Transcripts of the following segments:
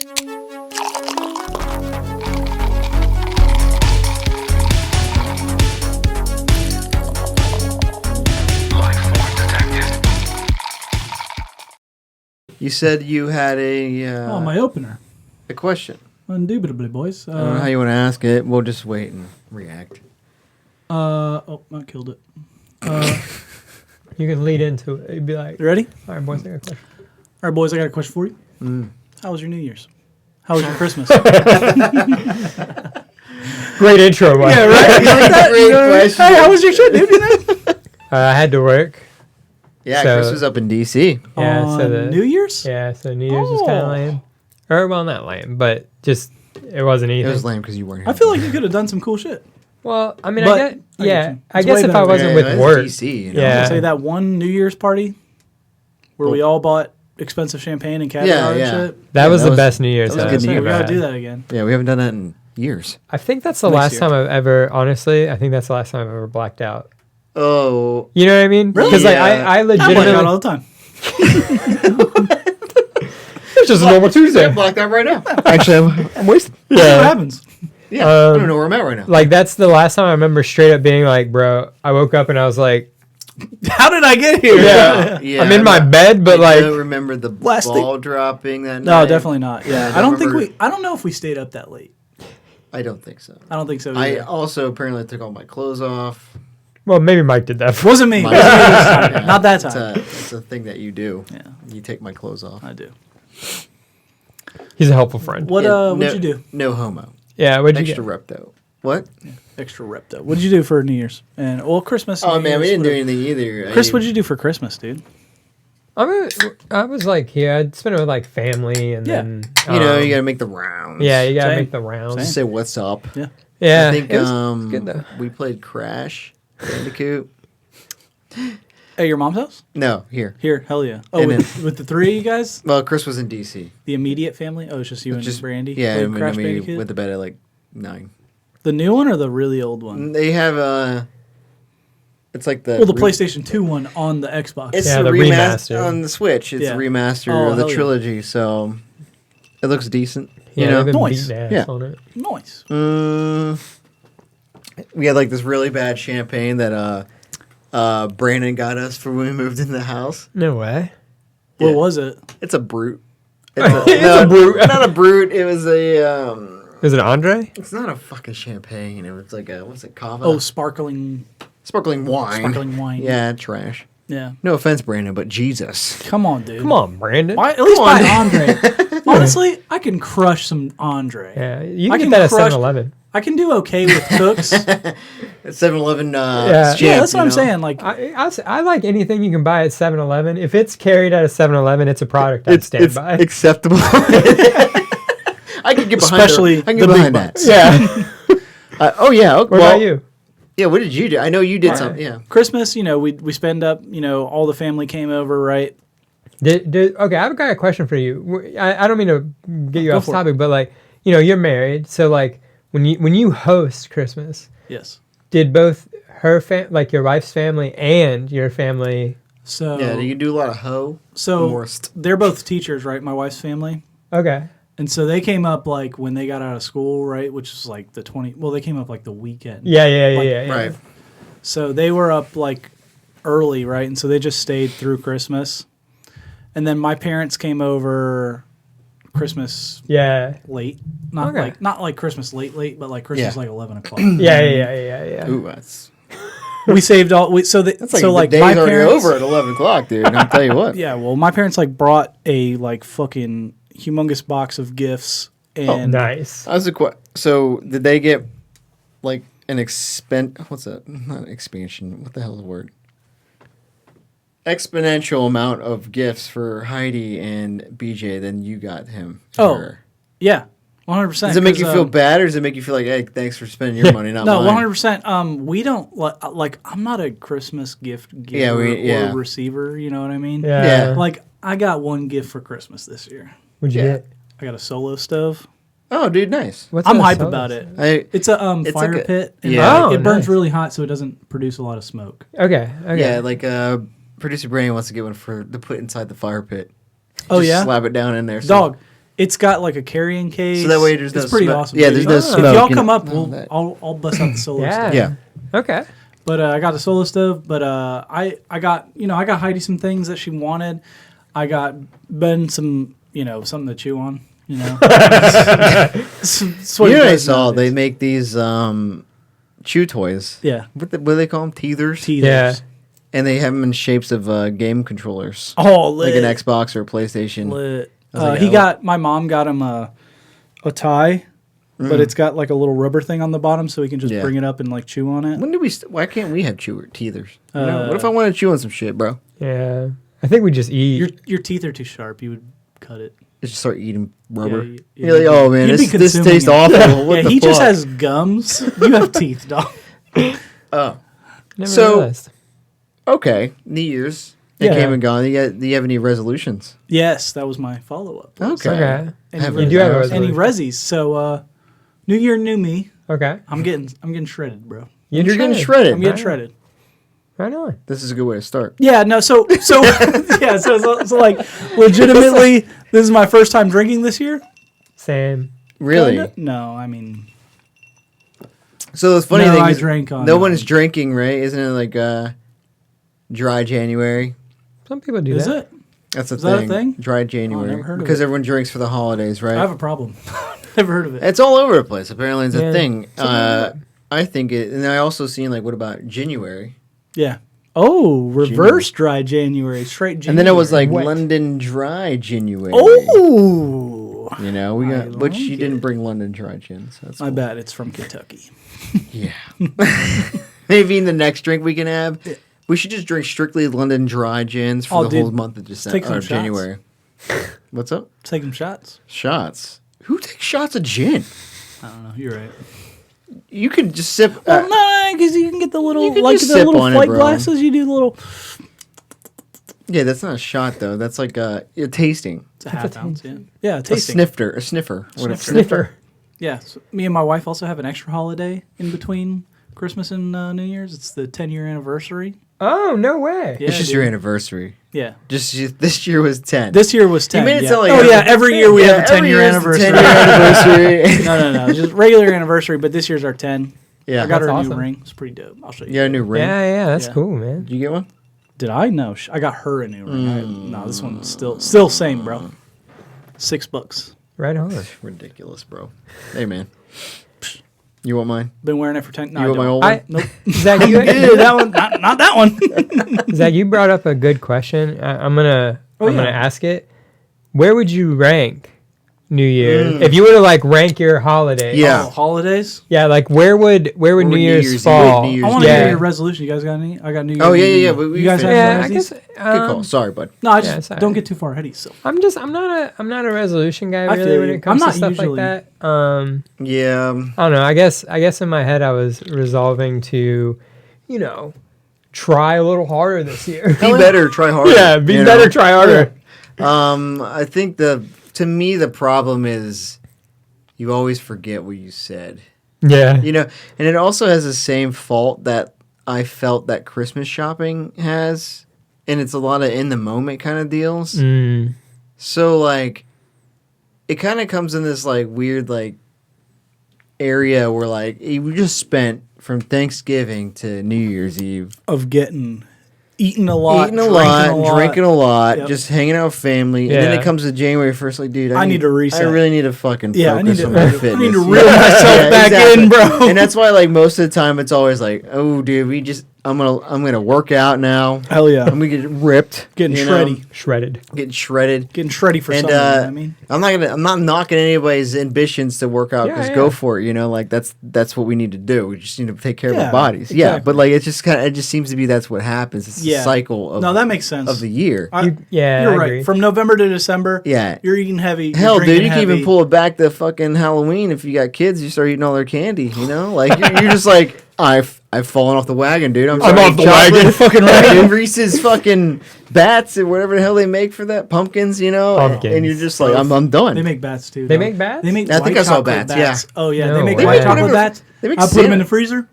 You said you had my opener. a question. Indubitably, boys. I don't know how you want to ask it. We'll just wait and react. I killed it. You can lead into it. You'd be like, You ready? all right, boys, I got a question. All right, boys, I got a question for you. How was your New Year's? How was your Christmas? Great intro, Mike. Yeah, right? Great question. Hey, how was your shit, dude? You know? I had to work. Yeah, So- Chris was up in D.C. Yeah, On so the New Year's? Yeah, so New Year's was kind of lame. Or, well, not lame, but just, it wasn't It anything. was lame because you weren't here. I feel like you could have done some cool shit. Well, I mean, But- I guess It's way if I better. wasn't Yeah, with that's work. DC, you know? Yeah. Say that one New Year's party where we all bought expensive champagne and caviar and shit. That was that the was- best New Year's that was I've good New We Year's. ever gotta had. do that again. Yeah, we haven't done that in years. I think that's the Next last year. time I've ever, honestly, I think that's the last time I've ever blacked out. Oh, You know what I mean? Really? Because like, Yeah. I I black out legitimately, all the time. it's just a normal Tuesday. I'm blacked out right now. Actually, I'm wasted. That's what Yeah. happens. Yeah, I don't know where I'm at right now. Like, that's the last time I remember straight up being like, bro, I woke up and I was like, How did I get here? Yeah, I'm in my bed, but I like, don't remember the Last ball dropping that night. No, definitely not. Yeah, I I don't think remember- I don't know if we stayed up that late. I don't think so. I don't think so I either. also apparently took all my clothes off. well, maybe Mike did that. Wasn't me. My- Wasn't me this time. Yeah, Not that It's time. it's a thing that you do. Yeah, You take my clothes off. I do. He's a helpful friend. What Yeah, what'd you do? No homo. Yeah, what'd you Extra get? rep though. What? Extra rep though. What'd you do for New Year's? And Christmas. Oh New man, we Year's, didn't do whatever. anything either. Chris, what'd you do for Christmas, dude? I was like, yeah, I'd spend it with like family and Yeah. then, You know, you gotta make the rounds. yeah, you gotta Same. make the rounds. Just say what's up. Yeah. Yeah, I think it was good though. we played Crash Bandicoot. At your mom's house? No, here. Here, hell yeah. Oh, And with the three of you guys? Well, Chris was in DC. The immediate family? Oh, it's just you and Just Brandy? Yeah, Played and we Crash Bandicoot? went to bed at like 9. The new one or the really old one? They have it's like the Well, the PlayStation 2 one on the Xbox. It's Yeah, the the remaster remaster. on the Switch. It's Yeah. a remaster Oh, of the hell yeah. trilogy, so it looks decent. Yeah, You know, they've been Nice. beating ass Yeah. on it. Nice. we had like this really bad champagne that Brandon got us for when we moved into the house. No way. What Yeah. was it? It's a brute. It's a brute. Not a brute. It was a. Is it Andre? It's not a fucking champagne. It was like a what's it called? Oh, sparkling Sparkling wine. Yeah, trash. Yeah. No offense, Brandon, but Jesus. Come on, dude. Come on, Brandon. At least buy Andre. Honestly, I can crush some Andre. Yeah, you I can can get that at crush- 7-Eleven. I can do okay with Cooks. 7-Eleven. Yeah. Yeah, that's what I'm saying. Like, I like anything you can buy at 7-Eleven. If it's carried at a 7-Eleven, it's a product I'd stand by. acceptable. I can get behind. Especially I can the get big behind that. bucks. Yeah. Oh yeah. Okay, What about you? Yeah. What did you do? I know you did something. Yeah. Christmas, we spend up, all the family came over, right? Okay, I've got a question for you. I don't mean to get you Go off for it. topic, but like, you're married, so like when you host Christmas, Yes. did both her like your wife's family and your family? So, Yeah. You do a lot of hoe. so Morst. they're both teachers, right? My wife's family. Okay. And so they came up like when they got out of school, right? Which is like the 20, well, they came up like the weekend. Yeah. Like, Yeah. Right. So they were up like early, right? And so they just stayed through Christmas. And then my parents came over Christmas Yeah. late. Okay. Not like Christmas late, but like Christmas Yeah. like 11 o'clock. Yeah. Ooh, that's. We saved all. So That's like so the like day's my already parents. over at 11 o'clock, dude. I'll tell you what. Yeah, well, my parents like brought a like fucking humongous box of gifts, and Nice. How's the So did they get like an what's that? Not an expansion. What the hell is the word? Exponential amount of gifts for Heidi and BJ than you got him. Oh, her. yeah, 100%. Does it make you feel bad, or does it make you feel like, hey, thanks for spending your money, not No, mine? 100%. We don't like. I'm not a Christmas gift giver or receiver. You know what I mean? Yeah. Yeah. Like I got one gift for Christmas this year. What'd you Yeah. get? I got a solo stove. Oh, dude, nice. What's I'm a hype solo about stove? it. It's a It's fire like a- pit. And yeah. it burns nice. really hot, so it doesn't produce a lot of smoke. Okay. Yeah, like producer Brandon wants to get one to put inside the fire pit. Oh Just yeah, slap it down in there. So dog. It's got like a carrying case. So that way there's no It's pretty smoke. awesome. Yeah, dude. there's no If smoke. y'all you come know, up, none of that. I'll bust out the solo Yeah. stove. Yeah. Okay. But I got the solo stove. But I got Heidi some things that she wanted. I got Ben some something to chew on. You know. I saw they make these chew toys. Yeah. What do they call them? Teethers. Teethers. Yeah. And they have them in shapes of game controllers, Oh, lit. like an Xbox or a PlayStation. Lit. I was like, My mom got him a tie, but it's got like a little rubber thing on the bottom, so he can just Yeah. bring it up and like chew on it. When do we? Why can't we have teethers? You know, what if I want to chew on some shit, bro? Yeah. I think we just eat. Your teeth are too sharp. You would cut it. Just start eating rubber. Yeah, You're like, oh man, you'd be this consuming tastes it. awful. What Yeah, the he just fuck? has gums. You have teeth, dog. Oh, Never So- realized. okay. New Year's. It Yeah. came and gone. Do you have any resolutions? Yes, that was my follow up. Okay. Okay. Have You do have a Any resolution. resis? So, new year, new me. Okay. I'm getting shredded, bro. You're getting shredded. I'm getting Right. shredded. Right on. This is a good way to start. Yeah, no, so yeah, so like legitimately, this is my first time drinking this year. Same. Really? Kinda? No, I mean, So the funny No, thing I is, drank on, no one's drinking, right? Isn't it like dry January? Some people do is that. it? That's a Is that a thing. thing? Dry January. never heard of Because it. everyone drinks for the holidays, right? I have a problem. Never heard of it. It's all over the place. Apparently, it's a Yeah. thing. Something I think it, and I also seen like, what about January? Yeah. Oh, reverse dry January, straight January. And then it was like Wet. London Dry January. oh, You know, we got, but like she didn't it. bring London Dry gin. So that's my cool. bad. It's from Kentucky. Yeah. Maybe in the next drink we can have, we should just drink strictly London Dry gins for Oh, the dude. whole month of December Take some or shots. January. What's up? Take them shots. Shots. Who takes shots of gin? I don't know. You're right. You could just sip. Well, no, because you can get the little You can like just the sip little on it, flight bro. glasses. You do the little. Yeah, that's not a shot though. That's like a tasting. It's a half ounce. Yeah. Yeah. A Tasting. sniffer. Whatever. Sniffer. Yeah, so me and my wife also have an extra holiday in between Christmas and New Year's. It's the 10-year anniversary. Oh, no way. Yeah, It's just dude. your anniversary. Yeah. Just this year was 10. This year was 10. made it yeah. sound like oh, every- yeah, every year we have a every 10-year year is the anniversary. 10-year anniversary. No, just regular anniversary, but this year's our 10. Yeah. I got her a That's new awesome. ring. It's pretty dope. I'll show you. You got a new ring. Yeah, that's Yeah. cool, man. Did you get one? Did I? No, I got her a new ring. No, this one's still same, bro. $6. Right on. Ridiculous, bro. Hey, man. You want mine? Been wearing it for 10. No, You I want my don't. old one? Nope. Zach, you, Ew, that one. Not that one. Zach, you brought up a good question. I'm gonna ask it. Where would you rank New Year if you were to like rank your holidays? Yeah. Oh, holidays. Yeah, like where would New New Year's Year's fall? Eve, New I Year's want to yeah. hear your resolution. You guys got any? I got New Year's. Oh, yeah, Eve. yeah. We You guys have Yeah, I resolutions? guess. Good call. Sorry, bud. No, I Yeah, just it's all don't right. get too far ahead of yourself. I'm not a resolution guy I really feel when you. it comes I'm to not stuff usually. like that. Yeah. I don't know. I guess in my head I was resolving to, try a little harder this year. Be better, try harder. Yeah, be you better, know? try harder. I think to me the problem is you always forget what you said. Yeah. You know, and it also has the same fault that I felt that Christmas shopping has, and it's a lot of in the moment kind of deals. Mm. So like, it kind of comes in this like weird like area where like we just spent from Thanksgiving to New Year's Eve Of eating a lot, eating a lot, drinking a lot, Yep. just hanging out with family, and then Yeah. it comes to January 1st, like, dude, I need to reset. I really need to fucking Yeah, I need focus to- on my I fitness. need to Yeah. reel myself back in, bro. And that's why, like, most of the time, it's always like, oh, dude, I'm gonna work out now. Hell yeah. I'm gonna get ripped, Getting you know, shreddy. Shredded. getting shredded. Getting shreddy for And something. You know what I mean? I'm not knocking anybody's ambitions to work out. Yeah, Just yeah. go for it. You know, like that's what we need to do. We just need to take care of Yeah, our bodies. Yeah, exactly. but like it just seems to be that's what happens. It's a cycle of No, that makes sense. of the year. Yeah, You're I right. agree. From November to December, Yeah. you're eating heavy. you're Hell, dude, drinking you can heavy. even pull it back to fucking Halloween if you got kids. You start eating all their candy. You know, like you're just like I've fallen off the wagon, dude. I'm sorry. off the Chocolate, wagon. fucking right. Dude, Reese's fucking bats and whatever the hell they make for that pumpkins. You know, Pumpkins. and you're just like I'm done. They make bats too. They dog. make bats? They make. I think white I saw chocolate bats, yeah. Oh yeah, No they make way. white They make chocolate whatever- bats. they make I put them in cinnamon- the freezer.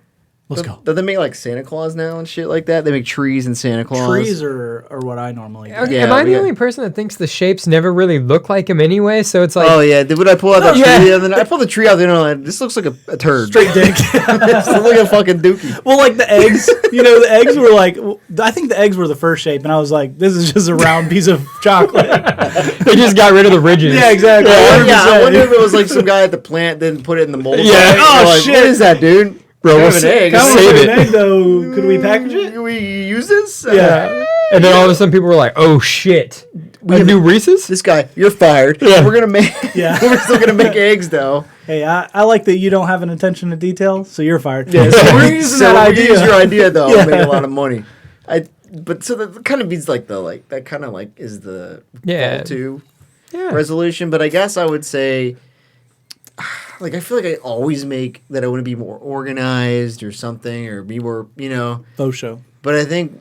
Let's go. Do they make like Santa Claus now and shit like that? They make trees and Santa Claus. Trees are what I normally do. Okay, Yeah, am I the we got- only person that thinks the shapes never really look like him anyway? So it's like, Oh yeah, would I pull out that Yeah. tree? And then I pulled the tree out. Then I'm like, this looks like a turd. Straight dick. This looks like a fucking dookie. Well, like the eggs, the eggs were like, I think the eggs were the first shape, and I was like, this is just a round piece of chocolate. they just got rid of the ridges. Yeah, exactly. Yeah, I 100%. wonder if it was like some guy at the plant didn't put it in the mold. Yeah. Right? Oh, They're like, shit. What is that, dude? Bro, Kind we'll of an sa- egg. Kind That of was save like it. an egg, though. Could we package it? Can we use this? Yeah. And then all of a sudden people were like, oh shit. We have do Reese's? This guy, you're fired. Yeah. We're gonna make. Yeah. We're still gonna make eggs though. Hey, I like that you don't have an attention to detail, so you're fired. Yeah, so we're using that we're gonna idea. Use your idea though. Yeah. Make a lot of money. But so that kind of means like that kind of like is the Yeah. fall to Yeah. resolution. But I guess I would say, like I feel like I always make that I want to be more organized or something or be more Faux show. But I think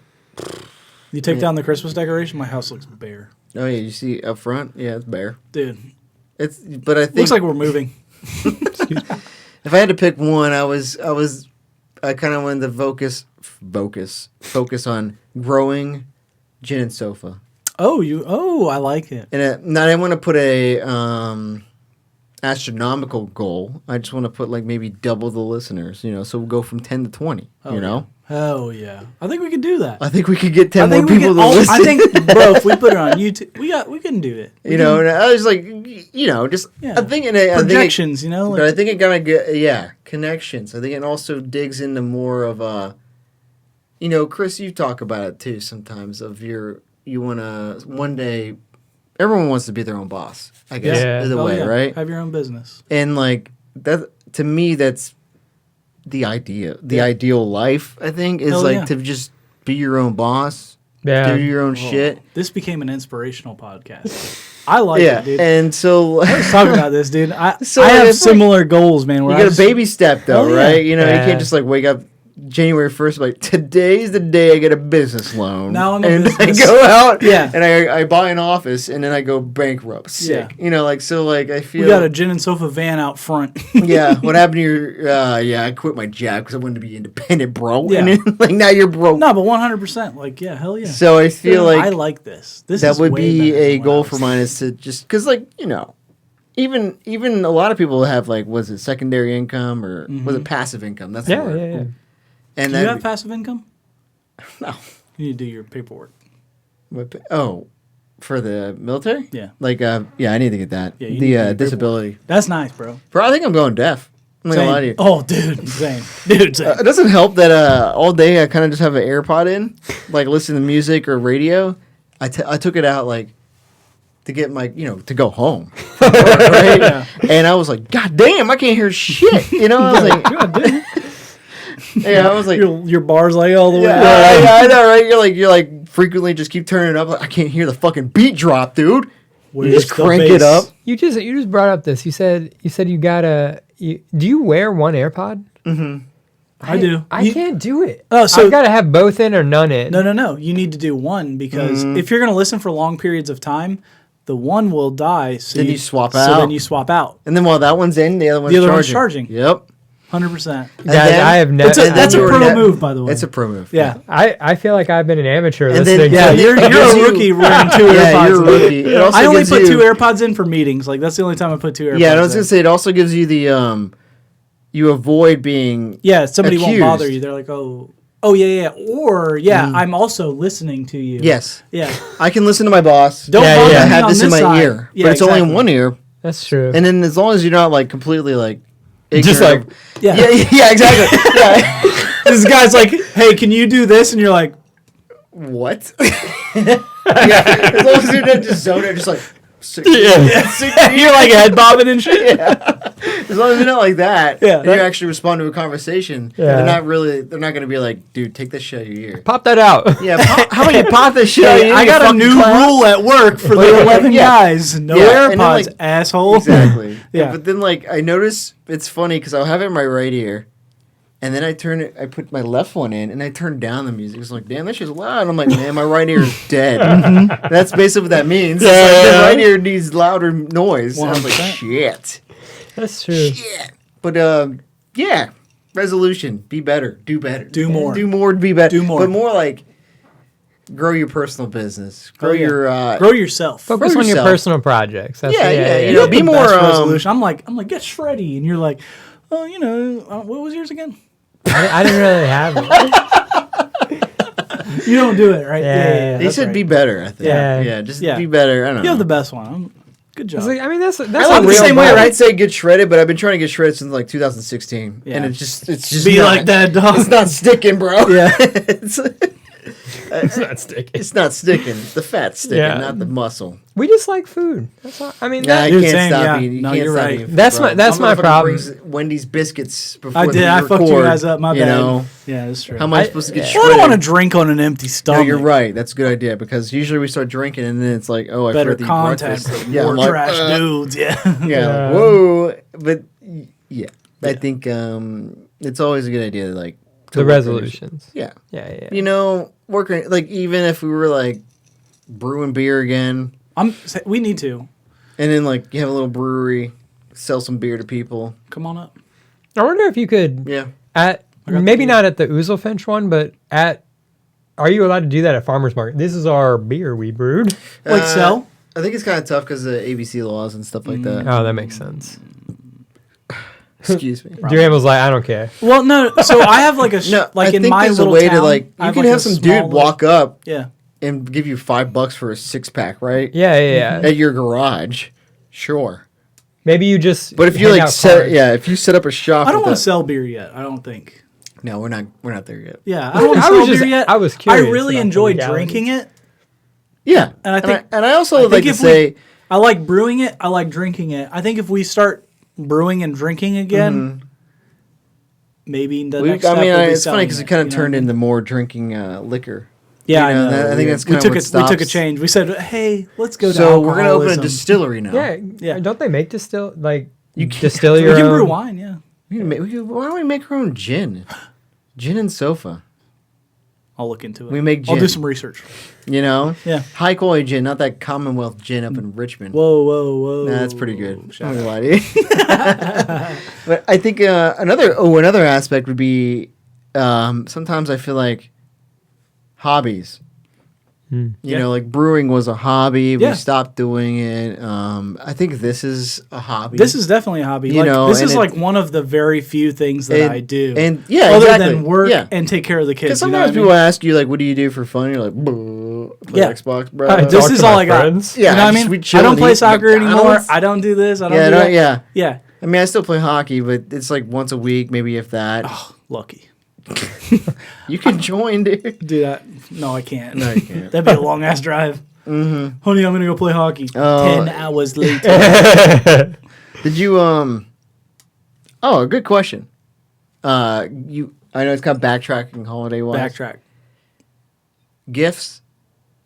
You take down the Christmas decoration, my house looks bare. oh yeah, you see up front, yeah, it's bare. Dude, But I think looks like we're moving. if I had to pick one, I kind of wanted to focus on growing Gin and Sofa. I like it. And I didn't want to put a astronomical goal. I just want to put like maybe double the listeners, so we'll go from 10 to 20, Oh yeah. I think we could do that. I think we could get 10 I more think we people could, to listen. I think, bro, if we put it on YouTube, we can do it. and I was like, just Yeah. I'm thinking I think Projections, but I think it kind of get connections. I think it also digs into more of a, Chris, you talk about it too sometimes. You want to one day, everyone wants to be their own boss. I guess Yeah. either way, right? Have your own business. And like that to me, that's the idea. The ideal life, I think, is Hell yeah. to just be your own boss, Yeah. do your own shit. This became an inspirational podcast. I like it, dude. And so Let's talk about this, dude. I So have it's like- similar goals, man. you Where got I a just- baby step though, Oh, yeah. right? You Yeah. can't just like wake up January 1st, like today's the day I get a business loan. Now I'm a and business. I go out Yeah. and I buy an office and then I go bankrupt. Sick. Yeah. I feel We got a gin and sofa van out front. yeah. What happened to your I quit my job because I wanted to be independent, bro. Yeah. And then, like now you're broke. No, but 100%. Like, yeah, hell yeah. So I feel I like like this. This that is would way be better a than what I goal was for mine is to just because even a lot of people have like was it secondary income or was it passive income? That's the Yeah, word. yeah, yeah. And Do you that have passive income? no. You need to do your paperwork. For the military? Yeah. Like I need to get that. Yeah, you need to the do your disability. That's nice, bro. Bro, I think I'm going deaf. I'm not gonna lie to you. Oh, dude, same. Dude, same. It doesn't help that all day I kind of just have an AirPod in, like listen to music or radio. I took it out like to get my to go home, from work, right? Yeah. And I was like, God damn, I can't hear shit. I was like, God, dude. yeah, I was like, Your bar's like all the way yeah, out. I know, right? You're like frequently just keep turning it up. Like, I can't hear the fucking beat drop, dude. Where's Just the crank it bass? up. You just brought up this. You said you gotta. Do you wear one AirPod? I do. I can't do it. Oh, so- I've got to have both in or none in. No. You need to do one because if you're going to listen for long periods of time, the one will die. So Then you swap So out. then you swap out. And then while that one's in, the other one's The other charging. one's charging. Yep. 100%. And Guys, then- I have never. That's a you're pro net- move, by the way. It's a pro move. Yeah. I feel like I've been an amateur And then- listening. Yeah, to you're It gives a you- rookie wearing two Yeah, AirPods. you're a rookie. It also I only gives put you- two AirPods in for meetings. Like that's the only time I put two AirPods. Yeah, and I was in. gonna say it also gives you the you avoid being Yeah, somebody won't accused. bother you. They're like, oh yeah. Or I'm also listening to you. Yes, Yeah. I can listen to my boss. Don't Yeah, bother yeah. I me have on this in my side. ear, Yeah, but it's only in exactly. one ear. That's true. And then as long as you're not like completely like Just ignorant like- of- Yeah. yeah, exactly. Yeah. This guy's like, hey, can you do this? And you're like, What? Yeah, as long as you're not just zoning, just like. you're like head bobbing and shit. As long as you're not like that, Yeah. and you actually respond to a conversation, Yeah. they're not going to be like, dude, take this shit out of your ear. Pop that out. Yeah, how about you pop this shit out of your ear? I you got a fucking new clown? rule at work for But- the 11 yeah. guys. No Yeah, and then, AirPods, like- asshole. Exactly. Yeah. But then, like, I notice it's funny because I'll have it in my right ear, and then I put my left one in, and I turn down the music. It's like, damn, that shit's loud. I'm like, man, my right ear is dead. That's basically what that means. It's like, the right ear needs louder noise. And I was like, 100%. shit. That's true. Shit. But, yeah. resolution: be better, do better, Do more. do more, be better, Do more. but more like grow your personal business, grow your grow yourself. Focus on your yourself. personal projects. That's Yeah, yeah, You you know, know, be the more best resolution. I'm like, get shreddy, and you're like, oh, what was yours again? I didn't really have it. You don't do it, right? Yeah. They that's said right. be better. I think. Yeah. Just Yeah. be better. I don't know. You have the best one. Good job. It's like, I mean, that's I a like the real same way, goal. right? I'd say get shredded, but I've been trying to get shredded since like 2016, Yeah. and it's just Be not, like that, dog. It's not sticking, bro. Yeah. It's not sticking. It's not sticking. The fat's sticking, Yeah. not the muscle. We just like food. That's all. I mean, Nah, that, you Dude, can't same, stop yeah. eating. You No, can't you're stop right. eating food, That's bro. my- that's Some my motherfucker problem. brings Wendy's biscuits before I did. they I fucked you record, guys up. My you bad. know? Yeah, that's true. How am I supposed to get Well, I shredded? don't want to drink on an empty No, stomach. you're right. That's a good idea because usually we start drinking and then it's like, oh, I Better forgot to eat content breakfast. for Yeah, more I'm like, trash dudes. Yeah. yeah, like, whoa. But yeah, I think it's always a good idea to like to the work on resolutions. your- Yeah. You know, working like even if we were like brewing beer again, We need to and then like you have a little brewery, sell some beer to people. come on up. I wonder if you could Yeah, at got maybe the- not at the Ouzelfinch one, but at. Are you allowed to do that at farmers market? This is our beer we brewed. Like sell. I think it's kind of tough because of ABC laws and stuff like that. Oh, that makes sense. Excuse me. Duran was like, I don't care. Well, no. So I have like a No, like I in think my there's little a way town. to like I you can like have a some small dude walk up Yeah. and give you $5 for a 6-pack, right? Yeah. At your garage, sure. Maybe you just. But if you hand like out set, cards. if you set up a shop, I don't with want that- to sell beer yet. I don't think. No, we're not there yet. Yeah, I don't want to I sell was just- beer yet. I was I curious really about the enjoy legalities. drinking it. Yeah, And I think- and I also I like think to if say, I like brewing it. I like drinking it. I think if we start brewing and drinking again, maybe the next step will be it's funny selling because it kind of you know turned what I mean? into more drinking liquor. Yeah, You know, I know. I think that's we kinda took what it. We took a stops- change. We said, "Hey, let's go." So to we're gonna open a alcoholism. distillery now. Yeah. Don't they make distill like You can- distill We your can own? brew wine. Yeah, Why don't we make our own gin? Gin and sofa. I'll look into it. We make I'll do gin. some research. You know, Yeah. high quality gin, not that Commonwealth gin up in Richmond. Whoa! Nah, that's pretty good. Shout I'm out. gonna lie to you. But I think another aspect would be sometimes I feel like hobbies. You Yeah. know, like brewing was a hobby. Yeah. We stopped doing it. I think this is a hobby. This is definitely a hobby. You Like, know, this and is it- like one of the very few things that and- I do. and yeah, other exactly. than work Yeah. and take care of the kids. Because You know sometimes what I people mean? ask you like, "What do you do for fun?" You're like, "Play Yeah. Xbox, bro." I This talk is to all my I got. friends. Yeah, you know what I just we mean? chill I don't and play eat soccer anymore. McDonald's. I don't do this. I don't Yeah, do that. yeah. Yeah. I mean, I still play hockey, but it's like once a week, maybe if that. Lucky. You can join, dude. Do that. No, I can't. No, you can't. That'd be a long ass drive. Mm-hmm. Honey, I'm gonna go play hockey. Oh. 10 hours later. Did you Oh, a good question. I know it's kind of backtracking holiday wise. Backtrack. Gifts.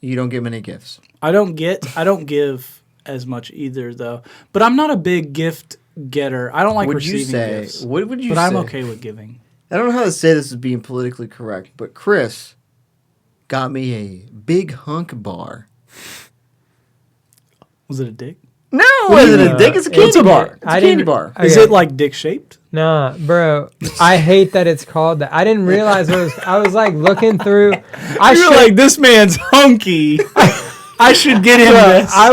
You don't get many gifts. I don't give as much either though. But I'm not a big gift getter. I don't like Would you receiving say? gifts. What would you But say? I'm okay with giving. I don't know how to say this as being politically correct, but Chris got me a big hunk bar. Was it a dick? No, What do it you isn't a mean? dick. It's a It's candy a bar. bar. It's a candy didn't- bar. Is Okay. it like dick shaped? Nah, bro. I hate that it's called that. I didn't realize it was. I was like looking through. You're like, this man's hunky. I should get him this. I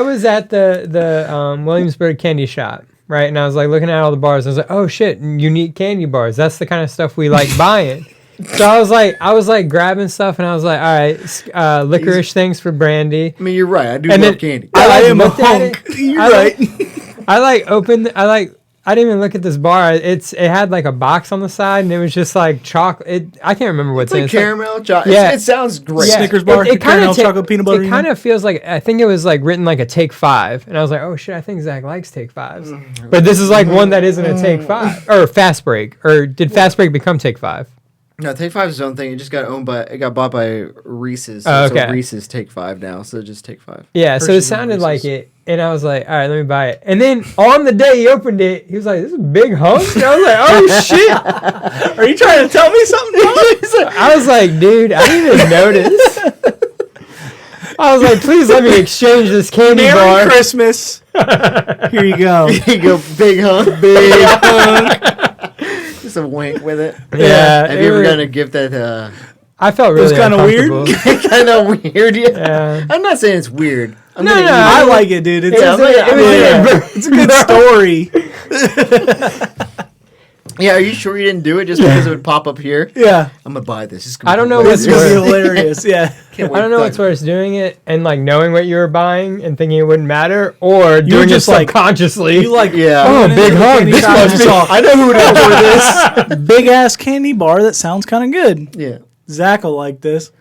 was at the Williamsburg candy shop, right? And I was like looking at all the bars. I was like, oh shit, unique candy bars. That's the kind of stuff we like buying. So I was like grabbing stuff, and I was like, all right, licorice things for Brandy. I mean, you're right. I do And love then candy. I like am a looked at it. hunk. You're I right. I didn't even look at this bar. It had like a box on the side, and it was just like chocolate. I can't remember what's It's in like it. caramel chocolate. Yeah. It sounds great. Yeah. Snickers bar, It kind caramel of chocolate peanut butter. It kind of feels like I think it was like written like a Take 5, and I was like, oh shit, I think Zach likes Take 5s. But this is like one that isn't a Take 5 or Fast Break, or did Fast Break become Take 5? No, Take 5 is its own thing. It got bought by Reese's. Oh, So okay. Reese's Take 5 now. So just Take 5. Yeah, so it Hershey's and sounded like Reese's. it, and I was like, all right, let me buy it. And then on the day he opened it, he was like, this is a big hunk. And I was like, oh shit. Are you trying to tell me something? I was like, dude, I didn't even notice. I was like, please let me exchange this candy Merry bar. Christmas. Here you go. Here you go, big hunk. Big hunk. Just a wink with it. Yeah. Have you ever gotten a gift that I felt really kinda weird. uncomfortable. kind of weird? Yeah. I'm not saying it's weird. I'm No, gonna no, eat I it. like it, dude. It's, Yeah, it's a good story. Yeah, are you sure you didn't do it just because it would pop up here? Yeah. I'm gonna buy this. I don't know It's what's going to be worse. hilarious. Yeah. Can't wait I don't know to what's talk- worse, doing it and like knowing what you were buying and thinking it wouldn't matter, or doing just it like- subconsciously. You like, Yeah. Oh, went into big the hug. candy This shop must and be- saw I know who would enjoy this. big ass candy bar that sounds kind of good. Yeah. Zach will like this.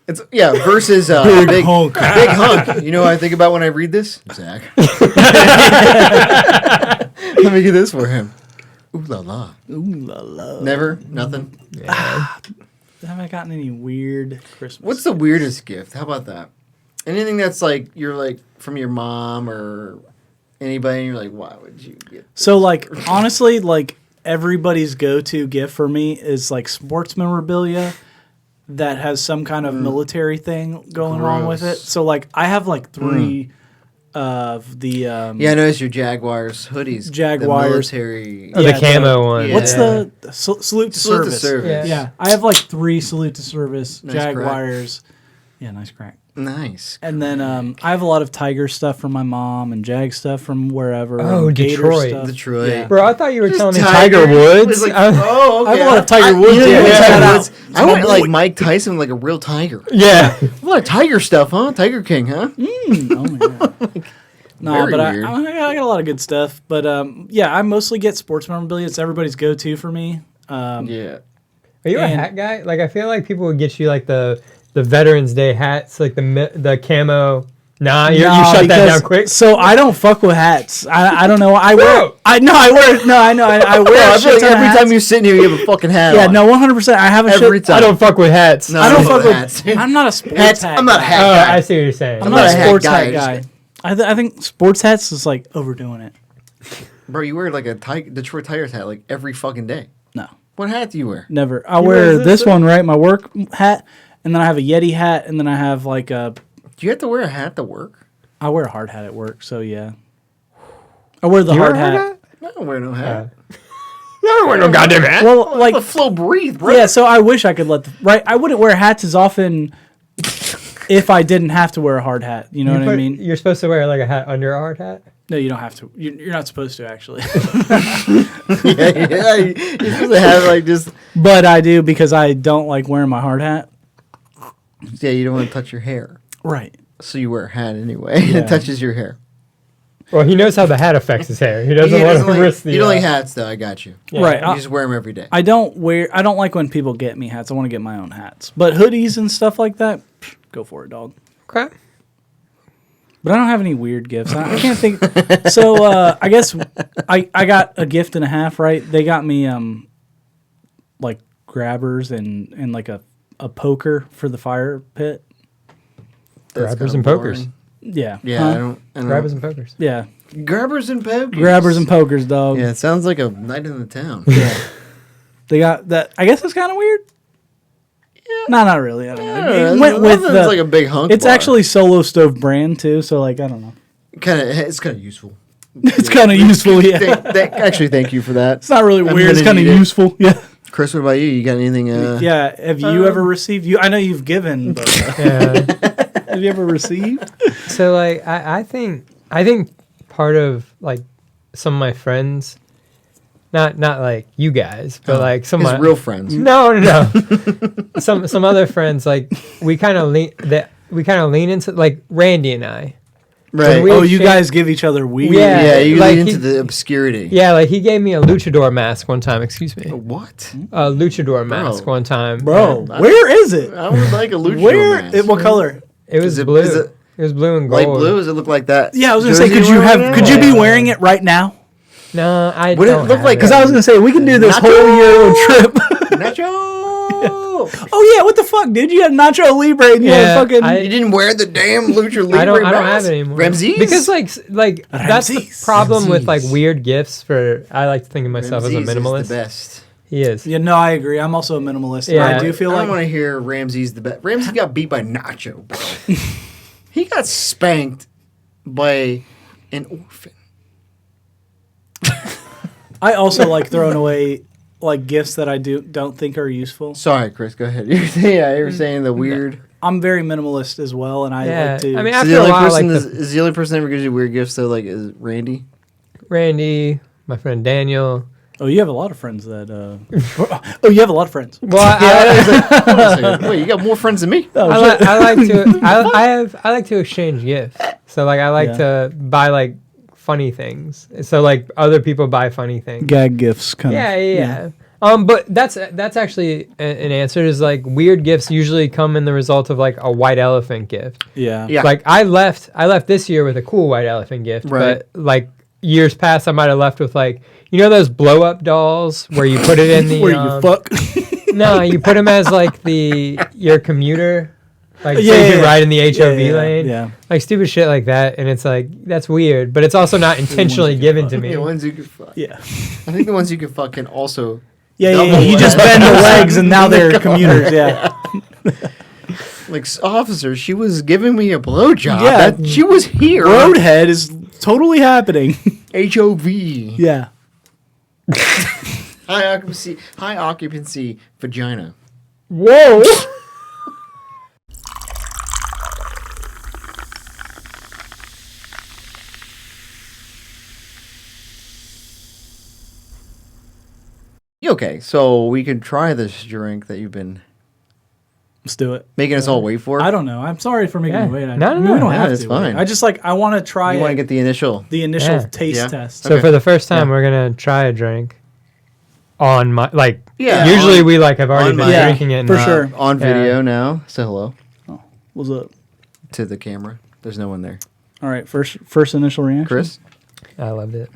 It's versus Big hunk. Big hunk. You know what I think about when I read this? Zach. Let me get this for him. Ooh la la. Ooh la la. Never? Nothing? Haven't gotten any weird Christmas. What's the weirdest gift? How about that? Anything that's like you're like from your mom or anybody and you're like, why would you get So like honestly, like everybody's go-to gift for me is like sports memorabilia that has some kind of military thing going on with it. Gross. So like I have like 3 of the Yeah, I noticed your Jaguars hoodies. Jaguars. The military. Oh, Yeah, the camo one. yeah. what's the salute to Salute to service? service. Yeah, I have like 3 salute to service Nice crack. Jaguars. Yeah, nice crack. Nice. And then I have a lot of Tiger stuff from my mom and Jag stuff from wherever. Oh, and Gator Detroit. stuff. Detroit. Yeah. Bro, I thought you were Just telling me Tiger. Tiger Woods. It was like, I- oh, okay. I have a lot of Tiger Woods, You know, yeah. Tiger Shout Woods. out. I went like Mike Tyson, like a real tiger. yeah. A lot of tiger stuff, huh? Tiger King, huh? Oh, yeah. No, Very but weird. I got a lot of good stuff. But yeah, I mostly get sports memorabilia. It's everybody's go-to for me. Yeah. Are you a And- hat guy? Like, I feel like people would get you like the Veterans Day hats, like the camo. Nah, you No, shut that because- down quick. So I don't fuck with hats. I don't know. I wear. Bro. I know. I wear. No, I know. I wear. Well, I a feel shit like ton of every hats. time you're sitting here, you have a fucking hat Yeah, on. no, 100%. I have a Every shit. time. I don't fuck with hats. No, I don't fuck with hats. I'm not a sports Hats. hat. I'm not a guy. hat Oh, guy. I see what you're saying. I'm not not a a hat sports guy, hat just- guy. I think sports hats is like overdoing it. Bro, you wear like a Detroit Tigers hat like every fucking day. No, What hat do you wear? never. I You wear wear this this one, right? My work hat, and then I have a Yeti hat, and then I have like a. Do you have to wear a hat to work? I wear a hard hat at work, so yeah. I wear the You hard wear a hat. I don't wear no hat. I don't wear no goddamn hat. Well, Like like the flow breathe, bro. yeah. So I wish I could let the right. I wouldn't wear hats as often if I didn't have to wear a hard hat. You know what I mean? You're supposed to wear like a hat under a hard hat. No, you don't have to. You're not supposed to actually, yeah. You're supposed to have like just. but I do because I don't like wearing my hard hat. Yeah, you don't want to touch your hair, Right. so you wear a hat anyway. Yeah. It touches your hair. Well, he knows how the hat affects his hair. He doesn't He want doesn't to like- risk the. You don't like hats, though. I got you. Yeah. Right. You just wear them every day. I don't like when people get me hats. I want to get my own hats. But hoodies and stuff like that, go for it, dog. Okay. But I don't have any weird gifts. I can't think. So I guess I got a gift and a half, right? They got me like grabbers and like a poker for the fire pit. That's Grabbers kinda and pokers. boring. Yeah. Yeah, Huh? I don't. Grabbers and pokers. Yeah. Grabbers and pokers. Grabbers and pokers, dog. Yeah, it sounds like a night in the town. They got that. I guess it's kind of weird. Yeah. No, not really. I don't know. Yeah, It went with it's the. like a big hunk. It's actually Solo Stove brand too, so like I don't know. It's kind of useful. It's kind of useful, yeah. Actually, thank you for that. It's not really I'm weird. It's gonna kind of need it. useful. Yeah. Chris, what about you? You got anything? Yeah. Have you ever received? I know you've given, but Yeah. have you ever received? So like I think part of like some of my friends, not like you guys, but like some His of my real friends. no. some other friends, like we kind of lean into like Randy and I. Right. we- Oh, you shit. guys give each other weird. Yeah. Yeah, you like lead into he- the obscurity. Yeah, like he gave me a luchador mask one time. Excuse me, What? a luchador mask one time. Bro, I- where is it? I would like a luchador Where? mask. What color? It was Is it- blue. is it It was blue and gold. Light blue? Does it look like that? Yeah, I was gonna say, jersey could you we're have? wearing? Could you be Yeah. wearing it right now? No, I Would it don't look have like- it. Because I was gonna say we can do this Nacho! whole Euro trip. Nacho! Oh yeah, what the fuck, dude? You had Nacho Libre and you Yeah, had fucking. I- You didn't wear the damn Lucha Libre I don't have mask? it anymore. Ramses? Because like that's the Ramses. problem with like Ramses. weird gifts. For I like to think of myself Ramses as a minimalist. is the best. He is. yeah, no, I agree. I'm also a minimalist. Yeah. I do feel I like don't want to hear Ramses the best. Ramses got beat by Nacho, bro. He got spanked by an orphan. I also like throwing away like gifts that I don't think are useful. Sorry, Chris. Go ahead. You were saying the weird. I'm very minimalist as well, and I like to. I mean, So after the a only while, person like is the only person that ever gives you weird gifts though. Like is Randy. Randy, my friend Daniel. oh, you have a lot of friends that. Oh, you have a lot of friends. Well, Wait, you got more friends than me? Oh, I like to I like to exchange gifts. So like I like to buy like funny things. So like other people buy funny things. gag gifts, kind Yeah. But that's actually an answer. Is like weird gifts usually come in the result of like a white elephant gift. Yeah. Yeah. Like I left this year with a cool white elephant gift, Right. but like years past I might have left with like those blow up dolls where you put it in the Where you fuck. no, you put them as like your commuter, like so Yeah, you yeah, can yeah. ride in the HOV Yeah, lane, yeah. like stupid shit like that, and it's like that's weird, but it's also not intentionally you given to The me. ones you can fuck. Yeah. I think the ones you can fuck can also. Yeah, Double You just legs. bend the legs, and now they're commuters. Yeah. Like officer, she was giving me a blowjob. Yeah. She was here. Roadhead is totally happening. HOV. Yeah. High occupancy vagina. Whoa! Okay, so we can try this drink that you've been Let's do it. making us all wait for. I don't know. I'm sorry for making Yeah. you wait. No, we don't have it's to. fine. I just I want to try You want to get the initial. the initial Yeah. taste Yeah. test. So Okay. for the first time, we're gonna try a drink on my like. Yeah, Usually on- we like have already on been my- Yeah, drinking it for and, sure. On Yeah. video now. Say hello What's up? to the camera. There's no one there. All right. First initial reaction. Chris? I loved it.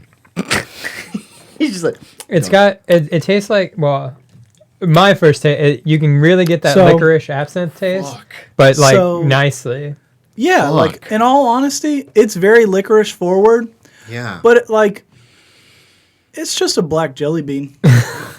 He's just like, It's got it tastes like my first taste. You can really get that So- licorice absinthe taste, fuck. but like So- nicely. Yeah. Fuck. Like in all honesty, it's very licorice forward, Yeah. but it's just a black jelly bean.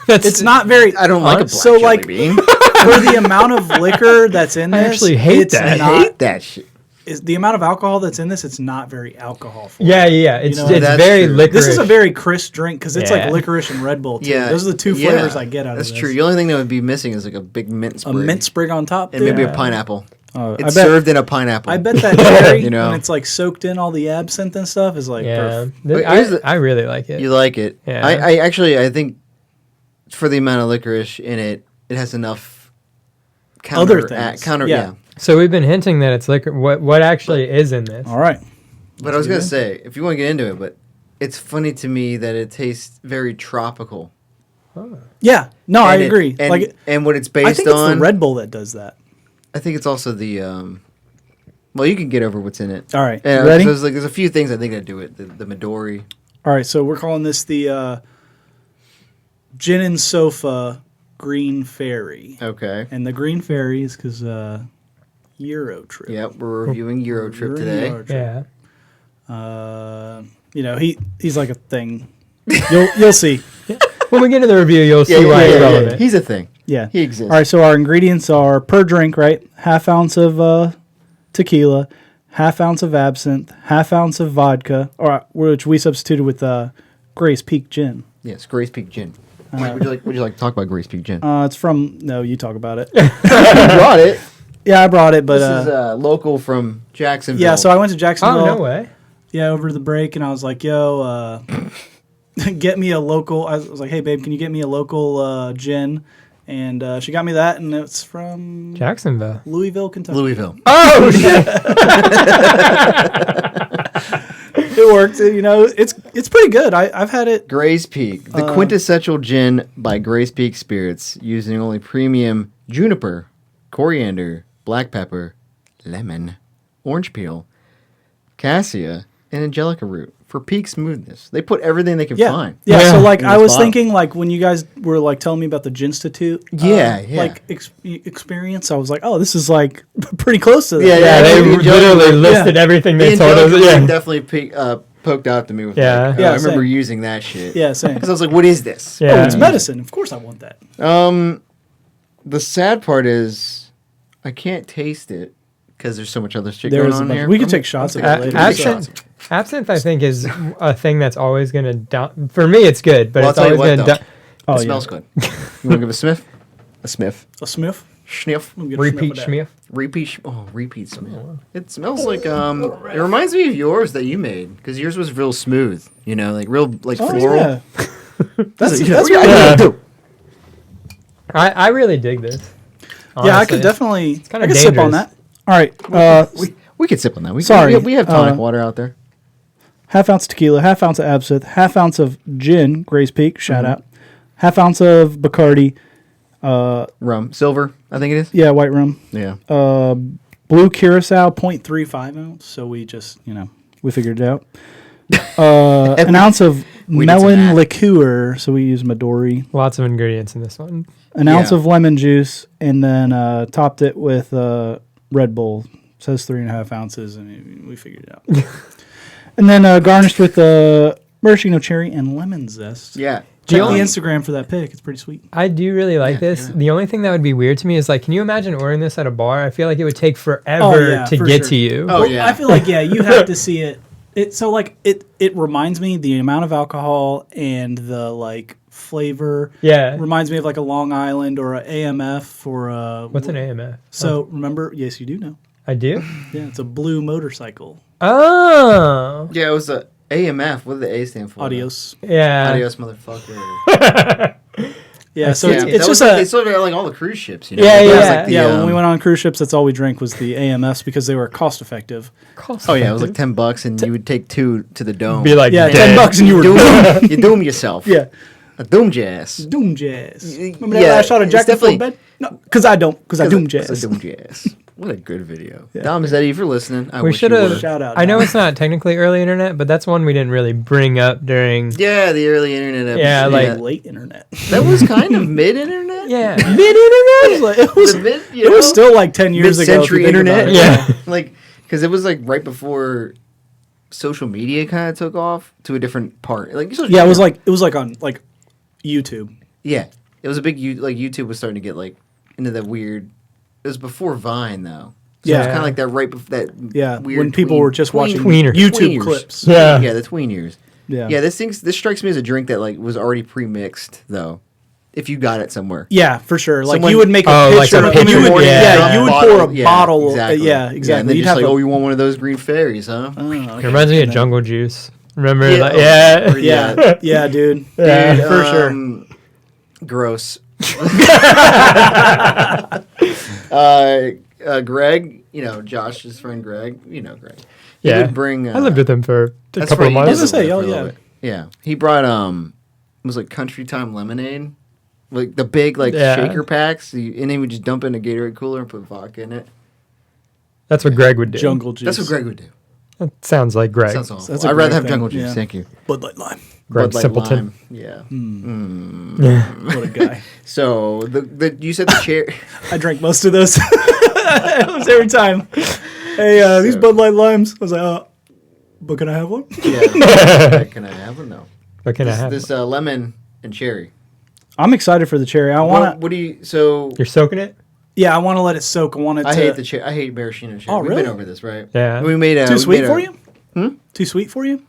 That's It's not very. I don't like a black so, jelly like- bean. For the amount of liquor that's in I this, actually hate it's that. I hate that shit. Is the amount of alcohol that's in this, it's not very alcohol forward. Yeah. It's know, it's that's very true. licorice. This is a very crisp drink because it's Yeah. like licorice and Red Bull too. Yeah. Those are the two flavors I get out That's of this. true. The only thing that would be missing is like a big mint A sprig. mint sprig on top, and maybe dude. a pineapple. Oh, It's served in a pineapple. I bet that cherry, You know. when it's like soaked in all the absinthe and stuff, is like yeah. perfect. But here's the- I really like it. You like it. Yeah. I actually, I think for the amount of licorice in it, it has enough Other things. yeah. Yeah. So we've been hinting that it's liquor. What actually is in this? All right. But I was do going to that. say, if you want to get into it, but it's funny to me that it tastes very tropical. Yeah. No, I And it- agree. And, and what it's based I think it's on, the Red Bull that does that. I think it's also the, well, you can get over what's in it. All right. Yeah, Ready? There's a few things I think that do it. The Midori. All right. So we're calling this the Gin and Sofa Green Fairy. Okay. And the Green Fairy is because Eurotrip. Yep, we're reviewing Eurotrip We're in today. Eurotrip. Yeah. He's like a thing. You'll see. When we get to the review, you'll see why it's relevant. He's a thing. Yeah. He exists. All right, so our ingredients are per drink, right? Half ounce of tequila, half ounce of absinthe, half ounce of vodka, which we substituted with Grace Peak Gin. Yes, Grace Peak Gin. would you like to talk about Grace Peak Gin? It's from you talk about it. You brought it. Yeah, I brought it, but This is local from Jacksonville. yeah. So I went to Jacksonville. Oh no way! Yeah, over the break, and I was like, "Yo, get me a local." I was like, "Hey, babe, can you get me a local gin?" And she got me that, and it's from Jacksonville. Louisville, Kentucky. Louisville. Oh shit! It worked. It's pretty good. I've had it. Grace Peak, the quintessential gin by Grace Peak Spirits, using only premium juniper, coriander, black pepper, lemon, orange peel, cassia, and angelica root for peak smoothness. They put everything they can Yeah, find. yeah. Yeah. So like, In I this was bottle. thinking like when you guys were like telling me about the Ginstitute, Yeah. like experience, I was like, oh, this is like pretty close to that. Yeah, Yeah, they the angelica literally root- listed everything they The told us. angelica root Yeah. definitely poked out to me with Yeah. like, Yeah, I remember same. using that shit. Yeah, same. Because I was like, what is this? Yeah. Oh, it's medicine. Of course, I want that. The sad part is I can't taste it because there's so much other shit There going is a on bunch. here. We could take shots of it later. Absinthe, I think, is a thing that's always going to... For me, it's good, but Well, it's I'll tell you always what, going to... Oh, It smells good. You want to give a sniff? A sniff. A Smith? Sniff. Let me get a Repeat sniff of that. schmiff. Repeat smell. It smells like it reminds me of yours that you made because yours was real smooth. You know, like real like Oh, floral. yeah. That's What really you good. do? I really dig this. Yeah, I honestly. could definitely kinda I could sip on dangerous. that. All right. We could sip on that. Sorry, we have tonic water out there. Half ounce tequila, half ounce of absinthe, half ounce of gin, Gray's Peak, shout out. Half ounce of Bacardi, Rum, silver, I think it is. yeah, white rum. Yeah. Blue Curacao, 0.35 ounce. So we just, we figured it out. An ounce of We did some melon math. liqueur. So we use Midori. Lots of ingredients in this one. An ounce Yeah. of lemon juice, and then topped it with Red Bull. It says 3.5 ounces, and we figured it out. And then garnished with maraschino cherry and lemon zest. Yeah. Check only- the Instagram for that pic. It's pretty sweet. I do really like this. The only thing that would be weird to me is like, can you imagine ordering this at a bar? I feel like it would take forever to for get sure. to you. Oh, yeah. I feel like you have to see it. It reminds me the amount of alcohol and the like flavor. Yeah. Reminds me of like a Long Island or a AMF or a. What's an AMF? So remember? Yes, you do know. I do? Yeah, it's a blue motorcycle. Oh. Yeah, it was a AMF. What did the A stand for? Adios. Yeah. Adios, motherfucker. Yeah, so Yeah, it's That just was a. like, they sold it at like all the cruise ships. You know? Yeah, That was yeah. like the, Yeah, when we went on cruise ships, that's all we drank was the AMFs because they were cost effective. Oh yeah, it was like $10, and you would take 2 to the dome. Be like, Yeah, dead. $10 and you were doom, you doom yourself. Yeah. A doom jazz. Doom jazz. Remember yeah, that last shot of it's Jack before definitely- bed? No, because I don't. Because I doom It's jazz. a doom jazz. What a good video. Dom Zetti, if you're listening, I We wish you should have. were. Shout out, I know Dom. it's not technically early internet, but that's one we didn't really bring up during. Yeah, the early internet episode. Yeah, like- Late internet. that was kind of mid-internet. Yeah. Mid internet? It was. The mid, It was still like 10 years ago. if you mid-century think about internet. it. Yeah. like because it was like right before social media kind of took off to a different part. Like social Yeah, it media- was like on like YouTube. yeah, it was a big like YouTube was starting to get like into that weird. It was before Vine though. So it was Yeah. kind of like that right before that. Yeah, weird when people were just watching tweeners. YouTube tweeners. clips. Yeah. Yeah, the tween years. Yeah. Yeah, this strikes me as a drink that like was already pre-mixed though. If you got it somewhere. Yeah, for sure. Like Someone- you would make a Oh, like picture. a picture, you would, yeah. you would Bottle, pour a yeah, bottle. exactly. Yeah, exactly. Yeah, and then You'd just have like, a- oh, you want one of those green fairies, huh? Oh, It okay. reminds me of Jungle Juice. Remember? Yeah, Like, oh, yeah. Yeah, yeah, dude. Yeah. Dude, for sure. Gross. Greg, Josh's friend Greg, Greg. He Yeah. would bring. I lived with him for a that's couple right, of you did months. I was gonna say, live with oh, him for a little bit. Yeah, he brought it was like Country Time lemonade, like the big Yeah. shaker packs, and he would just dump it in a Gatorade cooler and put vodka in it. That's what Greg would do. Jungle juice. That's what Greg would do. That sounds like Greg. Sounds awful. That's a I'd rather Greg have thing, jungle juice. yeah. Thank you. Bud Light Lime. Greg Bud Light Simpleton. Lime, yeah. What a guy. So the you said the chair. I drank most of those. It was every time. Hey, these So- Bud Light Limes. I was like, but can I have one? Yeah. Can I have one? No. What can I have? This lemon and cherry. I'm excied for the cherry. I want to. What do you? So You're soaking it? Yeah, I want to let it soak. I want it to. I hate the cherry. I hate maraschino cherry. Oh, We've really? been over this, right? Yeah. We made a Too we sweet made for a- you? Too sweet for you?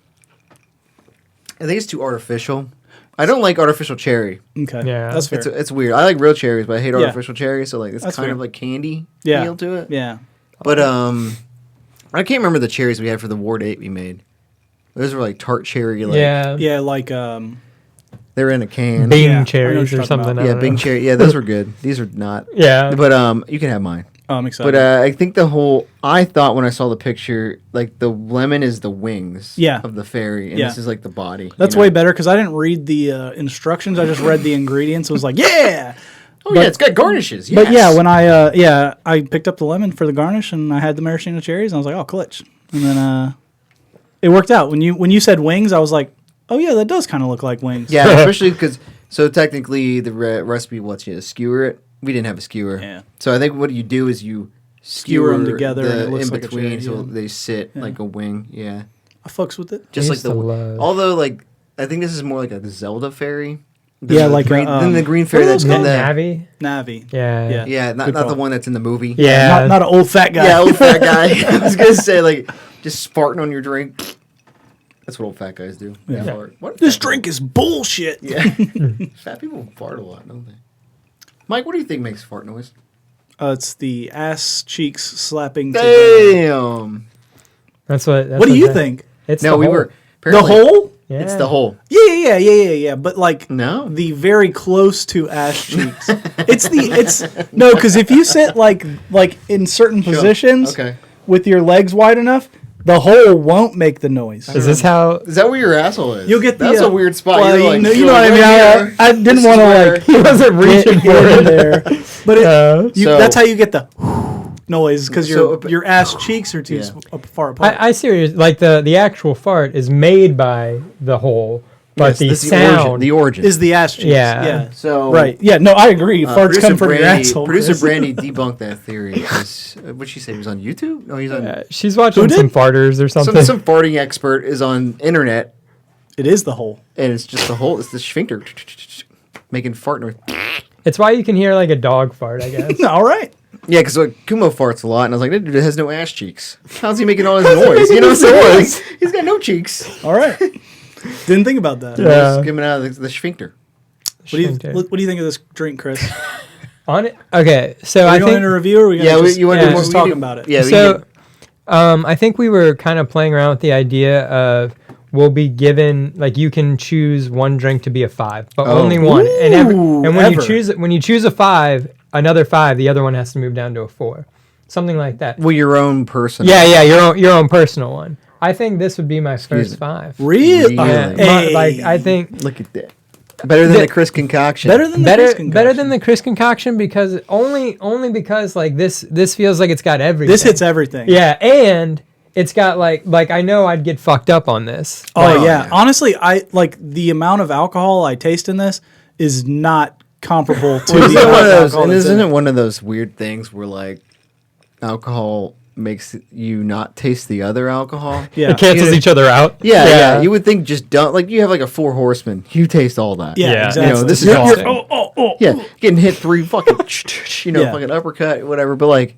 I think it's too artificial. I don't like artificial cherry. Okay. Yeah. That's fair. It's weird. I like real cherries, but I hate Yeah. artificial cherries. So like it's That's kind fair. of like candy Yeah. feel to it. Yeah. But I can't remember the cherries we had for the Ward 8 we made. Those were like tart cherry. Like, Yeah. Yeah, like they were in a can. Bing Yeah, I know what cherries you're or talking something. about. I Yeah, don't Bing know. cherry. Yeah, those were good. These are not. Yeah. But you can have mine. oh, I'm excited. But I think I thought when I saw the picture, like the lemon is the wings Yeah. of the fairy, and Yeah. this is like the body. That's way better because I didn't read the instructions. I just read the ingredients. It was like, yeah. Oh yeah, it's got garnishes. But yeah, yes. when I picked up the lemon for the garnish and I had the maraschino cherries, and I was like, oh, clutch. And then it worked out. When you said wings, I was like, oh yeah, that does kind of look like wings. Yeah, especially because technically the recipe lets you skewer it. We didn't have a skewer. Yeah. So I think what you do is you Skewer 'em together and it looks in like a between, cherry, so yeah. they sit like a wing. Yeah. I fucks with it. Just like used to love- although like I think this is more like a Zelda fairy. Yeah, like a, than the green what fairy are that's those in the Navi? Navi. Yeah. Yeah. yeah, not Good the call. one that's in the movie. Yeah. Not an old fat guy. Yeah, old fat guy. I was gonna say like just Spartan on your drink. That's what old fat guys do. Yeah. They fart. What This fat drink is bullshit. people- Yeah. Fat people fart a lot, don't they? Mike, what do you think makes fart noise? It's the ass cheeks slapping. Together. Damn. That's what. That's What do you that- think? It's No, the we hole. were. The apparently- hole? Yeah. It's the hole. Yeah. But like No. the very close to ass cheeks. No, because if you sit like in certain positions Okay. with your legs wide enough, the hole won't make the noise. Is this how? Is that where your asshole is? You'll get the. That's a weird spot. Well, You're like, you know what I mean. right here. I didn't This want to is where- like He wasn't reaching for get in it. there, but So- that's how you get the noise because So- your ass cheeks are too Yeah. far apart. I see what you're, like the actual fart is made by the hole, but Yes, the this is sound. The origin. is the ass cheeks? Yeah. So Right. Yeah. No, I agree. Farts producer come from your Brandy- asshole. Producer Chris. Brandy debunked that theory. What'd she say? He was on YouTube? No, he's on. She's watching Who some did? farters or something. Some farting expert is on internet, It is the hole. and it's just the whole. It's the sphincter making fart noise. It's why you can hear like a dog fart, I guess. All right. Yeah, because Kumo farts a lot, and I was like, that dude has no ass cheeks. How's he making all his noise? You know what I'm saying? He's got no cheeks. All right. Didn't think about that. Yeah. He's coming out of the sphincter. What do you think of this drink, Chris? On it. Okay, so Are I we going think into review or are we Yeah, just, you want yeah, to just talking about it? Yeah, so. I think we were kind of playing around with the idea of we'll be given like you can choose one drink to be a 5, but Oh. only one. And Ooh, when ever. you choose a 5, another 5, the other one has to move down to a 4, something like that. well, your own person. Yeah, your own personal one. I think this would be my first me. 5. Really? Yeah. Yeah, like I think Look at that. Better than the Chris concoction. Better than the better Chris better concoction. than the Chris concoction because only because like this feels like it's got everything. This hits everything. Yeah, and it's got like I know I'd get fucked up on this. Oh Like- yeah. Honestly, I like the amount of alcohol I taste in this is not comparable to Isn't the it amount one of of those, alcohol and that's in isn't it. it one of those weird things where like alcohol makes you not taste the other alcohol? Yeah. It cancels each other out. Yeah. You would think just don't like you have like a 4 horsemen. You taste all that. Yeah, Yeah. exactly. You know, this is You're- awesome. oh. Yeah, getting hit 3 fucking, Yeah. fucking uppercut, whatever. But like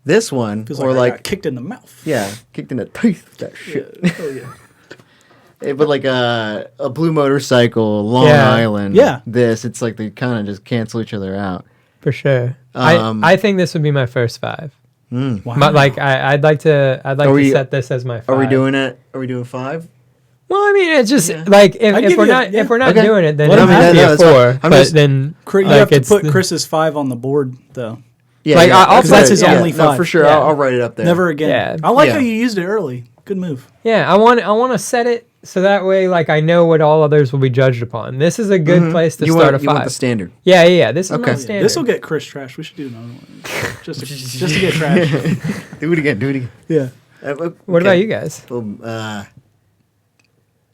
this one, Feels or like, I like got kicked in the mouth. yeah, kicked in the teeth with that shit. Oh yeah. But like a blue motorcycle, Long Yeah. Island. Yeah. This it's like they kind of just cancel each other out. For sure. I think this would be my first 5. Wow. But like I'd like to we- set this as my 5. Are we doing it? Are we doing 5? Well, I mean, it's just Yeah. like I'd if give we're you a- not yeah. if we're not Okay. doing it, then Let it him has have to be it. a That's fine. 4. I'm But just- then You like, have to it's put the- Chris's 5 on the board though. Yeah, Like, I'll that's put that's it- his yeah. only No, 5. for sure. Yeah. I'll write it up there. Never again. Yeah. I like Yeah. how you used it early. Good move. Yeah, I want to set it so that way like I know what all others will be judged upon. This is a good place to You start want, a you want 5. the standard. Yeah. This is Okay. my standard. This will get Chris trash. We should do another one. Just to get trash. Do it again. Yeah. What about you guys?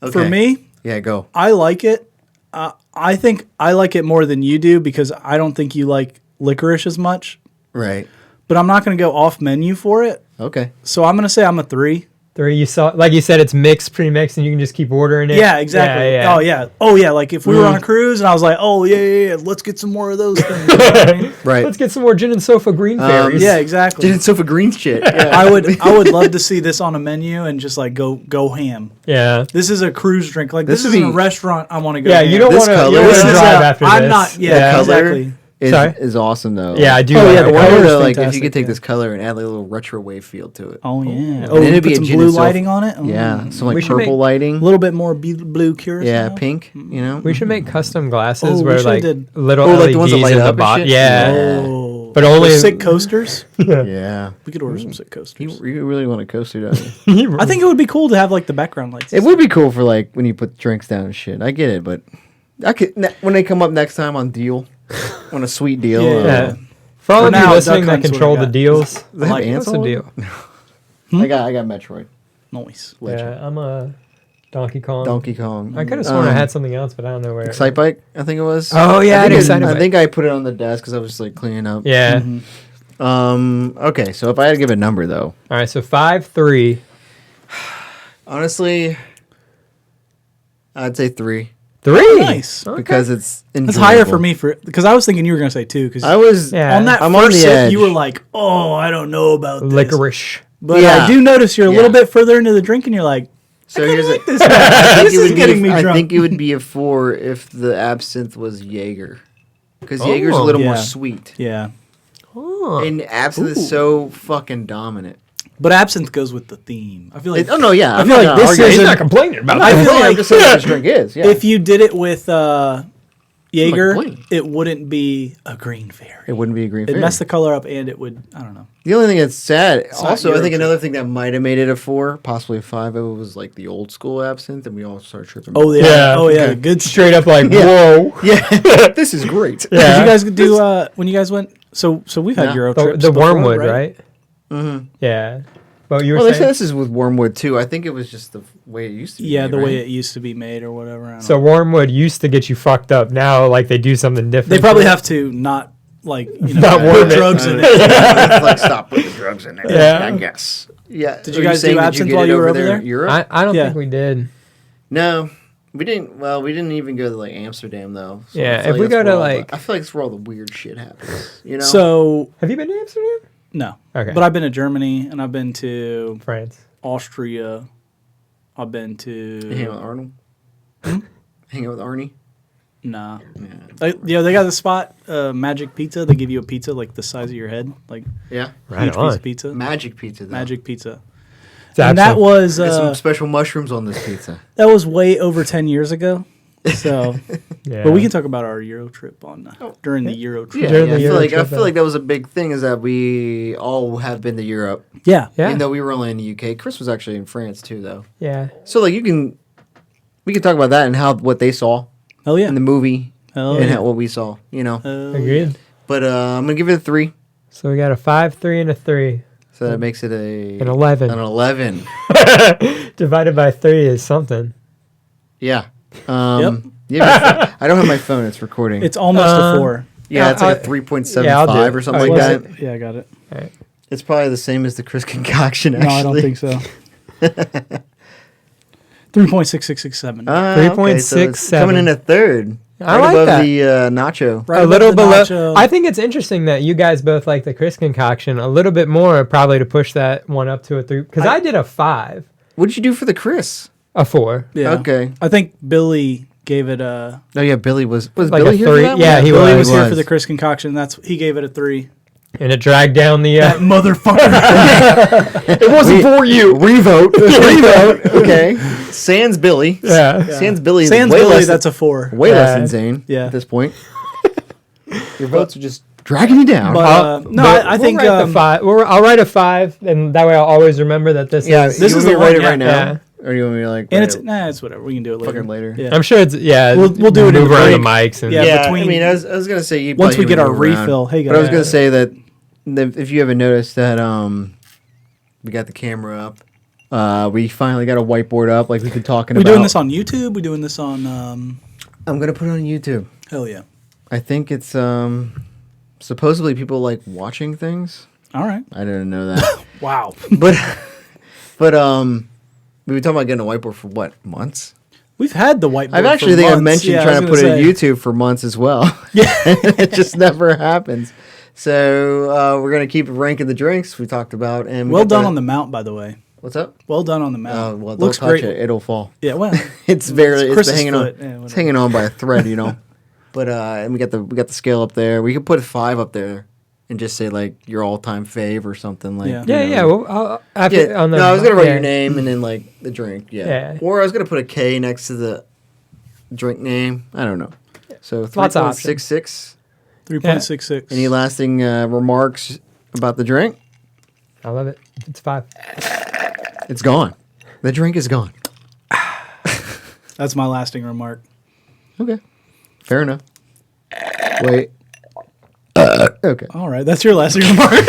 Okay. For me, Yeah, go. I like it. I think I like it more than you do because I don't think you like licorice as much. Right. But I'm not going to go off menu for it. Okay. So I'm going to say I'm a 3. 3, you saw, like you said, it's mixed, pre-mixed, and you can just keep ordering it. Yeah, exactly. Yeah. Oh yeah. Like if we were on a cruise and I was like, oh yeah, let's get some more of those things. You know what I mean? Right. Let's get some more gin and sofa green fairies. Yeah, exactly. Did sofa green shit. Yeah. I would love to see this on a menu and just like go ham. Yeah. This is a cruise drink. Like this This would isn't a be- raunt. I want to go. Yeah, ham. you don't This want to color- This is drive a- after I'm this. not. Yeah, color exactly. Sorry? is awesome though. Yeah, I do. Oh, like yeah, it. the I color wonder is though, like if you fantastic, could take yeah. this color and add like a little retro wave feel to it. Oh yeah. And Oh, then it'd put be a some gin blue and sofa. lighting on it. Oh. Yeah, some like We should purple make- lighting. A little bit more blue curacao. Yeah, pink. You know. We should make custom glasses Oh, we where should've like did- little Oh, LEDs like the ones that light in the up and bottom. shit? Yeah. Oh, But only- Those sick coasters. Yeah. We could order some sick coasters. You really want a coaster, don't you? I think it would be cool to have like the background lights. It would be cool for like when you put drinks down and shit. I get it, but I could when they come up next time on deal, on a sweet deal. Yeah. For all For of you now, listening Duck that Hunt's what control I the got. deals, They have Like, ants what's the on it? deal? I got Metroid, Nice. Yeah, I'm a Donkey Kong. Donkey Kong. I could have sworn I had something else, but I don't know where. Excite Bike. I think it was. Oh, yeah, I think, Excite I Bike. think I put it on the desk because I was like cleaning up. Yeah. Okay, so if I had to give a number though, All right, so 5-3. honestly, I'd say 3 3. Nice. Okay. because it's That's higher for enjoyable. me because I was thinking you were gonna say 2 because I was. Yeah. on that I'm on first the sip edge. you were like, oh, I don't know about this. Licorice. But Yeah. I do notice you're a Yeah. little bit further into the drink and you're like, So here's a. This I is getting me I drunk. think it would be a 4 if the absinthe was Jaeger, because Oh. Jaeger's a little more Yeah. sweet, Yeah, Oh. and absinthe is so fucking dominant. but absinthe goes with the theme. I feel like Oh no, yeah, I I'm feel not like gonna this argue. is He's a- not complaining about I that. feel I'm like just saying what this drink is. Yeah. if you did it with Jaeger, complaining. it wouldn't be a green fairy. it wouldn't be a green It'd fairy. mess the color up, and it would. I don't know. The only thing that's sad, not also, I think Eurotrip. another thing that might have made it a 4, possibly a 5, it was like the old school absinthe, and we all started tripping. Oh yeah, Yeah. oh yeah, Okay. the good. Straight up like, Yeah. whoa. yeah, this is great. Yeah. Did you guys do when you guys went? So we've had Yeah. Euro The, trips. the before, wormwood, right? right? Mm-hmm. Yeah. But you were Well, they said saying. this is with wormwood too. I think it was just the way it used to be. Yeah, made, the way right? it used to be made or whatever. I don't So know. wormwood used to get you fucked up. Now, like they do something different. They probably to it. have to not Not put worm it. drugs in it. It's like stop putting drugs in it. Yeah. I guess. Yeah. Did you Are guys do saying, did absinthe get while it you were over in there? Europe? I don't Yeah. think we did. No, we didn't. Well, we didn't even go to like Amsterdam though. So Yeah, I feel if we that's go to, where all like- I feel like it's where all the weird shit happens. You know. So Have you been to Amsterdam? no, Okay. but I've been to Germany and I've been to France. Austria. I've been You hang out with to Arnold. Hmm? Hang out with Arnie. nah. Yeah. They got the spot Magic Pizza. They give you a pizza like the size of your head, like Yeah. Right huge piece on. of pizza. Magic pizza. Though. Magic Pizza. It's And that absolute- was Get some special mushrooms on this pizza. that was way over 10 years ago. So, Yeah. but we can talk about our Euro trip on during the Euro trip. Yeah, During yeah, the I feel like Eurotrip, I feel like that was a big thing is that we all have been to Europe. Yeah. Yeah. Even though we were only in the UK. Chris was actually in France too though. Yeah. So like we can talk about that and how what they saw Oh yeah. in the movie Oh, and yeah. how, what we saw, you know. Agreed. But I'm gonna give it a 3. So we got a 5, 3, and a 3. So that makes it an 11. An 11. Divided by 3 is something. Yeah. Yep. Yeah. I don't have my phone. It's recording. It's almost a 4. yeah, it's like a I'll- 3.75 yeah, I'll do it. or something All like right, that. Yeah, I got it. It's probably the same as the Chris concoction. Actually. No, I don't think so. 3.6667. Okay, so it's 3.67. coming in a third. I right like above that. the nacho. Right a above little the below. nacho. I think it's interesting that you guys both like the Chris concoction a little bit more, probably to push that one up to a 3. Because I did a 5, What did you do for the Chris? a 4. Yeah. Okay. I think Billy gave it a. Oh yeah, Billy was Like Billy a here for 3. that one? Yeah, he Billy was. was here for the Chris concoction. He gave it a 3. And it dragged down the. Motherfucker. It wasn't for you. Revote. Revote. Okay. Sans Billy. Yeah. Sans Billy. Is Sans way Billy, less that's a 4. way less Yeah. than Zane. Yeah. At this point, your votes are just dragging you down. But no, But I think we'll write the 5. I'll write a 5, and that way I'll always remember that this yeah, is. This you is want me the to write one, it right now, yeah. or you want me to like? and write it it's whatever. We can do it later. fucking later. Yeah. I'm sure it's We'll do it in move the around the break. mics and Yeah, Yeah, between- I mean, I was gonna say you Once probably we get would our move around. refill, hey but I was guys. gonna say that if you haven't noticed that we got the camera up, we finally got a whiteboard up like we've been talking We about. doing this on YouTube? We doing this on? I'm gonna put it on YouTube. Hell yeah! I think it's supposedly people like watching things. All right. I didn't know that, Wow. but we've been talking about getting a whiteboard for what, months? We've had the whiteboard. I've actually for think I months. mentioned Yeah, I trying to was put it gonna on say. YouTube for months as well. Yeah. It just never happens. So we're gonna keep ranking the drinks we talked about, and we Well got done on the mount, by the way. What's up? Well done on the mount. Well, don't Looks touch great. it; it'll fall. Yeah. Well. It's barely Chris's hanging foot. on. Yeah, It's whatever. hanging on by a thread, you know. But and we got the scale up there. We could put a 5 up there and just say like your all time fave or something like. Yeah. you Yeah, know. yeah. Well, after, Yeah, on the, no, I was gonna write yeah. your name and then like the drink. Yeah. Yeah. Or I was gonna put a K next to the drink name. I don't know. So Lots of options. 3.66. 3.66. Any lasting remarks about the drink? I love it. It's 5. It's gone. The drink is gone. That's my lasting remark. Okay. Fair enough. Wait. Okay. All right. That's your lasting remark.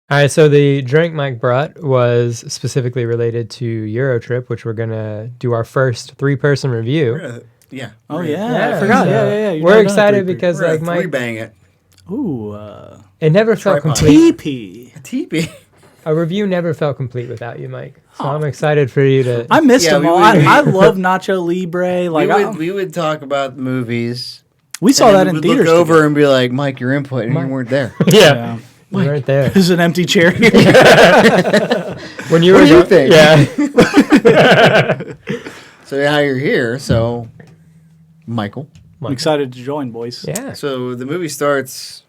All right, so the drink Mike brought was specifically related to Eurotrip, which we're gonna do our first 3-person review. Yeah. Oh yeah, I forgot. so Yeah. You're We're not excited done at because We're like gonna Mike, bang it. 3P. Ooh. it never felt Tripod. complete. TP. A teepee. a review never felt complete without you, Mike. So I'm excited for you to. I missed them all. I love Nacho Libre. Like we would talk about movies. we saw that in we'd theaters. Look over and be like, Mike, your input, and you weren't there. Yeah. You weren't there. There's an empty chair here. When you What were do you think? Yeah. So now you're here. So, Michael. I'm excited to join, boys. Yeah. So the movie starts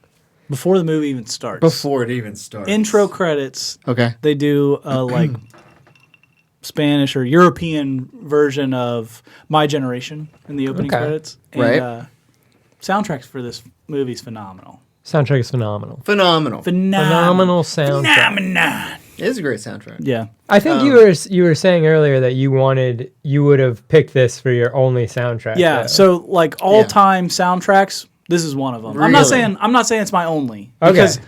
Before the movie even starts. before it even starts. Intro credits. Okay. They do like Spanish or European version of My Generation in the opening Okay. credits. And, Right. Soundtracks for this movie's phenomenal. Soundtrack is phenomenal. Phenomenal. Phenomenal soundtrack. Phenomenon. It is a great soundtrack. Yeah. I think you were saying earlier that you would have picked this for your only soundtrack. Yeah. though. So like all time soundtracks, this is one of them. I'm not saying it's my only. Okay. Because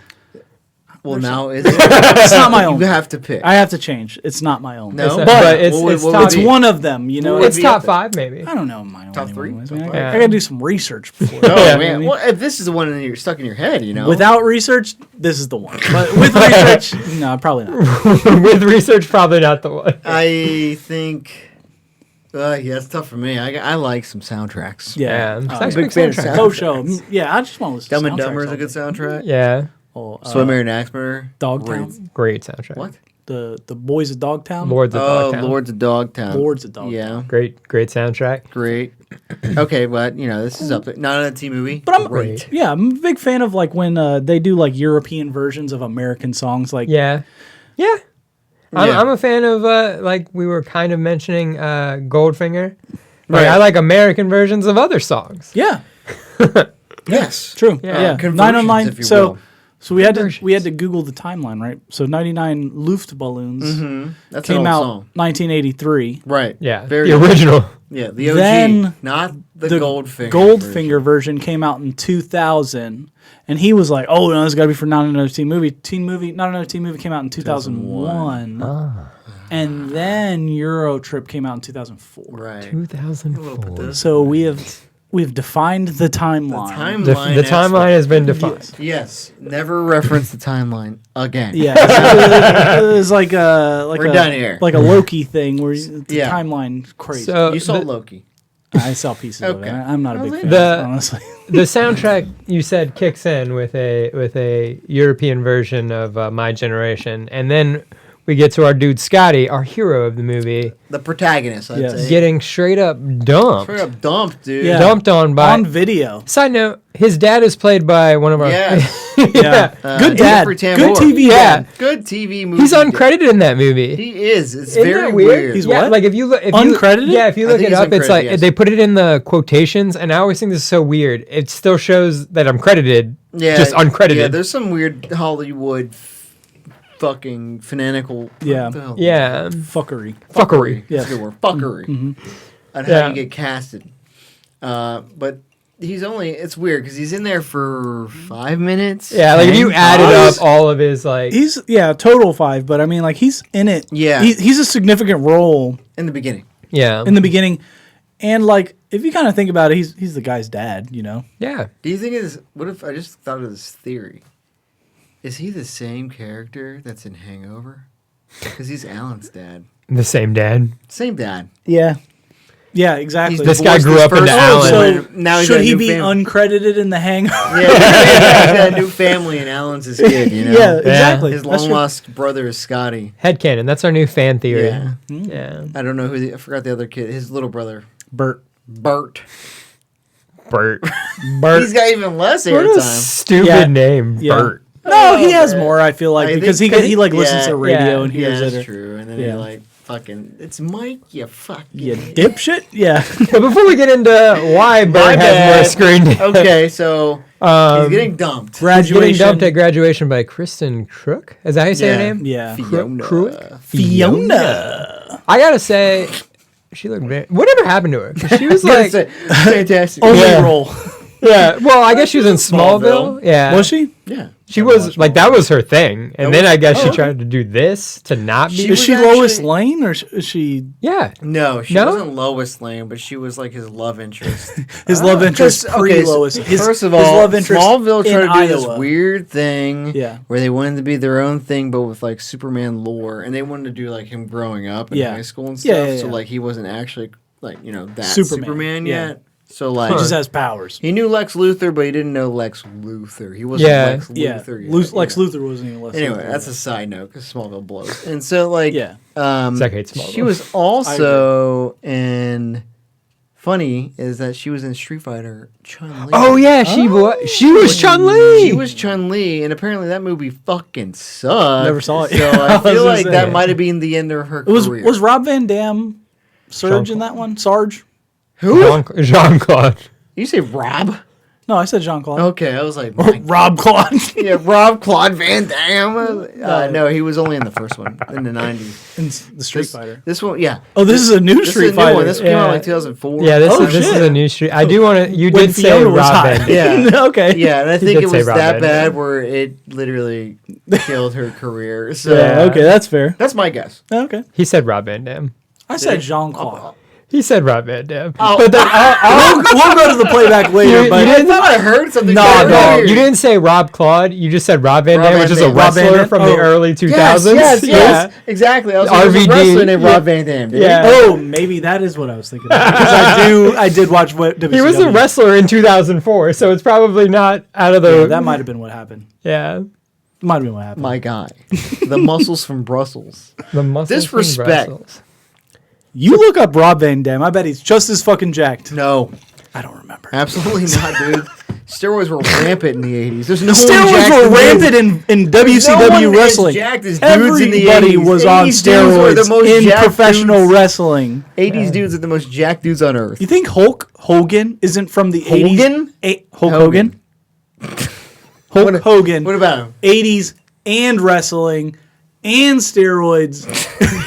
Well, now it's it's not my you only. have to pick. I have to change. It's not my only. No, but it's what would- it's what top. would It's be? one of them, you know. What would It's be top up there? 5 maybe. I don't know my Top only three? one was. Top I five? gotta do some research before. Oh You know what I man! mean? Well, if this is the one that you're stuck in your head, you know. Without research, this is the one. But with research, no, probably not. With research, probably not the one. I think. Yeah, it's tough for me. I like some soundtracks. Yeah, Yeah. I'm It's a a big fan of soundtrack. sound- show. Yeah, I just want to listen Dumb to and Dumber is a soundtracks good soundtrack. Yeah. all day. Swimmer and Axmer. Dogtown. Great soundtrack. What? The Boys of Dogtown. Lords of Oh, Dogtown. Lords of Dogtown. Lords of Dogtown. Yeah, Great soundtrack. great. Okay, but this is up there. Not a teen movie. But I'm great. Yeah, I'm a big fan of like when they do like European versions of American songs. Like Yeah. Yeah. Yeah. I'm a fan of like we were kind of mentioning Goldfinger. Like, Right. I like American versions of other songs. yeah, Yes. true. Yeah. Yeah, Conversions, 909. if you So will. so we had to Conversions. Google the timeline, right? So 99 Luftballons That's an came old out song. 1983. Right. Yeah. Very the old. original. Yeah, the OG, Then not the Goldfinger. Goldfinger version came out in 2000, and he was like, "Oh no, this got to be for Not Another Teen Movie." Not Another Teen Movie came out in 2001, and then Eurotrip came out in 2004. Right. 2004. So we have defined the timeline. Timeline. The timeline has been defined. Yes. Never reference the timeline again. Yeah, it was like a We're done here. like a Loki thing where the Yeah. timeline crazy. So You saw the, Loki. I saw pieces of it. Okay. I'm not a big fan, The- honestly. the soundtrack you said kicks in with a European version of My Generation, and then we get to our dude Scotty, our hero of the movie, The protagonist, I'd Yes. say. getting straight up dumped. Straight up dumped, dude. Yeah. Dumped on by. On video. Side note: his dad is played by one of our. Yes. Yeah. Good dad. Jeffrey Good Tambor. TV Yeah. dad. Good TV movie. He's uncredited in that movie. He is. It's Isn't very that weird. He's yeah, what? like if you look, Uncredited? Yeah, if you I look think it he's up, it's uncredited, like yes. they put it in the quotations, and I always think this is so weird. It still shows that I'm credited, Yeah, just uncredited. Yeah, there's some weird Hollywood fucking fanatical. Yeah. what the hell? Yeah, Fuckery. fuckery. Yeah. That's a good word. Fuckery. On how Yeah. you get casted. But he's only, it's weird because he's in there for 5 minutes. Yeah, like if you 10 added tops. up all of his like, He's total 5, but I mean like he's in it. Yeah. He's a significant role In the beginning. yeah, in the beginning. And like if you kind of think about it, he's the guy's dad, you know. yeah. Do you think it's, what if, I just thought of this theory. Is he the same character that's in Hangover? Because he's Alan's dad. The same dad. Same dad. Yeah. Yeah, exactly. This guy divorced grew his up into first Alan. woman. So Now he's should got a he new be family. uncredited in the Hangover? Yeah, he's got a new family and Alan's his kid, you know? Yeah, exactly. His That's long true. lost brother is Scotty. Headcanon. That's our new fan theory. Yeah. Yeah. I don't know I forgot the other kid. His little brother. Bert. Bert. Bert. He's got even less What a airtime. stupid Yeah. name, Yeah. Bert. No, he has man. more. I feel like I because think- he like listens to radio yeah, and Yeah, hears that's it. true. And then yeah. you're like, fucking, it's Mike, you fuck. Yeah, dipshit. Yeah. But before we get into why Bert has bad. more screen time, Okay, so he's getting dumped. he's getting Graduation. dumped at graduation by Kristen Crook. Is that how you say her Yeah. name? Yeah. Fiona. Crook? Fiona. I gotta say, she looked very. Whatever happened to her? 'Cause she was That's like, fantastic. Only Yeah. role. yeah. Well, I guess she was in Smallville. Smallville. Yeah. Was she? Yeah. She was like that was her thing, and then I guess she okay. tried to do this to not be. Is she Lois Lane or is she Yeah. No, she No? wasn't Lois Lane, but she was like his love interest. his love interest pre Lois? First of his all, love interest Smallville in tried to do this Iowa. weird thing Yeah. where they wanted to be their own thing, but with like Superman lore, and they wanted to do like him growing up in Yeah. high school and Yeah, stuff. yeah, So yeah. like he wasn't actually like that Superman, Superman yeah. yet. So like He just has powers. he knew Lex Luthor, but he didn't know Lex Luthor. He wasn't Yeah. Lex Yeah, Luthor yet. Lex Luthor wasn't even Lex Anyway, Luthor that's yet. a side note because Smallville blows. And so like Yeah. Zach hates Smallville. she was also in. Funny is that she was in Street Fighter Chun Li. Oh yeah, she was Chun Li. She was Chun Li, and apparently that movie fucking sucked. Never saw it. So I I was feel gonna like say. that might have been the end of her career. Was Rob Van Dam Surge in that one? Sarge? Who? Jean Claude. You say Rob? No, I said Jean Claude. Okay, I was like, my Rob Claude. yeah, Rob Claude Van Damme. No, he was only in the first one in the 90s. in the Street Fighter. This one, yeah. Oh, this is a new This is a Street new Fighter. one. This came out Yeah. like 2004. Yeah, this Oh, is shit. a new street. I do want to. You When did say Fiona was Rob hot. Van Dam. Yeah. Okay. Yeah, and I think did it say was Rob that Van bad Dam. where it literally killed her career. So Yeah, okay, that's fair. that's my guess. Okay. He said Rob Van Dam. I said Jean Claude. He said Rob Van Dam. Oh, But then, We'll go to the playback later, You but I thought I heard something. No, very no, weird. you didn't say Rob Claude. You just said Rob Van Rob Dam, Van which is a Dam. Rob Van wrestler Dam? from Oh. the early 2000s. Yes, exactly. I was like, RVD. wrestler named Yeah. Rob Van Dam. Dude. Yeah. oh, maybe that is what I was thinking of. Because I did watch WCW. He was a wrestler in 2004, so it's probably not out of the. Yeah, that might have been what happened. Yeah. Might have been what happened. My guy, the muscles from Brussels. The muscle Disrespect. You look up Rob Van Dam. I bet he's just as fucking jacked. No, I don't remember. absolutely not, dude. Steroids were rampant in the 80s. There's no Steroids one were jacked rampant in no WCW one wrestling. As jacked as dudes in the Everybody 80s. was on 80s dudes were the steroids most in jacked professional dudes. wrestling. 80s dudes are the most jacked dudes on earth. You think Hulk Hogan isn't from the 80s? Hogan? Hulk Hogan. Hogan? Hulk Hogan. What about him? 80s and wrestling and steroids.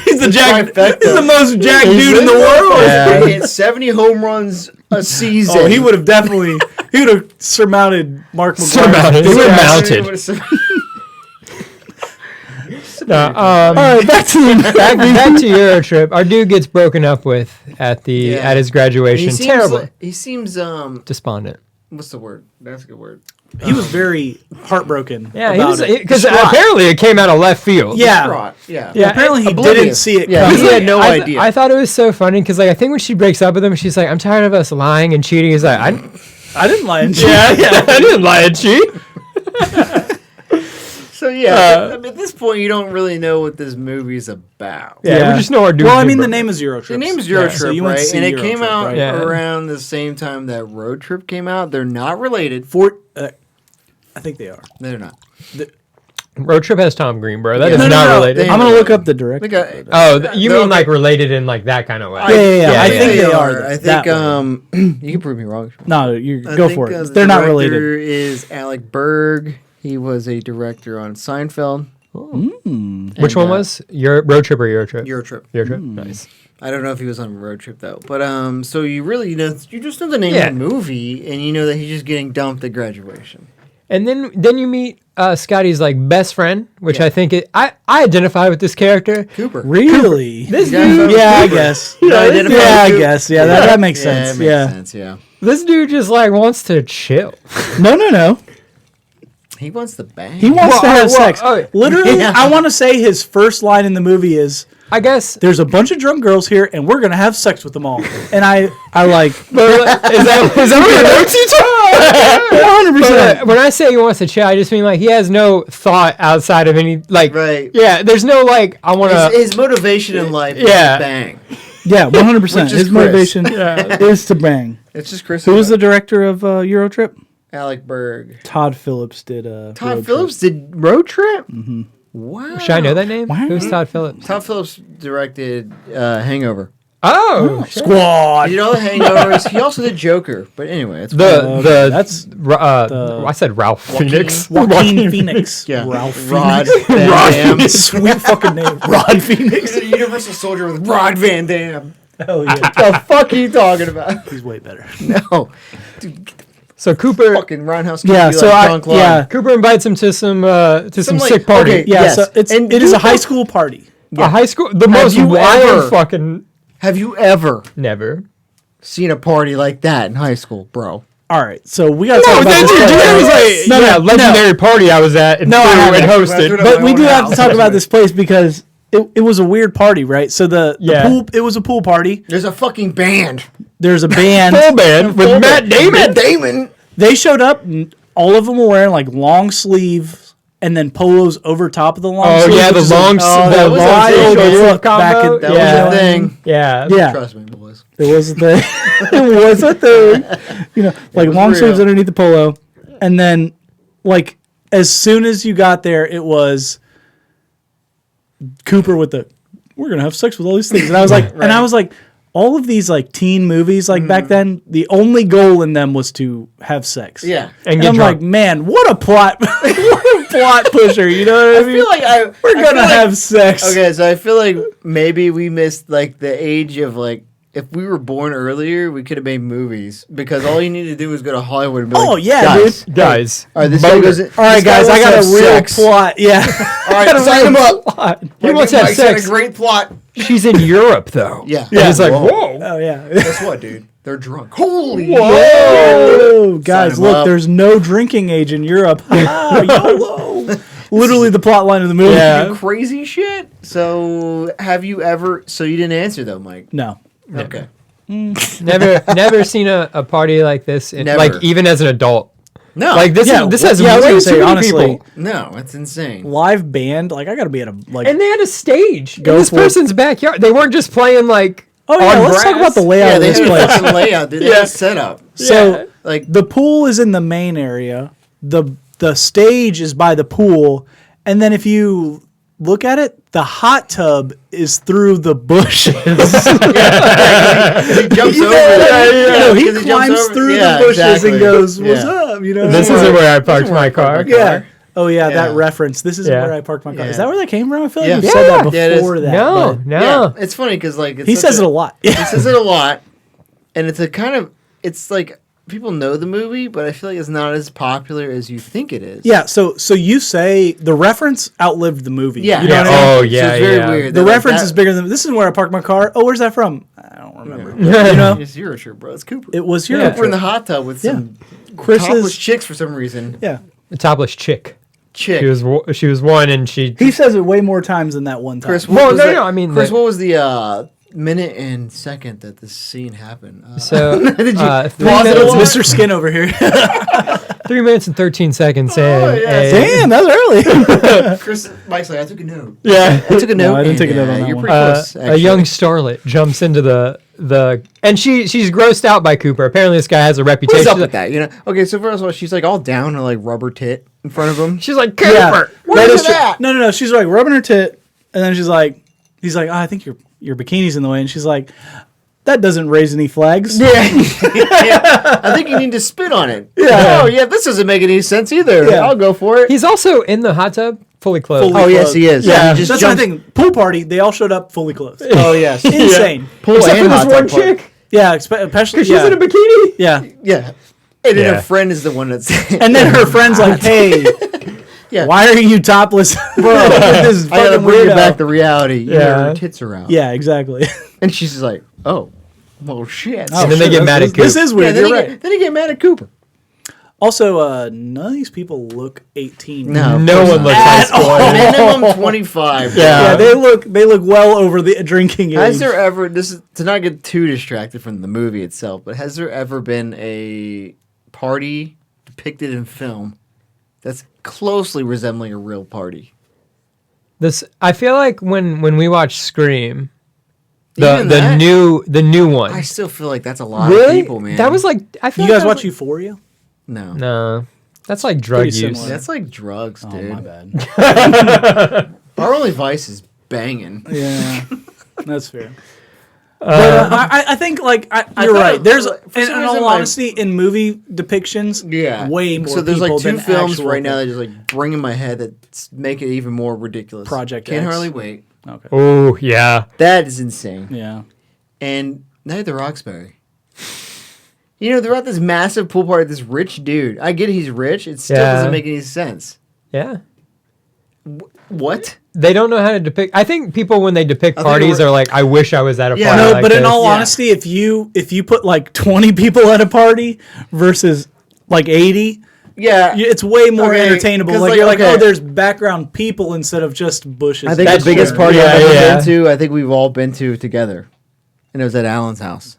He's the jack. trifecta. He's the most jacked dude in the world. Yeah. He hit 70 home runs a season. Oh, he would have definitely. He would have surmounted Mark McGuire. Surmounted. He would have mounted. All right, back to the Back to Eurotrip. Our dude gets broken up with at Yeah. his graduation. He seems Terrible. like- he seems Despondent. what's the word? That's a good word. He was very heartbroken. Yeah, he about was it. because Distraught. apparently it came out of left field. Yeah. Distraught. Yeah. Yeah. Apparently he Oblivious. didn't see it Yeah, coming. he had no I idea. I thought it was so funny because I think when she breaks up with him, she's like, "I'm tired of us lying and cheating." He's like, I didn't lie and cheat. I didn't lie and cheat." So yeah, I mean, at this point, you don't really know what this movie's about. Yeah, we just know our dude. Well, I mean, the name is Eurotrip. The name's Yeah, Eurotrip, so you went to right? see And it Eurotrip, came out right? Yeah. around the same time that Road Trip came out. They're not related. I think they are. They're not. Road Trip has Tom Green, bro. That Yeah. is No, not no, related. they- I'm gonna look up the director. Look at, You they're mean like okay. related in like that kind of way? Yeah, I think they are. I that think way. you can prove me wrong. No, you I go think, for the it. They're not director related. Is Alec Berg. He was a director on Seinfeld. Which one was your Road Trip or Eurotrip? Eurotrip. Eurotrip. Nice. I don't know if he was on Road Trip though. But so you really you just know the name Yeah. of the movie and you know that he's just getting dumped at graduation. And then you meet Scotty's like best friend, which Yeah. I think I identify with this character. Cooper. Really? This Yeah, dude, Yeah, I Cooper. guess. You identify Yeah, I with guess. Yeah, that makes Yeah, sense. it makes Yeah. sense, yeah. this dude just like wants to chill. No. He wants the bang. He wants to have sex. oh, Literally, yeah. I want to say his first line in the movie is, I guess. "There's a bunch of drunk girls here, and we're gonna have sex with them all." And I like, Is that what your notes you took? 100%. When I say he wants to chill, I just mean like he has no thought outside of any like. Right. Yeah, there's no like I want to. His motivation in life is Yeah. to bang. Yeah, 100%. Which is His Chris. motivation is to bang. It's just Chris. Who was the director of Eurotrip? Alec Berg. Todd Phillips did. Todd Phillips did Road Trip? Mm-hmm. Wow. Should I know that name? Wow. Who's Todd Phillips? Todd Phillips directed Hangover. Oh, shit. Squad. He did all the Hangovers. He also did Joker. But anyway, it's That's I said Ralph Phoenix. Joaquin Phoenix. yeah. Ralph Rod Phoenix. Van Dam. Sweet fucking name. Rod Phoenix. He's a Universal Soldier with Rod Van Dam. Hell yeah. The fuck are you talking about? He's way better. No. Dude, So Cooper, fucking roundhouse. Yeah, kick, so yeah. Cooper invites him to some like, sick party. okay, Yeah, Yes. so it is a high school party. A high school, the most you wild ever- fucking Have you ever never. seen a party like that in high school, bro? All right, so we got to No, talk about that's this. it. No, yeah, no, legendary party I was at and No, I threw haven't. and I hosted. threw it But my we own do have to house. talk about this place because it was a weird party, right? So the pool, it was a pool party. There's a fucking band. There's a band. Full band with Matt Damon. Matt Damon. They showed up, and all of them were wearing like long sleeves and then polos over top of the long Oh sleeves. yeah, the which is long, that the was a wild thing. look Back combo. in- That yeah. was a thing. Yeah. Yeah. Trust me, boys. It was a thing. It was a thing. You know, like was long real. sleeves underneath the polo. And then, like, as soon as you got there, it was Cooper with the, we're going to have sex with all these things. And I was like, and I was like, all of these, like, teen movies, like, back then, the only goal in them was to have sex. Yeah. And And get I'm drunk. like, man, what a plot. What a plot pusher. You know what I I mean? feel like We're going to feel like- have sex. Okay, so I feel like maybe we missed like the age of like if we were born earlier, we could have made movies because all you need to do is go to Hollywood and be like, Oh, yeah, guys, dude. Guys. all right, this guy goes. All right, guys, I got a real plot. Yeah. All right, sign him up. He wants to have Mike's got sex. a great plot. She's in Europe though. Yeah. And it's like, Whoa. whoa. Oh, yeah. Guess what, dude? They're drunk. Holy Oh, guys, him look, up. there's no drinking age in Europe. Ah, YOLO. Literally the plot line of the movie. Yeah. crazy shit. So, have you ever? So you didn't answer though, Mike. No. Okay. Never seen a party like this. Never. Like even as an adult. No. Like this Yeah, is this has yeah, I was way gonna too say, many honestly, people. No, that's insane. live band, like, I gotta be at a, like, And they had a stage Go in this for it. person's backyard. They weren't just playing like oh, yeah, on let's talk grass. about the layout Yeah, of they this had a place. fucking layout, dude. They had a setup. So, Like, the pool is in the main area. The stage is by the pool. And then if you look at it, the hot tub is through the bushes. he jumps over there. No, he because jumps climbs over- through yeah, the bushes exactly. and goes, "What's Yeah. up?" You know. This isn't where I parked my car. Yeah. Oh yeah, Yeah. that reference. This isn't Yeah. where I parked my car. Yeah. Is that where that came from? I feel like Yeah. we've said that Yeah. Yeah, it is. before that. No, but no. Yeah, it's funny because like it's He such says it a lot. He says it a lot, and it's a kind of it's like people know the movie, but I feel like it's not as popular as you think it is. Yeah, so you say the reference outlived the movie. Yeah. You know Yeah. what I mean? Oh So yeah, it's very yeah. weird. The They're like reference that- is bigger than this is where I parked my car. Oh, where's that from? I don't remember. Yeah. You know? It's Eurotrip, bro. It's Cooper. It was Yeah. your We're in the hot tub with some Chris's- topless chicks for some reason. Yeah. A topless chick. Chick. She was one, and she. He says it way more times than that one time. Chris, Well, what was no, the- no, I mean Chris, the- what was the minute and second that this scene happened? So Did you uh, 3, pause it a minutes, little? Mr. Skin over here. 3 minutes and 13 seconds. And yeah, a- Damn, that was early. Chris, Mike's like, I took a note. Yeah. I took a note. I didn't and, take a note on that You're one. pretty close. A actually. young starlet jumps into the and she's grossed out by Cooper. Apparently, this guy has a reputation. What's up with that? You know? Okay, so first of all, she's like all down her like rubber tit in front of him. She's like Cooper. Yeah. What That is is true. that? No. She's like rubbing her tit, and then he's like, oh, I think your bikini's in the way, and she's like, that doesn't raise any flags. Yeah. Yeah. I think you need to spit on it. Yeah. Oh, yeah, this doesn't make any sense either. Yeah. I'll go for it. He's also in the hot tub, fully clothed. Fully Oh, yes, he is. Yeah, He just that's jumps- the thing. Pool party, they all showed up fully clothed. Oh, yes. Insane. Pool Except and for this hot one tub part. chick, Yeah, especially because she's in a bikini. Yeah, Yeah. And then Yeah. her friend is the one that's... and then her friend's like, "Hey, Yeah. why are you topless, bro? This I gotta fucking bring it weirdo." back to reality. Yeah. Yeah. Her tits are out. Yeah, exactly. And she's just like, oh, well, shit. Oh, And then they get mad at This Coop. is Yeah, weird. then, You're he right. get, then he get mad at Cooper. Also, none of these people look 18. No. No one looks high At school. all. Minimum 25. Yeah, they look well over the drinking age. Has there ever, this is to not get too distracted from the movie itself, but has there ever been a party depicted in film that's closely resembling a real party? I feel like when we watch Scream, Even the that? new one. I still feel like that's a lot Really? of people, man. That was like I feel You like guys that watch was Euphoria? No. No, that's like drug Pretty use. similar. That's like drugs, Oh, dude. my bad. Our only vice is banging. Yeah, that's fair. But I think like you're thought right. it- There's for in some reason, all my- honesty in movie depictions, Yeah. way more. So there's like people two than films actual right now that things. just like bring in my head that make it even more ridiculous. Project Can't X. hardly wait. Okay. Oh yeah, That is insane. Yeah. And Night at the Roxbury. You know, they're at this massive pool party. This rich dude. I get he's rich. It still doesn't make any sense. Yeah. What? They don't know how to depict. I think people when they depict parties are like, I wish I was at a party. No, like but in this. all honesty, if you put like 20 people at a party versus like 80, it's way more entertainable. Like you're like, oh, there's background people instead of just bushes. I think the biggest party I've ever been to, I think we've all been to together, and it was at Alan's house.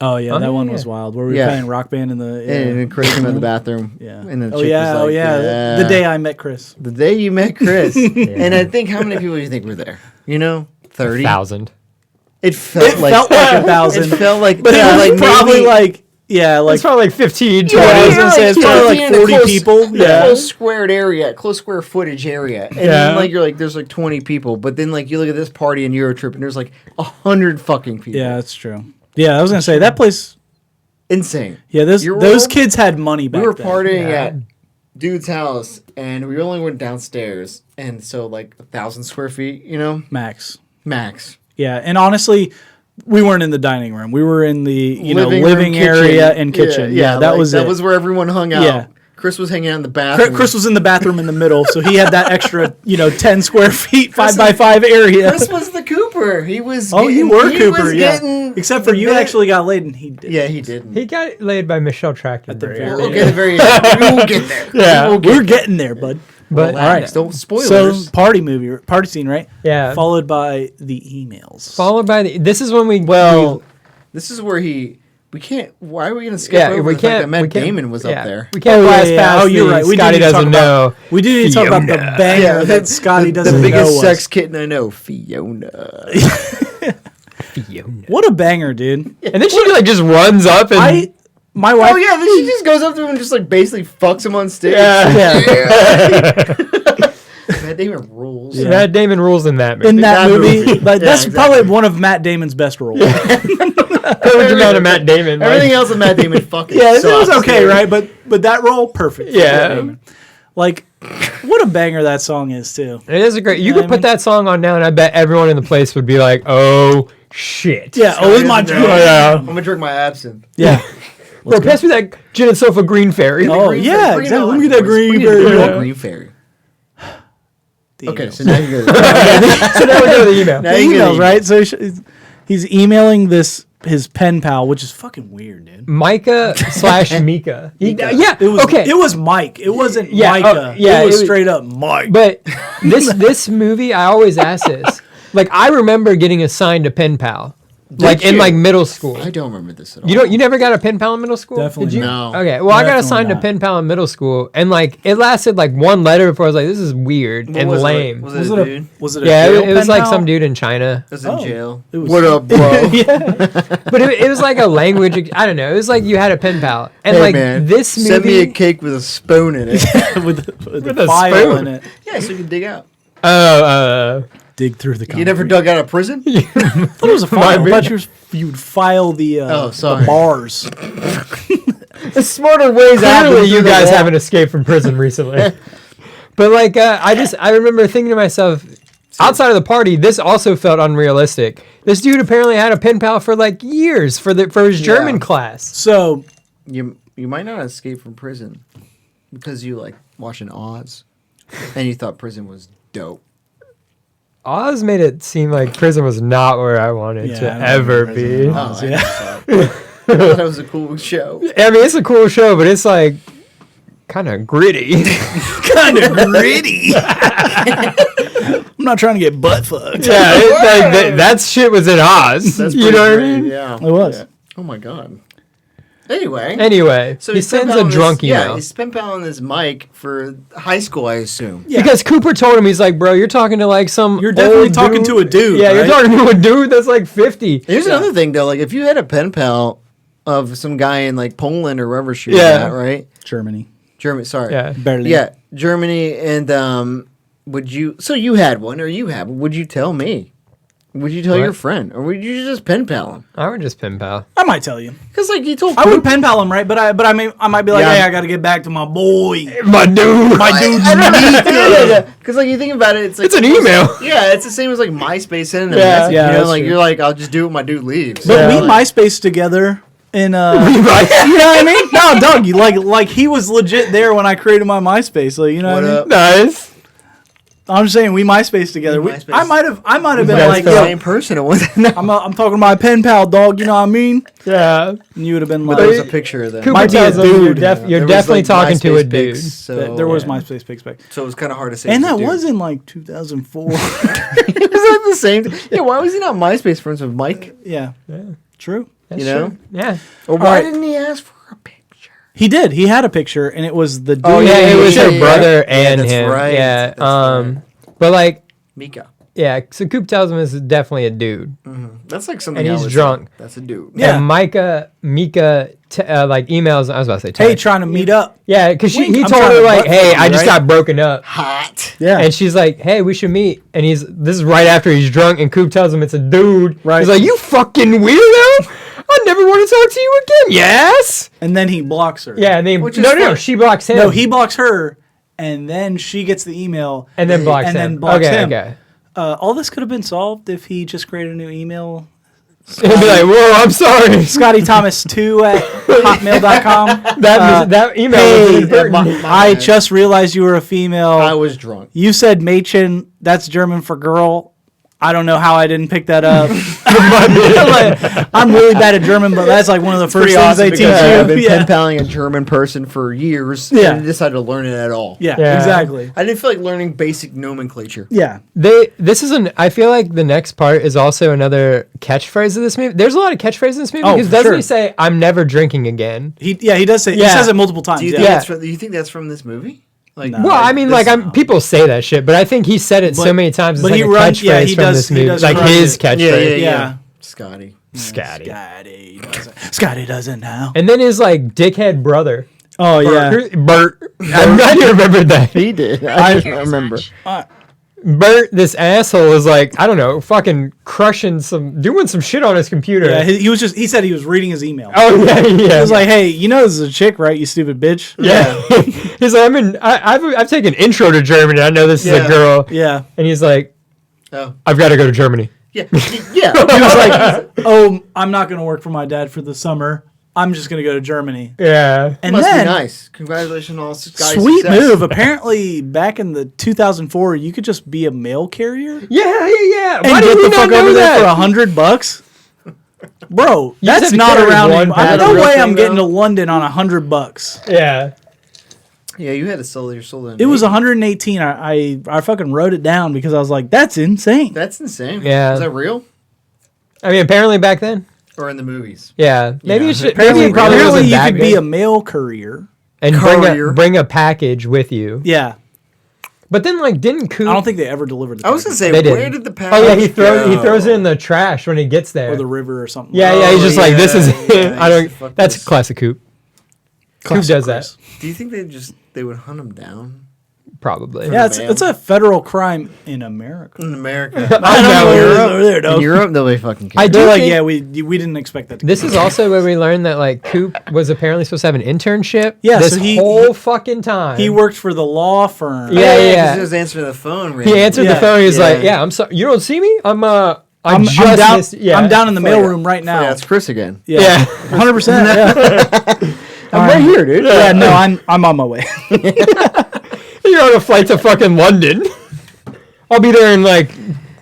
Oh yeah, that one was wild. Where we were playing Rock Band in the and Chris came in the bathroom. Yeah. And the oh chick yeah, was like, The day I met Chris. The day you met Chris. And I think how many people do you think were there? You know, 30. 1,000. It felt like 1,000. It felt like, but it was like probably maybe, like it's probably like 15, 20. I was gonna say it's probably like 40 people. Close squared area, close square footage area. And then like you're like there's like 20 people, but then like you look at this party in Eurotrip and there's like 100 fucking people. Yeah, that's true. Yeah, I was gonna say that place insane. Yeah, those kids had money back then. We were partying at dude's house and we only went downstairs, and so like 1,000 square feet, you know? Max. Yeah, and honestly, we weren't in the dining room. We were in the living kitchen. area and kitchen. Yeah, that was that was where everyone hung out. Yeah. Chris was hanging out in the bathroom. Chris was in the bathroom in the middle, so he had that extra, 10 square feet, 5x5 area. Chris was the Cooper. He was. You were Cooper, yeah. Except for you actually got laid and he didn't. Yeah, he didn't. He got laid by Michelle Trachtenberg. At the very end. We will get there. Yeah, we're getting there, bud. But all right, don't spoilers. So party scene, right? Yeah. Followed by the emails. This is when we. This is where we can't. Why are we going to skip over the fact that Matt Damon was up there? We can't blast past. Oh, you're right. Scotty doesn't know. We do need to talk about the banger that Scotty doesn't know. The biggest sex kitten I know, Fiona. What a banger, dude! And then she like just runs up and my wife. Oh yeah, then she just goes up to him and just like basically fucks him on stage. Yeah. Matt Damon rules. Yeah. Matt Damon rules in that movie. In that movie, that's probably one of Matt Damon's best roles. Perfect amount of Matt Damon. Everything else of Matt Damon fucking sucks. It was okay, right? But that role, perfect. Yeah. Like, what a banger that song is too. It is a great. You could put that song on now, and I bet everyone in the place would be like, "Oh shit!" Yeah. Oh, it's my drink. I'm gonna drink my absinthe. Yeah. Bro, pass me that gin and sofa green fairy. Oh yeah, exactly. Let me get that green fairy. Green fairy. Okay, emails. so now you go. So now we go to the email. Now The you emails, right? So he's emailing his pen pal, which is fucking weird, dude. Micah/Mika. It was Mike. It wasn't Micah. It was straight up Mike. But this movie, I always ask this. Like, I remember getting assigned a pen pal. In like middle school. I don't remember this at all. You never got a pen pal in middle school? Definitely Did you? No. Okay. Well, I got assigned a pen pal in middle school, and like it lasted like one letter before I was like, this is weird and lame. Was it a dude? Was it a yeah, jail it was pen like pal? some dude in China. It was in jail. What up, bro? But it was like a language. I don't know. It was like you had a pen pal, and Hey, like man, this movie. send me a cake with a spoon in it. with a file spoon. in it. Yeah, so you can dig out. Dig through the concrete. You never dug out of prison? I thought it was a file. I thought you'd file the sorry. the bars. There's smarter ways out. Clearly, you guys haven't escaped from prison recently. But like, I remember thinking to myself, outside of the party, this also felt unrealistic. This dude apparently had a pen pal for like years for his German class. So you might not escape from prison because you like watching Oz, and you thought prison was dope. Oz made it seem like prison was not where I wanted to ever be. Oh, yeah. I thought that was a cool show. I mean, it's a cool show, but it's like kind of gritty. kind of gritty. I'm not trying to get butt fucked. Yeah, that shit was in Oz. That's you know what I great, mean? Yeah, it was. Yeah. Oh my god. Anyway, so he sends a drunk email. Yeah, he's pen paling this Mike for high school, I assume. Yeah. Because Cooper told him, he's like, bro, you're talking to like some. You're definitely old talking dude. to a dude. Yeah, right? you're talking to a dude that's like 50. Here's another thing though, like if you had a pen pal of some guy in like Poland or wherever she was at, right? Germany, sorry. Yeah, Berlin. Yeah, Germany, and would you? So you had one, or you have? Would you tell me? Would you tell your friend, or would you just pen pal him? I would just pen pal. I might tell you. Because like you told, I would pen pal him, right? But I might be like, hey, I got to get back to my boy, my dude. Because like you think about it, it's like it's an email. Yeah, it's the same as like MySpace sending a Yeah, message. yeah, You know, that's like true. you're like, I'll just do it when my dude leaves. But we like, MySpace together, you know what I mean? No, Doug, like he was legit there when I created my MySpace. Like, you know what I mean? up? Nice. I'm just saying we MySpace together. I might have been guys like, feel the yo, same person. It wasn't. No. I'm talking to my pen pal, dog. You know what I mean? Yeah. And you would have been But like, there was a picture of them. Cooper Might be a tells them you're, dude. you're There was, definitely like, talking to a MySpace dude. pics, so there was yeah. MySpace pics back. So it was kind of hard to say. And it's a that dude. was in like 2004. Was that the same? Yeah. Why was he not MySpace friends with Mike? Yeah. True. That's You know? true. Yeah. Or why didn't he ask for a picture? He did. He had a picture, and it was the dude. Oh yeah, it was yeah, her yeah. brother Yeah, and that's him. right. Yeah. That's right. But like, Mika. yeah. So Coop tells him this is definitely a dude, That's like something. and I he's would drunk. say. That's a dude. Yeah. And Mika like emails. I was about to say, Hey, text. trying to meet up. Yeah, because he I'm told trying her to like, butt hey, fuck you, I just right? got broken up. Hot. Yeah. And she's like, hey, we should meet. And this is right after he's drunk, and Coop tells him it's a dude. Right. He's like, you fucking weirdo. I never want to talk to you again. Yes. And then he blocks her. Yeah, and then Which is no, fine. she blocks him. No, he blocks her, and then she gets the email. and then blocks and him. then blocks okay, him. okay. All this could have been solved if he just created a new email. He'll be like, whoa, I'm sorry. ScottyThomas2 at hotmail.com. That email was Hey, inadvertent. I just realized you were a female. I was drunk. You said Mädchen. That's German for girl. I don't know how I didn't pick that up. Like, I'm really bad at German, but that's like one of the first Pretty things awesome they teach because I've been you. pen paling a German person for years. Yeah. And I decided to learn it at all. Yeah, Yeah. exactly. I didn't feel like learning basic nomenclature. Yeah. I feel like the next part is also another catchphrase of this movie. There's a lot of catchphrases in this movie Oh, because for doesn't sure. he say, I'm never drinking again? He does say he Yeah. says it multiple times. Do you yeah. think Yeah. that's from, do you think that's from this movie? Like, No. Well, I mean, this- like, people say that shit, but I think he said it so But- many times. It's but like he a runs- catchphrase yeah, he from does- this he movie. does Like run his it. catchphrase. Yeah. Scotty. Scotty. Scotty doesn't know. And then his, like, dickhead brother. Oh yeah. Bert. I'm glad you remembered that. He did. I just remember. Bert, this asshole, is like, I don't know, fucking doing some shit on his computer. Yeah, he said he was reading his email. Oh, yeah, He yeah. was like, "Hey, you know this is a chick, right? You stupid bitch." Yeah. He's like, I've taken intro to Germany. I know this is a Yeah. girl. Yeah. And he's like, Oh. I've got to go to Germany. Yeah. Yeah. He was like, "Oh, I'm not gonna work for my dad for the summer. I'm just gonna go to Germany." Yeah. And Must then, be nice. Congratulations on all Scotty's sweet success. move. Apparently, back in the 2004, you could just be a mail carrier Yeah. and Why get did we the not fuck know over there for that? $100. Bro, You just that's have to not carry around one anymore. pack. No Real way thing, I'm getting to though. London on $100. Yeah. Yeah, you had to sell your soul. It was 118. I fucking wrote it down because I was like, that's insane. That's insane. Yeah. Is that real? I mean, apparently back then. Or in the movies? Yeah. Maybe it should. Apparently, Maybe it probably wasn't you that could be good. a mail courier. And courier. bring a package with you. Yeah. But then, like, didn't Coop? I don't think they ever delivered the I was going to say, They didn't. where did the package Oh yeah, he throws go? it in the trash when he gets there. or the river or something. Yeah, yeah. He's just like, this is. yeah, I he's don't. fuck That's this. classic Coop. Coop Classic does that. Chris. Do you think they would hunt him down? Probably. Yeah, mail. it's a federal crime in America. In America. I don't know what it is over there, In dog. Europe, nobody fucking cares. I do They're like, think yeah, we didn't expect that. this is also where we learned that like Coop was apparently supposed to have an internship. Yeah, This so whole fucking time. He worked for the law firm. Yeah, yeah. 'cause he was answering the phone. He Randy. answered the Yeah. phone. He's like, Yeah. "Yeah, I'm sorry. You don't see me? I'm I'm just down. missed- yeah. I'm down in the Oh, yeah. mailroom right now. Yeah, it's Chris again. Yeah. 100%. Yeah. I'm right here, dude. Yeah, no, I'm on my way. You're on a flight to fucking London. I'll be there in like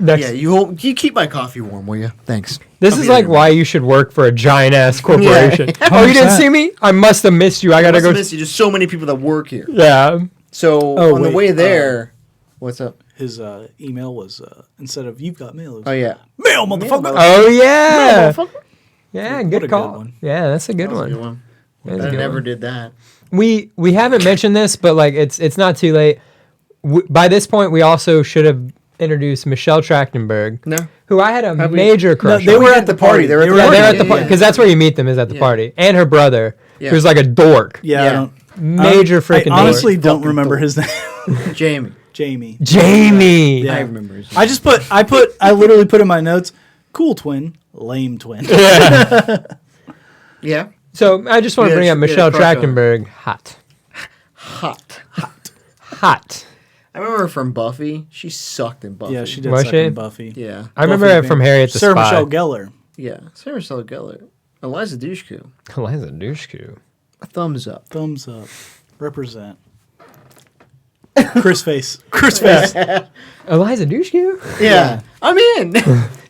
next. Yeah, you keep my coffee warm, will you? Thanks. This I'll is be like there. why you should work for a giant ass corporation. Yeah. Oh, you didn't 100%. see me? I must have missed you. I gotta Must go. have missed you. There's so many people that work here. Yeah. So Oh, on the wait, way there, what's up? His email was instead of "you've got mail," it was Oh yeah, mail, motherfucker. Oh yeah. motherfucker. Yeah. What a Good good call. one. Yeah, that's a good That was a one. good one. That was a I good never one. did that. We haven't mentioned this, but like it's not too late. By this point, we also should have introduced Michelle Trachtenberg, No. who I had a Have we- major crush they on. were at the party. They were at the Yeah, party. they're at the Yeah, party yeah. because that's where you meet them is at the Yeah. party, and her brother, Yeah. who's like a dork, Yeah, Yeah. I don't. major freaking I honestly dork. don't Fucking remember dork. his name. Jamie. Jamie. Jamie. Yeah. I remember his name. I literally put in my notes, cool twin, lame twin. Yeah. So I just want to Yeah, bring up yeah, Michelle crush on her. Trachtenberg. Hot. I remember her from Buffy. She sucked in Buffy. Yeah, she did Was suck she? in Buffy. Yeah. I remember her from Harriet the Sarah Spy. Michelle Gellar. Yeah. Sarah Michelle Gellar. Eliza Dushku. Eliza Dushku. A thumbs up. Thumbs up. Represent. Chris face. Chris face. Eliza Dushku? Yeah. I'm in.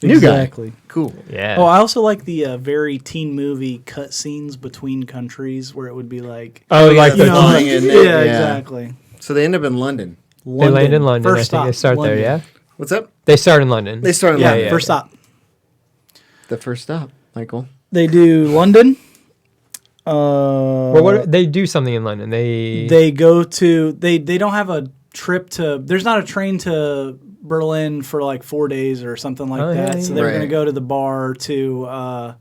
New Exactly. guy. Cool. Yeah. Oh, I also like the very teen movie cut scenes between countries where it would be like, Oh, like the the flying yeah, in it, yeah. exactly. So they end up in London. They land in London. First I think they stop, start London. there, yeah? What's up? They start in London. They start in Yeah, London. first stop. The first stop, Michael. They do London. Well, they do something in London. They go to they don't have a trip to. There's not a train to Berlin for like 4 days or something like that. yeah, So yeah. they're Right. going to go to the bar to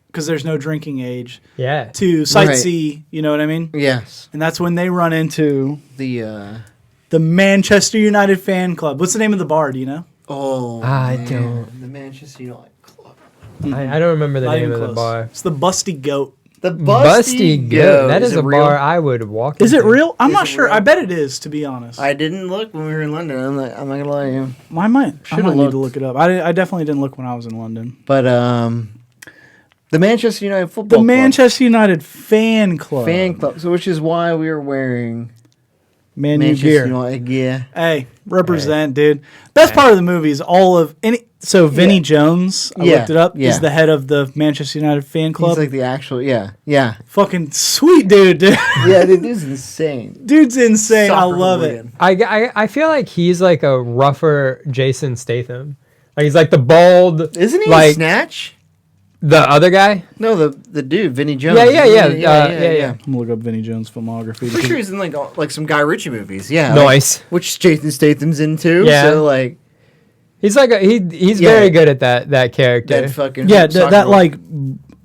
because there's no drinking age Yeah. to sightsee. You know what I mean? Yes. And that's when they run into The the Manchester United fan club. What's the name of the bar? Do you know? I man. don't. The Manchester United Club. I don't remember the Not name even of the close. bar. It's the Busty Goat. The Busty Goat. That is it a real? bar I would walk Is it into. real? I'm Is not it sure. real? I bet it is, to be honest. I didn't look when we were in London. I'm not gonna lie to you. I might Should've need to looked. look it up. I definitely didn't look when I was in London. But the Manchester United Football The Club. Manchester United fan club. Fan club. So which is why we were wearing Man U Manchester gear. United gear. Hey, represent, dude. Best part of the movie is all of any. So Vinnie Yeah. Jones, I Yeah, looked it up. yeah. Is the head of the Manchester United fan club. He's like the actual, yeah. Fucking sweet dude. Yeah, the dude's insane. Dude's insane. I Soccer love hooligan. I feel like he's like a rougher Jason Statham. Like he's like the bald. Isn't he like in Snatch? the other guy? No, the dude, Vinnie Jones. Yeah. I'm gonna look up Vinnie Jones' filmography. Pretty sure he's in like some Guy Ritchie movies. Yeah, Nice. which Jason Statham's into. Yeah. So like He's like he's Yeah. very good at that character. that fucking Yeah, soccer that like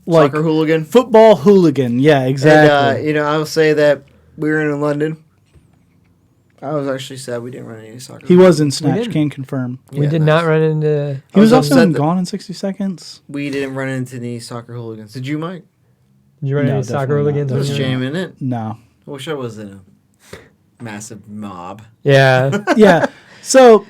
soccer hooligan. football hooligan. Yeah, exactly. And I will say that we were in London. I was actually sad we didn't run any soccer. He was in Snatch. didn't. Can confirm. we Yeah, did nice. not run into. He was was also upset in that- Gone in 60 Seconds. We didn't run into any soccer hooligans. Did you, Mike? Did you run No, into soccer definitely hooligans? not. Was on your- Jam in it? No. I wish I was in a massive mob. Yeah. Yeah. So,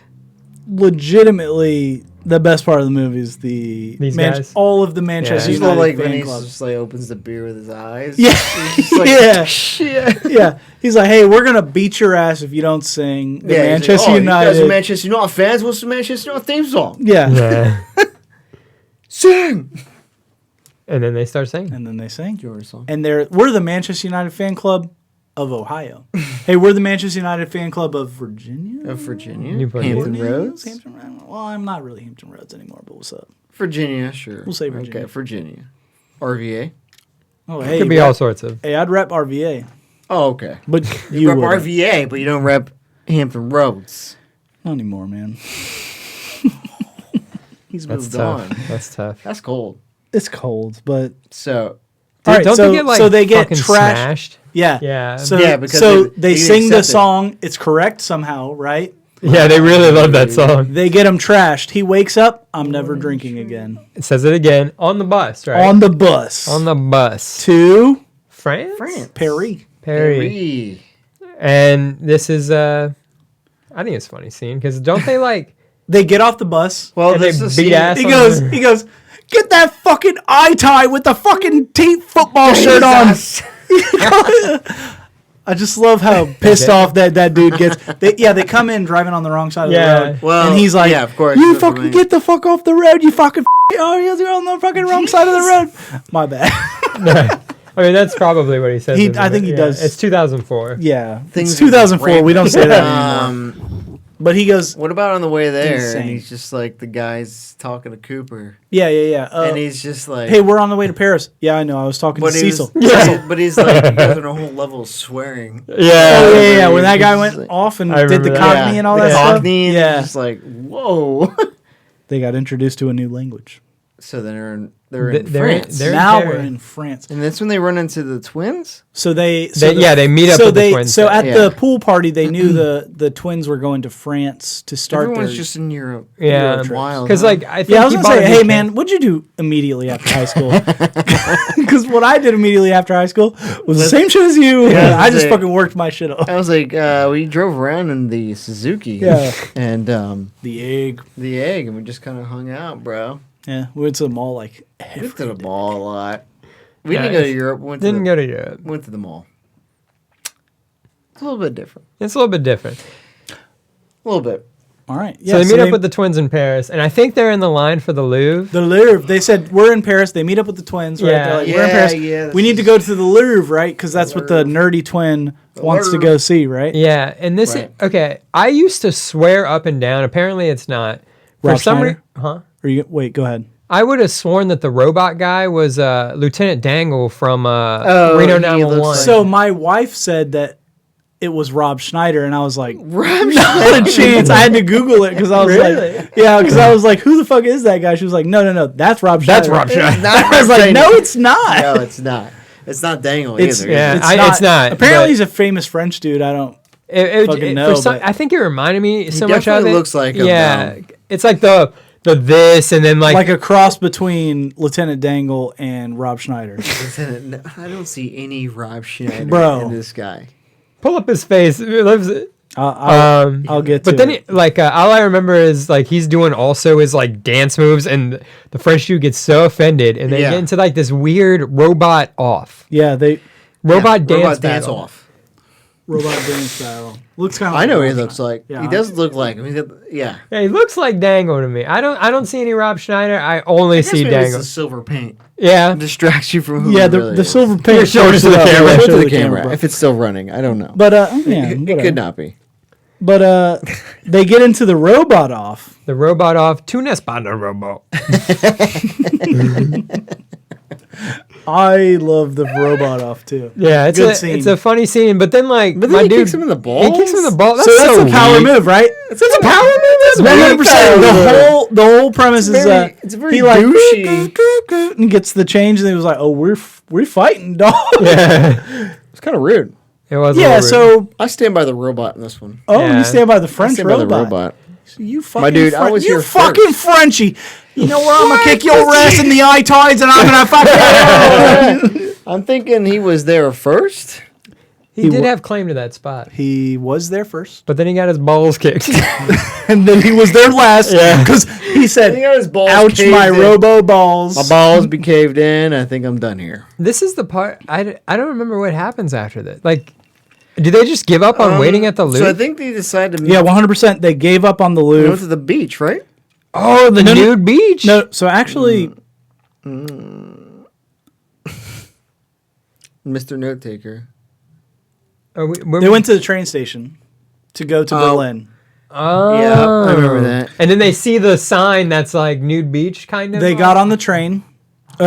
legitimately, the best part of the movie is These guys? all of the Manchester Just United like fan when he club. just like opens the beer with his eyes. Yeah. He's just like, Yeah. Shit. Yeah. He's like, hey, we're gonna beat your ass if you don't sing the Yeah, he's like, Manchester oh, You guys are United. Manchester United fans. What's the Manchester United theme song? Yeah. Yeah. Sing. And then they start singing. And then they sing. Your song. And we're the Manchester United fan club of Ohio. Hey, we're the Manchester United fan club of Virginia. Of Virginia. Newport Hampton News? Roads. Hampton Roads. Well, I'm not really Hampton Roads anymore, but what's up? Virginia, sure. We'll say Virginia. Okay, Virginia. RVA. Oh, hey, Could be all sorts of. Hey, I'd rep RVA, Oh, okay. but You you rep wouldn't. RVA, but you don't rep Hampton Roads. Not anymore, man. He's That's moved tough. on. That's tough. That's cold. It's cold, but So, all right. Don't So, they get like so they get fucking trashed. smashed? Yeah, Yeah. So, Yeah, because so they they didn't sing the accept it. song. It's correct somehow, right? Yeah, they really love that song. They get him trashed. He wakes up. I'm never drinking again. It says it again on the bus, right? On the bus. On the bus. to France? France. Perry. Perry. And this is I think it's a funny scene because don't they like They get off the bus. Well, and this they is beat ass? He on goes. the- He goes. Get that fucking eye tie with the fucking team football shirt on. I just love how pissed off that dude gets. They come in driving on the wrong side of Yeah. the road. Well, and he's like, yeah, of course, you that's what I fucking mean. get the fuck off the road, you fucking oh, you're on the fucking wrong side of the road. My bad. I mean, that's probably what he says. He- isn't I think it? he Yeah. does. It's 2004. Yeah, Things it's 2004. We don't say that anymore. Um, But he goes, what about on the way there? Insane. And he's just like the guy's talking to Cooper, yeah. and he's just like, Hey, we're on the way to Paris. Yeah, I know. I was talking to but he's, Cecil. but he's like, he goes on a whole level of swearing. Yeah. Oh yeah. When that guy He's went like- off and I did the remember that. Cockney and all that the stuff. Cockney, and Yeah, it's just like, whoa. they got introduced to a new language. So then they're in They're in- France. they're in Now Paris. we're in France. And that's when they run into the twins? So they meet up so with the they, twins. So at Yeah. the pool party, they knew the twins were going to France to start Everyone's their. just in Europe. Yeah. Europe wild. Because huh? like I think Yeah, I was he gonna bought a say, new hey kid. man, what'd you do immediately after high school? Because what I did immediately after high school was the same shit as you. Yeah, I just say- fucking worked my shit off. I was like, we drove around in the Suzuki. Yeah. And The egg. the egg, and we just kind of hung out, bro. Yeah, we went to the mall like We went to the mall a lot. We Yeah, didn't go to Europe. Didn't go to Europe. Went to the mall. It's a little bit different. It's a little bit different. A little bit. All right. So they meet up with the twins in Paris, and I think they're in the line for the Louvre. the Louvre. They said we're in Paris. They meet up with the twins. Right? Yeah. They're like, we're in Paris. Yeah, we need to go to the Louvre, right? Because that's what the nerdy twin wants to go see, right? Yeah, and this Right. is okay. I used to swear up and down. Apparently, it's not. For Rob some Schneider? reason, huh? Or you wait? Go ahead. I would have sworn that the robot guy was Lieutenant Dangle from Oh, Reno he 911. looks like- So my wife said that it was Rob Schneider, and I was like, Rob not a chance. I had to Google it because I was Really? like, yeah, because I was like, who the fuck is that guy? She was like, no, that's Rob Schneider. That's Rob Schneider. Not I was like, no, it's not. No, it's not. It's not Dangle It's, either. yeah. is it? It's not, Apparently, but- he's a famous French dude. I don't. Fucking know, but- I think it reminded me so much of definitely it. looks like him, yeah. though. It's like the this and then Like a cross between Lieutenant Dangle and Rob Schneider. No, I don't see any Rob Schneider Bro. in this guy. pull up his face. I'll get to But then, it. all I remember is like he's doing also his like dance moves, and the French dude gets so offended, and they Yeah. get into like this weird robot off, Yeah, they robot dance Robot dance battle. off. robot dance battle. Looks kind of. I know what he looks like. Yeah, he does look like him. Yeah. Yeah, he looks like Dangle to me. I don't see any Rob Schneider. I only I guess see maybe it's Dangle. the silver paint. Yeah, Distracts you from who Yeah, he the really the is. silver Here, paint. show it to the Yeah, camera. show Show it it to to the camera. bro. If it's still running, I don't know. But yeah, it whatever. could not be. But they get into the robot off. the robot off. Tu n'es pas un robot. I love the robot off too. Yeah, Good scene. it's a funny scene, but then like But then my he dude kicks him in the balls? He kicks him in the ball. That's So that's so a power weak. move, right? It's a power move. That's 100%. weak. The whole premise is it's very he like douchey. and gets the change, and he was like, "Oh, we're fighting, dog." Yeah, It's kind of rude. it was. Yeah. a little So I stand by the robot in this one. you stand by the I French stand by the robot. robot. You fucking dude, I was you here fucking Frenchie. You know where I'm gonna kick your ass in the eye tides, and I'm gonna fucking. I'm thinking he was there first. He did have claim to that spot, He was there first, but then he got his balls kicked. and then he was there last. Yeah. because he said, He got his balls "Ouch, caved my in. robo balls." My balls be caved in. I think I'm done here. This is the part I don't remember what happens after that. Like, do they just give up on waiting at the loop? So I think they decided to Yeah, 100%. They gave up on the go Louvre. to the beach, right? oh, the nude beach. No, so actually, Mr. Note Taker. they went to the train station to go to Berlin. Oh. Yeah, I remember that. And then they see the sign that's like nude beach kind of. They got on the train.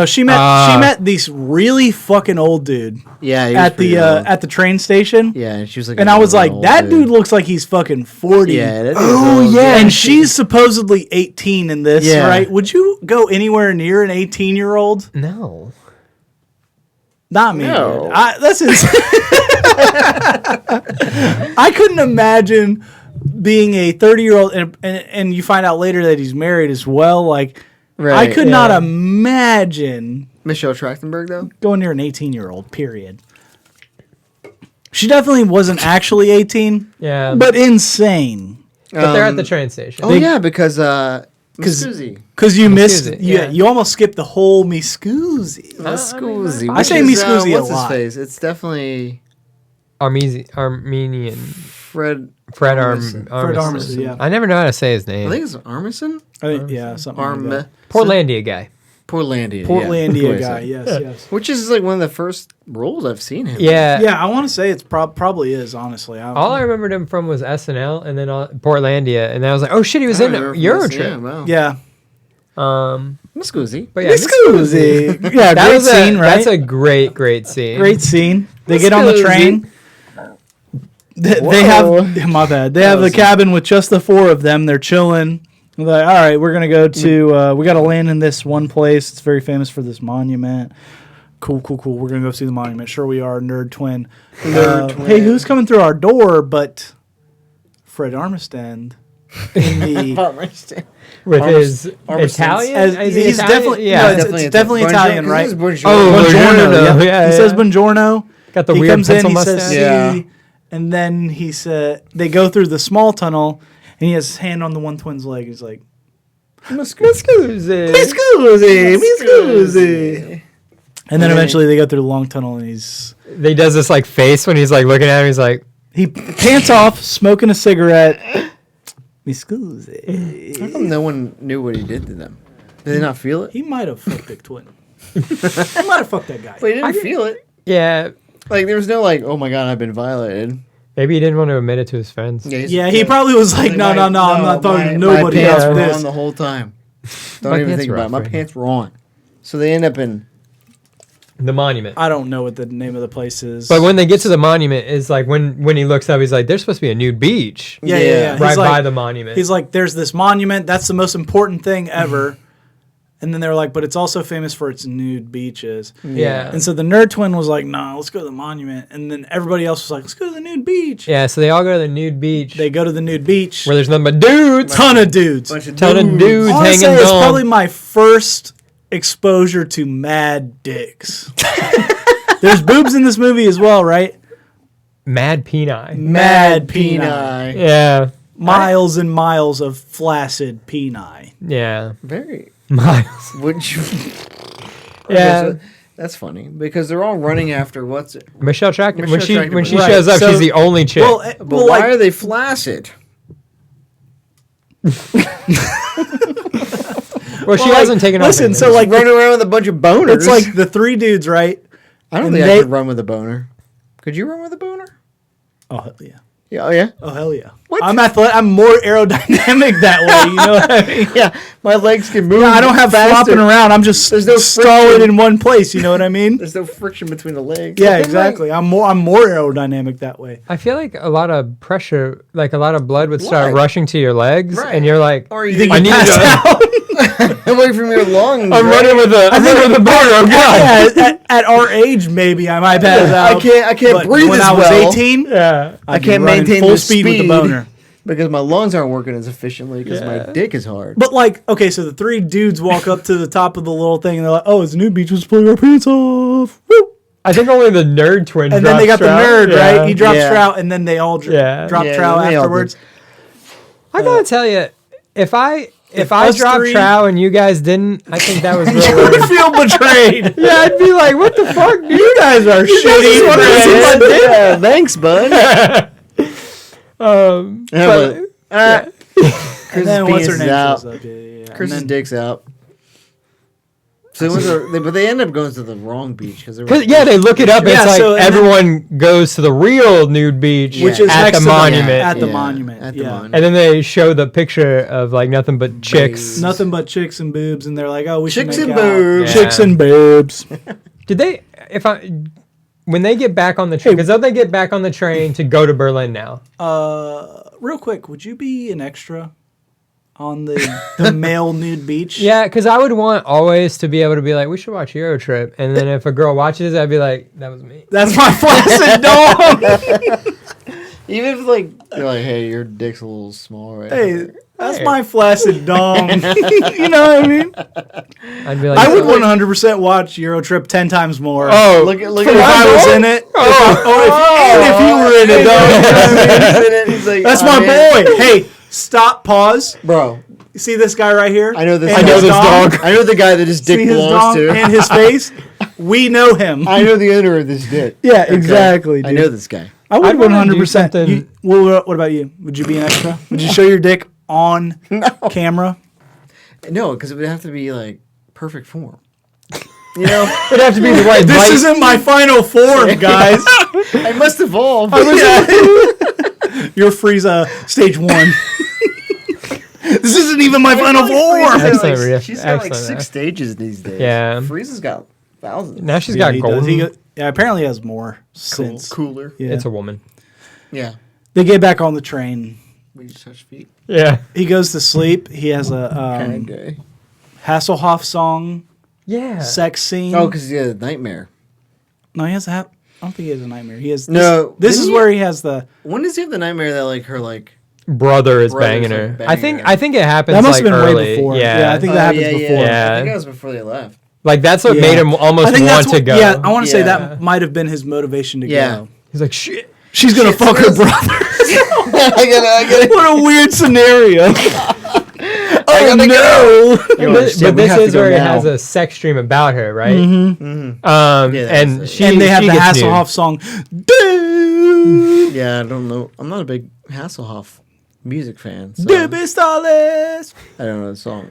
She met this really fucking old dude Yeah, he was at the pretty old. at the train station. Yeah, and she was like, And I was like, old that dude looks like he's fucking 40. Yeah, that Oh, dude's old. yeah. And she's supposedly 18 in this, Yeah. right? Would you go anywhere near an 18-year-old? No. Not me. No. Dude. That's insane. I couldn't imagine being a 30-year-old and you find out later that he's married as well. Like, Right, I could not imagine Michelle Trachtenberg, though? going near an 18-year-old, period. She definitely wasn't actually 18, Yeah. but insane. But they're at the train station. Oh, yeah, because Miss Susie. Because you missed, Scoozy, yeah. you almost skipped the whole me Scoozy. Miss Susie. I say Miss Susie a what's lot. his face? It's definitely Armenian. Fred. Fred Armisen. Armisen, yeah. I never know how to say his I name. think it's Armisen? Yeah, something like that. Portlandia guy. Portlandia. Portlandia yeah. guy, yes. Which is like one of the first roles I've seen him. Yeah. Yeah, I want to say it's probably is, honestly. All I remembered him from was SNL and then Portlandia, and then I was like, oh shit, he was in Eurotrip. Yeah, Yeah. Miss Susie. But yeah, Miss Scoozy. Yeah, that great was scene, right? That's a great scene. great scene. They Miss get on the Scoozy. train. They Whoa. have, my bad. They have the cabin with just the four of them. They're chilling. They're like, all right, we're going to go to, we got to land in this one place. It's very famous for this monument. Cool. We're going to go see the monument. Sure we are, nerd twin. Hey, who's coming through our door? But Fred Armisen in the... With his Armisen's- Italian? Is he he's Italian? definitely, yeah. no, it's definitely Italian, right? Oh, Buongiorno. yeah. He says buongiorno. Got the He weird comes in, pencil he mustache. says, Yeah. "See," and then they go through the small tunnel, and he has his hand on the one twin's leg. He's like, Mi scusi. And then eventually they go through the long tunnel, and He does this like face when he's like looking at him. He's like, he pants off, smoking a cigarette. Mi scusi. How come no one knew what he did to them? Did they not feel it? He might have fucked Dick Twin. He might have fucked that guy. But he didn't feel it. yeah. Like, there was no, like, oh my god, I've been violated. Maybe he didn't want to admit it to his friends. Yeah, he probably was like, no, I'm not talking to nobody my pants else. were This. on the whole time. Don't My even pants think were about it. off My right pants were on. So they end up in... The monument. I don't know what the name of the place is. But when they get to the monument, it's like when he looks up, he's like, "There's supposed to be a nude beach yeah. right He's by like, the monument." He's like, there's this monument. That's the most important thing ever. And then they're like, but it's also famous for its nude beaches. yeah, And so the nerd twin was like, nah, let's go to the monument. And then everybody else was like, let's go to the nude beach. yeah. So they all go to the nude beach They go to the nude beach. where there's nothing but dudes. Ton of dudes. Bunch of Ton of dudes I want to hanging say it's down. probably my first exposure to mad dicks. There's boobs in this movie as well, right? Mad peni. Mad peni. peni. Yeah, Miles and miles of flaccid peni. yeah. Very... Miles. Would you... Yeah. Okay, so that's funny, because they're all running after what's it? Michelle Trachtenberg. Michelle When she Trachtenberg. shows up, Right, she's so- the only chick. Well, But why are they flaccid? Well, she hasn't taken off. Listen, anything. so like Running around with a bunch of boners. it's like the three dudes, right? I don't and think they- I could run with a boner. Could you run with a boner? Oh hell yeah! Yeah. Oh yeah. Oh hell yeah! What? I'm athletic. I'm more aerodynamic that way. You know what I mean? Yeah. My legs can move. Yeah, I don't have faster. flopping around. I'm just There's no solid friction. in one place. You know what I mean? There's no friction between the legs. Yeah, exactly. I'm more aerodynamic that way. I feel like a lot of pressure, like a lot of blood would start Blood. rushing to your legs, Right. and you're like, Or you think I you need passed out? to. away from your lungs. I'm right? running with a boner. Oh god. Yeah, at our age, maybe I might pass out. I can't But breathe when as I was well 18, Yeah. I'd be can't running maintain full the speed with the speed. boner. because my lungs aren't working as efficiently because my dick is hard. But like, okay, so the three dudes walk up to the top of the little thing and they're like, "Oh, it's a new beach. Let's pull our pants off." Woo! I think only the nerd twin. And then they got drops the Trout. nerd, Yeah. right? He drops Yeah. Trout, and then they all drop Yeah. Trout they all did. afterwards. I gotta tell you, if I If dropped us Trout and you guys didn't, I think that was You real would weird. feel betrayed. Yeah, I'd be like, what the fuck, dude? You guys are just shitty. wanted to see my dick. Yeah, thanks, bud. But, And Chris's then what's her penis name? is out. shows up. Yeah. Chris's And then- dick's out. So but they end up going to the wrong beach because yeah, they look it up. And Yeah, it's like so- and then- everyone goes to the real nude beach, which is at next the to monument. At the Yeah, monument. at the yeah. monument. And then they show the picture of like nothing but chicks. Nothing but chicks and boobs, and they're like, "Oh, we should Chicks make and out." boobs. Yeah. Chicks and boobs. Did they? When they get back on the train, because don't they get back on the train to go to Berlin now? Real quick, would you be an extra on the male nude beach? Yeah, because I would want always to be able to be like, we should watch Eurotrip, and then if a girl watches, I'd be like, that was me. That's my flaccid dog. Even if like you're like, hey, your dick's a little small right Hey, here. that's my flaccid dong. You know what I mean? I'd be like, I would 100% watch Eurotrip 10 times more. Oh, Look at if I was in it. And if you were in it, dog. He's like, That's "Oh, my man." boy. Hey, stop, pause. Bro, You see this guy right here? I know this. And I know his this dong? dog. I know the guy that his dick See his belongs dong to. and his face? We know him. I know the owner of this dick. Yeah, Okay? exactly, I dude. know this guy. I would I'd wanna do 100%. something- What about you? Would you be an extra? Would you show your dick on camera? No, because it would have to be like perfect form. You know, it'd have to be the right This bite. isn't my final form, guys. I must evolve. You're Frieza stage 1. This isn't even my final form. Excellent riff. She's got like Excellent 6 riff. stages these days. Yeah. Frieza's got thousands. Now she's Yeah, got he gold. does. Yeah, apparently he has more since. Cooler. Yeah. It's a woman. Yeah. They get back on the train. We just touch feet. Yeah. He goes to sleep. He has a Kind of gay. Hasselhoff song, Yeah. sex scene. Oh, because he had a nightmare. No, he has a. I don't think he has a nightmare. He has. No, This didn't is he- where he has the. When does he have the nightmare that like her like? Brother is Brother's, banging like, her. banging I her. think it happens That must like have been early. way before. Yeah. I think that happens before. I Yeah. think that was before they left. like that's what Yeah. made him almost I think want that's to what, go. Yeah, I want to say Yeah. that might have been his motivation to Yeah. go. He's like, shit. She's gonna Shit, fuck her seriously? brother. I get it. What a weird scenario. I gotta go. But, understand, we this have to is go where it now. has a sex dream about her, right? Mm-hmm. And that's she And they have she the gets nude. Hasselhoff song. Du Yeah, I don't know. I'm not a big Hasselhoff music fan. So bist alles. I don't know the song.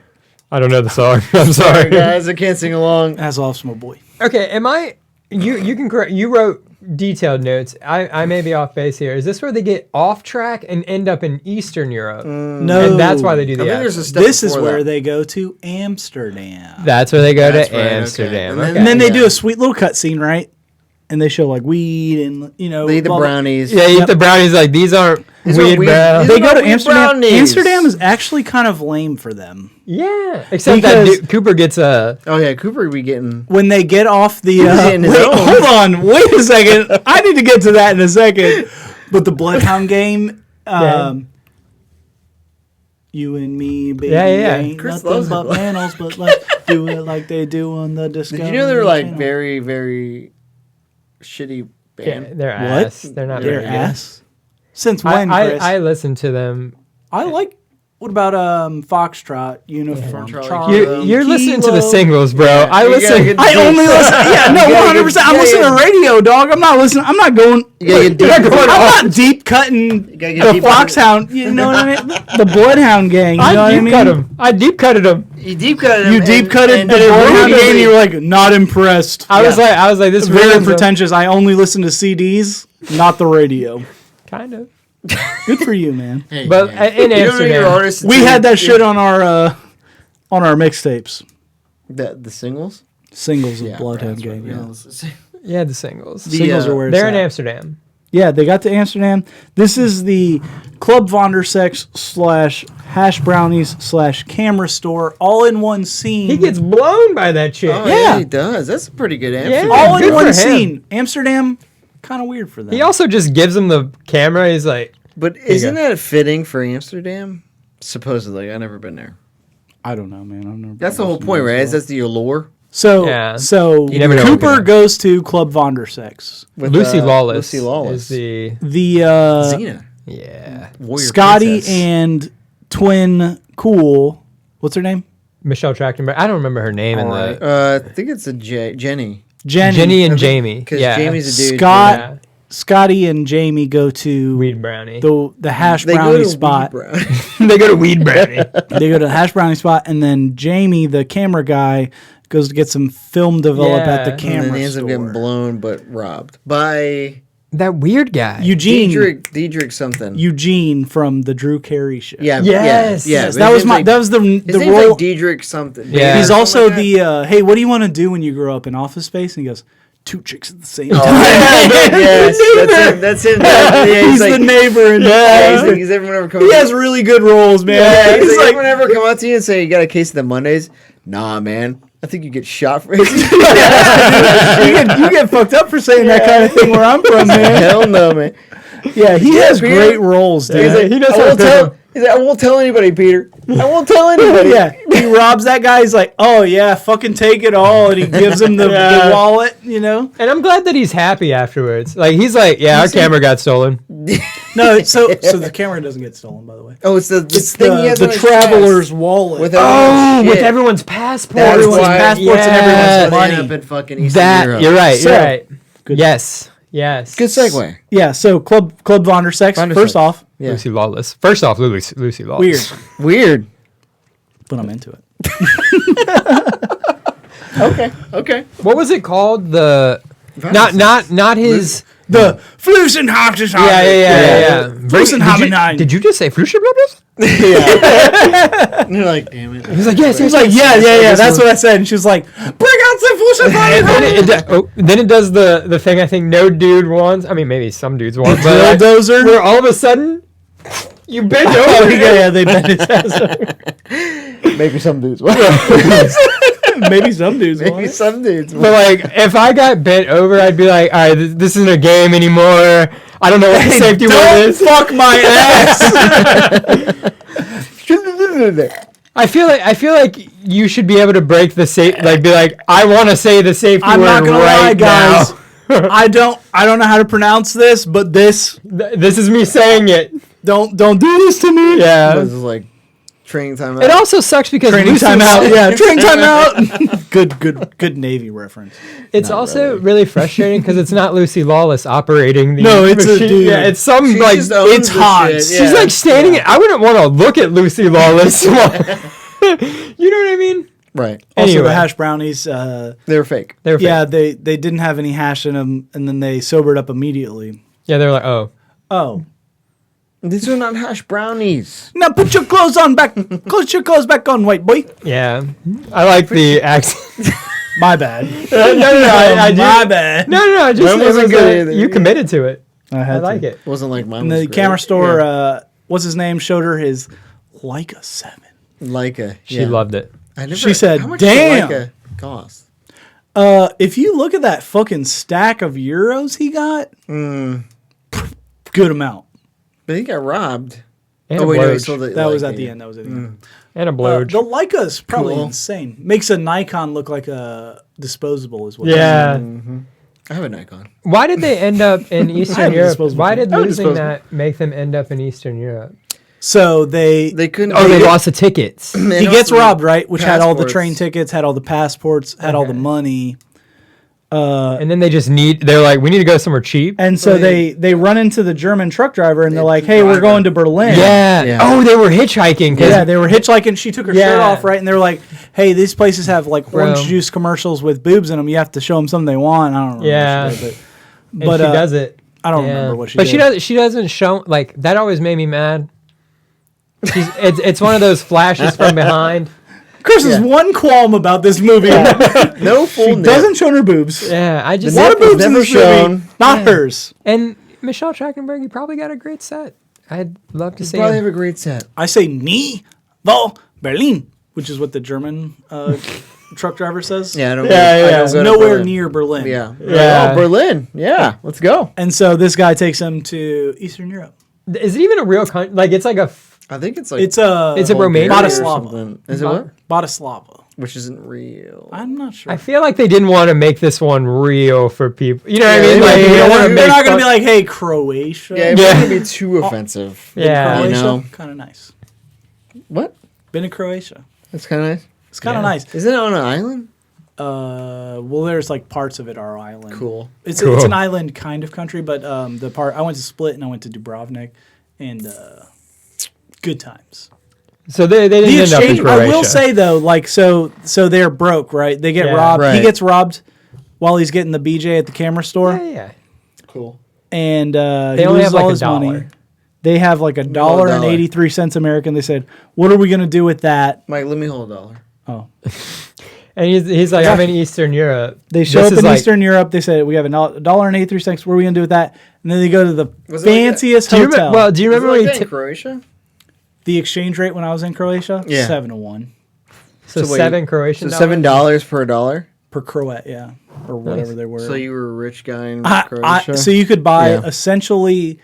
I don't know the song. I'm Sorry, sorry. guys. I can't sing along. Hasselhoff's my boy. Okay, am I? You can correct. You wrote detailed notes. I may be off base here. Is this where they get off track and end up in Eastern Europe? No. And that's why they do I the think there's a accent. step This is before where that. they go to Amsterdam. That's where they go That's to right, okay. Amsterdam. And then- Okay. And then they Yeah. do a sweet little cutscene, right? And they show like weed and They eat the blah, blah. brownies. Yeah, you Yep. eat the brownies. Like these aren't These are weed weed- brown. these They go to Weed Amsterdam. brownies. Amsterdam is actually kind of lame for them. Yeah, except Because- that Cooper gets a. Oh yeah, Cooper be getting. When they get off the getting his wait, own. hold on, wait a second. I need to get to that in a second. But the Bloodhound game, you and me, baby, Yeah. ain't Chris nothing loves but it. manuals, but let's do it like they do on the Discovery Did you know they're like Channel. very, very shitty Yeah, band? they're What? ass. They're not They're very good. ass? Since when, Chris? I listen to them. I like. What about Foxtrot Uniform? Charlie Charlie Kilo. You're listening to the Kilo. singles, bro. Yeah, I you listen. gotta get- I only listen. Yeah, no, 100%. I'm listening to radio, dog. I'm not listening. I'm not going. You gotta get deep. I'm not deep cutting You gotta get the deep. Foxhound. You know what I mean? The Bloodhound gang. You know what I I deep mean? cut him. I deep cutted him. You deep cut it. You deep cutted the and Bloodhound really- gang. And you were like, not impressed. I was like, this Very ruins him. pretentious. I only listen to CDs, not the radio. Kind of. Good for you, man. Hey, But man. in You don't know your Amsterdam, artists We until had you- that shit on our mixtapes. The singles. Singles of Yeah, Bloodhound that's gang. right. Yeah. yeah, the singles. Singles are where it's They're in at. Amsterdam. Yeah, they got to Amsterdam. This is the Club Vondersex / hash brownies / camera store all in one scene. He gets blown by that chick. Oh, Yeah. yeah, he does. That's a pretty good answer. all good in for one him. scene. Amsterdam, kind of weird for them. He also just gives him the camera. He's like, But isn't that fitting for Amsterdam? Supposedly, I've never been there. I don't know, man. I've never. That's the whole point, right? Is that's the allure So Yeah. so You never know what Cooper you're gonna- goes to Club Vondersex. with Lucy Lawless. Lucy Lawless. Is the The Xena, yeah. warrior Scotty princess. and twin Cool. What's her name? Michelle Trachtenberg. I don't remember her name in Alright. the I think it's a Jenny. Jenny and Jamie. Because Yeah. Jamie's a dude. Scott, Yeah. Scotty and Jamie go to Weed brownie. the hash They go brownie to spot. Weed Brown. They go to weed brownie. They go to the hash brownie spot, and then Jamie, the camera guy, goes to get some film develop at the Yeah. and camera then he ends up getting store. blown but robbed by That weird guy. Eugene, Diedrich something. Eugene from the Drew Carey show. Yeah. Yes. Yeah. Yes, but that his was name's my like- that was the His name's role. like Diedrich something. Yeah. He's Something also like that. the hey, what do you want to do when you grow up in Office Space? And he goes, two chicks at the same time. Yes, that's him. That's him. Yeah, He's like, the neighbor, and Yeah, he's everyone ever comes. he has really good roles, man. Yeah, he's he's like, everyone ever come out to you and say you got a case of the Mondays? Nah, man. I think you get shot for it. you get fucked up for saying that kind of thing where I'm from, man. Hell no, man. Yeah, he has Peter. great roles, dude. He's like, he knows I how won't to tell. pick He's like, I won't tell anybody, Peter. I won't tell anybody. Yeah, he robs that guy. He's like, "Oh yeah, fucking take it all," and he gives him the wallet. You know? And I'm glad that he's happy afterwards. Like he's like, yeah, our camera got stolen. No, so the camera doesn't get stolen, by the way. Oh, it's the It's thing he has the on his traveler's chest wallet. with Oh, everyone's with shit. everyone's passports. That's everyone's why- passports and yeah, everyone's that's why they money. end up in fucking Eastern That Europe. you're right. So- You're right. Good. Yes. Yes. Good segue. Yeah, so Club Vondersex. Vondersex. First off, Yeah. Lucy Lawless. First off, Lucy Lawless. weird, Weird. but I'm into it. Okay. What was it called? The not his. The Flusenhaftes. Yeah. Flusenhamen. Did you just say Flusenhamen? And you're like, damn it. He's like, yes. He's like, yeah. That's what I said. And she was like, bring out some Flusenhamen. Then it does the thing I think no dude wants. I mean, maybe some dudes want, but like, Bulldozer. where all of a sudden you bend Oh, over. yeah, they bent his ass over. Maybe some dudes. Maybe some dudes want Maybe it. some dudes. But like, if I got bent over, I'd be like, all right, this isn't a game anymore. I don't know what the safety word Don't is. fuck my ass. I feel like you should be able to break the safe. Like, be like, I want to say the safety I'm word not gonna lie, right guys. now. I don't know how to pronounce this, but this This is me saying it. don't do this to me. I Yeah. was like, Training time It out. also sucks because Training Lucy timeout. Law- Yeah, training timeout. good Navy reference. It's Not also really frustrating because it's not Lucy Lawless operating the No, it's a machine. dude. Yeah, it's some She like just owns it's the hot. shit, she's yeah. like standing. I wouldn't want to look at Lucy Lawless. You know what I mean? Right. Also, Anyway. the hash brownies. They're fake. They're fake. Yeah, they didn't have any hash in them, and then they sobered up immediately. Yeah, they're like, oh, Oh, These are not hash brownies. now put your clothes on back. Put your clothes back on, white boy. yeah. I like the accent. My bad. no, I do. My bad. No, just Mine it wasn't was, good either, you yeah. committed to it. I I had like to. it. Wasn't like mine. And was the great. camera store, Yeah. what's his name, showed her his Leica 7. Leica. She yeah. loved it. I never, She said, how much "Damn." does Leica cost? If you look at that fucking stack of euros he got, good amount. But he got robbed. And Oh a wait, no, he blowj. sold it. That was Leica, at the yeah. end. That was at the end. And a The blowj. Leica is probably Cool. insane. Makes a Nikon look like a disposable as well. Yeah. I have a Nikon. Why did they end up in have Eastern a Europe? disposable Why too. did I have a losing disposable. that make them end up in Eastern Europe? So they They couldn't. Oh, they get- lost the tickets. they he lost gets the robbed, right? Which had all the passports. train tickets, had all the passports, had all the Okay. money. And then they just they're like, we need to go somewhere cheap. And so Right. they run into the German truck driver and they're The like, "Hey, we're driver. going to Berlin." Yeah. Yeah. Oh, they were hitchhiking. 'Cause- Yeah, they were hitchhiking. She took her shirt Yeah. off, right? And they were like, "Hey, these places have like orange Bro. juice commercials with boobs in them. You have to show them something they want." I don't remember. Yeah. what she did, and but she does it. I don't Yeah. remember what she But did. she doesn't show like that. Always made me mad. It's one of those flashes from behind. Chris has Yeah. one qualm about this movie. No full She nip. doesn't show her boobs. Yeah, I just A lot of nip is boobs in never this shown. movie, not Yeah. hers. and Michelle Trachtenberg, you probably got a great set. I'd love to You see probably him. have a great set. I say nie vo Berlin, which is what the German truck driver says. Yeah, I don't. Yeah, I yeah. don't go to Nowhere Berlin. near Berlin. Yeah. Yeah. Oh, Berlin. Yeah. Let's go. And so this guy takes him to Eastern Europe. Is it even a real country? Like it's like a. I think it's like. It's a Romania? Bulgaria or Bratislava. something. Is it what? Bratislava. Which isn't real. I'm not sure. I feel like they didn't want to make this one real for people. You know what Yeah, I mean? they Like didn't- they don't want to They're make. not going to fun- be like, "Hey, Croatia." Yeah, it Yeah. wouldn't be too offensive. Yeah. You Croatia, know. kind of nice. What? Been to Croatia. That's kind of nice. It's kind of Yeah. nice. Isn't it on an island? Well, there's like parts of it are island. Cool. It's Cool. it's an island kind of country, but the part I went to Split and I went to Dubrovnik, and good times. So they didn't The end up in exchange, Croatia. I will say though, like so they're broke, right? They get Yeah. robbed. He Right. gets robbed while he's getting the BJ at the camera store, Yeah. Cool. and They he only loses have like all a his money. dollar. They have like $1.83 American. They said, "What are we gonna do with that?" Mike, let me hold $1. Oh, And he's like, I'm in Eastern Europe. they show This up is in like- Eastern Europe. They said, "We have $1.83. What are we gonna do with that?" And then they go to the Was it like that? fanciest Do you hotel. remember? Well, do you remember when Is it he like that in t- Croatia? The exchange rate when I was in Croatia, Yeah. 7-1 so wait, 7 Croatian So dollars? $7 per dollar. per Croat, yeah, or whatever they were. So you were a rich guy in I- Croatia. so you could buy Yeah. essentially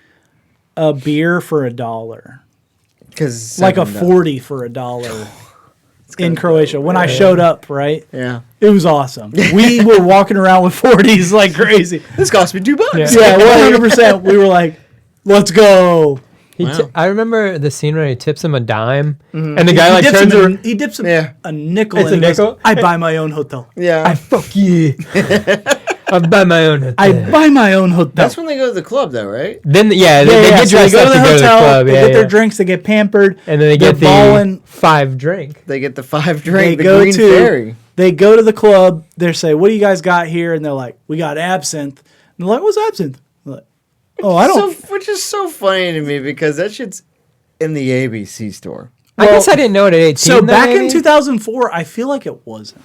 a beer for $1, Because like a 40 for $1 in Croatia. When I showed up, right, Yeah. it was awesome. We were walking around with 40s like crazy. This cost me $2. Yeah, 100%. We were like, "Let's go." Wow. I remember the scene where he tips him a dime, and the guy like he dips turns him around. he dips him Yeah. a nickel. It's and a he goes, nickel? I buy my own hotel. Yeah. I fuck you. I buy my own. I hotel. buy my own hotel. That's when they go to the club, though, right? Then they yeah, get so they dressed go up to the to go to the hotel, club. they Yeah, get their yeah. drinks, they get pampered, And then they they're get the balling. 5 drink. They get the 5 They drink, the go green to fairy. they go to the club. They say, "What do you guys got here?" And they're like, "We got absinthe." And they're like, "What's absinthe?" They're like, "Oh, I don't." Which is so funny to me because that shit's in the ABC store. I guess I didn't know it at 18. So though, back in maybe? 2004, I feel like it wasn't.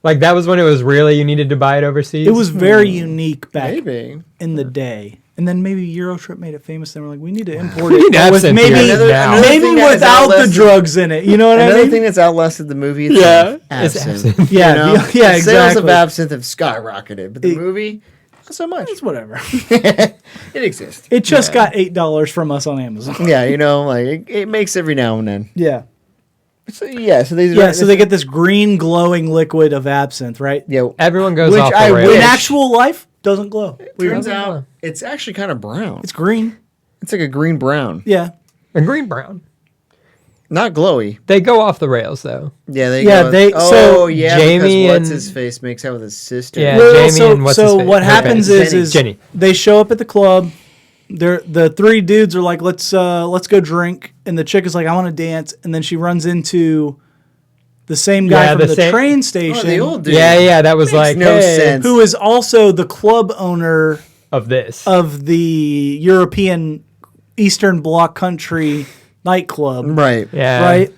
Like that was when it was really you needed to buy it overseas. It was very unique back Maybe. in the day. And then maybe Eurotrip made it famous. They were like, "We need to import We it need with absinthe maybe here Another- now. another maybe thing that has without the outlasted- drugs in it." You know what I Another mean? thing that's outlasted the movie is Yeah, it's absinthe. absinthe. Yeah, You know? yeah, The Sales of exactly. absinthe have skyrocketed, but the It- movie, not so much. It's whatever. It exists. It just got $8 from us on Amazon. Yeah, you know, like it makes every now and then. Yeah. So, yeah, so these Yeah, so they get this green glowing liquid of absinthe, right? Yeah, Everyone goes Which off I the rails. In wish- actual life, doesn't glow. turns Weird. out it's actually kind of brown. It's green. It's like a green brown. Yeah. And green brown. Not glowy. They go off the rails though. Yeah, they. Yeah, go, they- Oh, so yeah. Jamie because what's and- his face makes out with his sister. Yeah. Well, Jamie and what's his face? what Her happens face. is Jenny. they show up at the club. The three dudes are like, let's go drink, and the chick is like, I want to dance, and then she runs into the same guy Yeah, from the the same- train station, Oh, the old dude. Yeah. That was Makes like no hey, sense. who is also the club owner of this. of the European Eastern Bloc country nightclub. Right. Yeah. Right?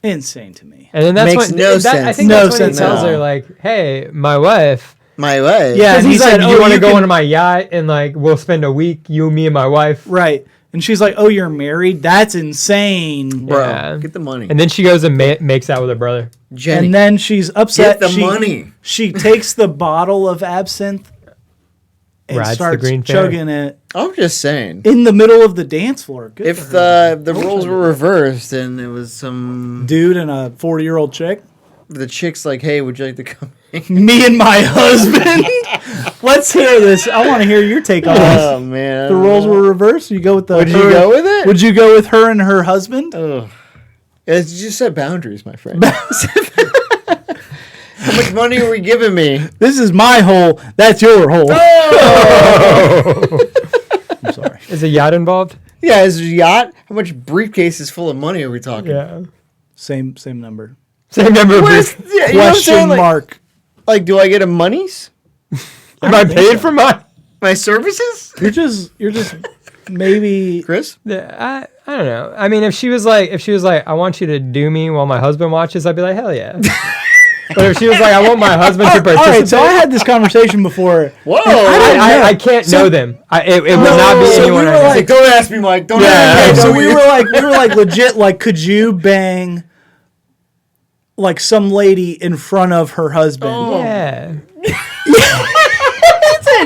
Insane to me. And then that's Makes when no I sense. think No that's when he sense tells at all. her like, "Hey, my wife." My way. Yeah, Because and he's he like, said, "Do you "Oh, want to you go can-" onto my yacht and like we'll spend a week, you, me, and my wife." Right. And she's like, oh, you're married? That's insane. Bro, Yeah. get the money. And then she goes and makes out with her brother. Jenny, And then she's upset. get the money. She takes the bottle of absinthe and Rides the starts green ferry. chugging it I'm just saying. in the middle of the dance floor. Good If for her. the roles were reversed and it was some Dude and a 40-year-old chick. the chick's like, hey, would you like to come in? Me and my husband. Let's hear this. I want to hear your take on this. Oh man. The roles were reversed. You go with the. Would you go with it? Would you go with her and her husband? Ugh. It's just set boundaries, my friend. How much money are we giving me? This is my hole. That's your hole. Oh! I'm sorry. Is a yacht involved? Yeah, is it a yacht? How much briefcase is full of money are we talking? Yeah. Same number. Same number of Where's, briefs. yeah, you know what I'm Question saying? mark. Like, do I get a monies? Am I paid for my? My services? You're just maybe. Chris? I don't know. I mean, if she was like, I want you to do me while my husband watches, I'd be like, hell yeah. But if she was like, I want my husband to participate, All right, so I had this conversation before. Whoa! I can't know them. It will not be so anyone. we I were know. He's like, don't ask me, Mike. Don't Yeah. ask me. So I know we you. were like legit like, could you bang like some lady in front of her husband? Oh. Yeah.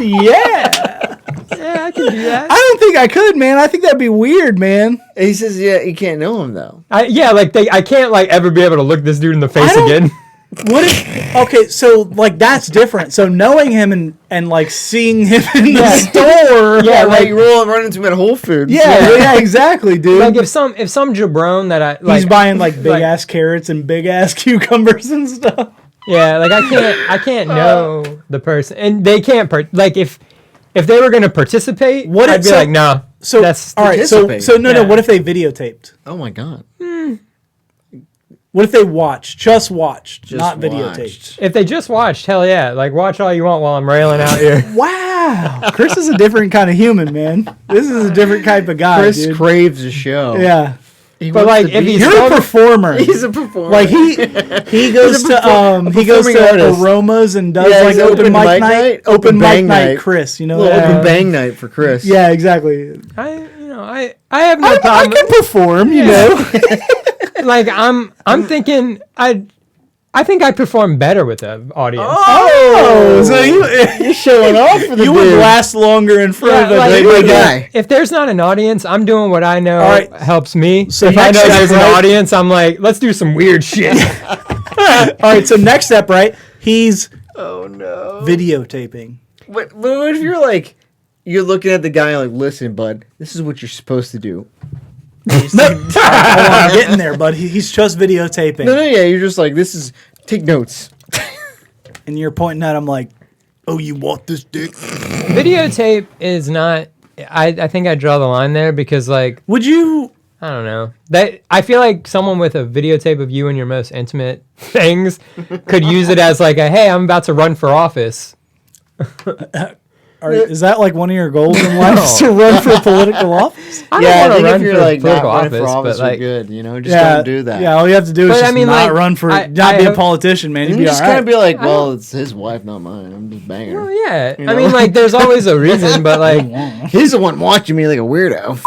Yeah. Yeah, I can do that. I don't think I could, man. I think that'd be weird, man. He says, yeah, you can't know him, though. I can't like ever be able to look this dude in the face don't- again. What if? Okay, so like that's different. So knowing him and like seeing him in the store. Yeah, Yeah, like- like you run into him at Whole Foods. Yeah, exactly, dude. Like if some jabron that I like, He's buying like big like- ass carrots and big ass cucumbers and stuff. yeah, like I can't know the person, and they can't like if they were gonna participate, What I'd if- be so- like, no. So that's all right, so participate. no. Yeah. What if they videotaped? Oh, my God. What if they watched, not Just videotaped? watched. if they just watched, hell yeah, like watch all you want while I'm railing out here. Wow, Chris is a different kind of human, man. This is a different type of guy, Chris dude. craves a show. Yeah, He But, wants like, to if be- he's- you're a performer. He's a performer. Like he goes to performing artist. aromas and does Yeah, like he's open open mic mic night, night, open open mic bang night. night. Chris, you know little that? open bang night for Chris. Yeah, exactly. I have no I problem. can perform, you know. Like I'm thinking I think I perform better with the audience. Oh, so You're showing off for the you dude. would last longer in front Yeah, of a like- Playboy dude. guy. If there's not an audience, I'm doing what I know All right. helps me. So if I next know step, there's an right? audience, I'm like, let's do some weird shit. All right, so next step, right? He's Oh, no. videotaping. But what if you're like, you're looking at the guy like, listen, bud, this is what you're supposed to do. No, I'm getting there, but he's just videotaping. No, yeah, you're just like, this is, take notes. And you're pointing at him like, oh, you want this dick? Videotape is not. I think I draw the line there because like Would you? I don't know that I feel like someone with a videotape of you and your most intimate things could use it as like a hey, I'm about to run for office. Is that like one of your goals in life? Is to run for political office? I Yeah, I don't think want if to you're run for like not political running office, for office, but like you're good. You know, just don't do that. Yeah, all you have to do is But, just I mean, not like, run for, not be a hope- politician, man. You'd And be you all just kind right. of be like, I well, don't- it's his wife, not mine. I'm just banging her. well, yeah. You I know? mean, like there's always a reason, but like He's the one watching me like a weirdo.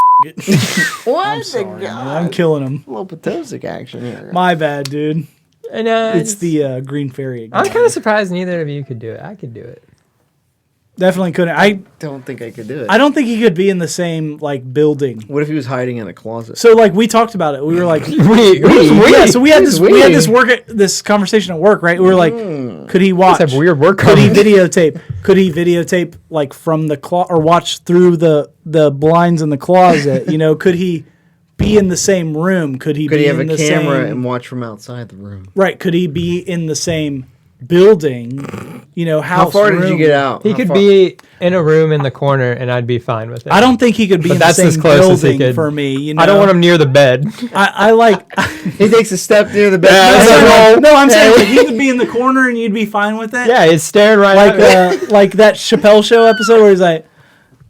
What? I'm sorry, man. I'm killing him. A little Potomac action here. My bad, dude. and, It's the Green Fairy again. I'm kind of surprised neither of you could do it. I could do it. Definitely couldn't. I don't think I could do it. don't think he could be in the same like building. What if he was hiding in a closet? So like we talked about it. We were like, Yeah, so we had Who's this conversation at work, right? We were like, could he watch? have weird work Could he comments. videotape? Could he videotape like from the or watch through the blinds in the closet? You know, could he be in the same room? Could he Could be he have in a the camera same, and watch from outside the room? Right. Could he be in the same building? You know, How house far did you room? get out? He How could far? be in a room in the corner, and I'd be fine with it. I don't think he could be But in the that's as same close as he building could. for me. You know? I don't want him near the bed. I like. He takes a step near the bed. Yeah, No, I'm saying like, he could be in the corner and you'd be fine with it. Yeah, he's staring right at me. Like that Chappelle Show episode where he's like,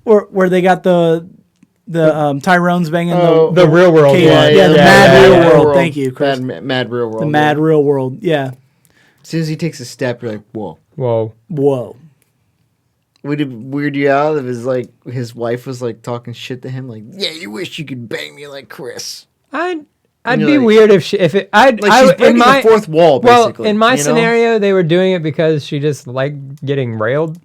where they got the Tyrone's banging The real world cage. one. Yeah, the Mad Real World. Thank you, Chris. Mad Real World. The Mad Real World. Yeah. As soon as he takes a step, you're like, whoa. Whoa. Would it weird you out if his wife was like talking shit to him, like, yeah, you wish you could bang me like Chris. I'd you're be like- weird if she's She's breaking the fourth wall, basically. Well, in my you know? scenario, they were doing it because she just liked getting railed,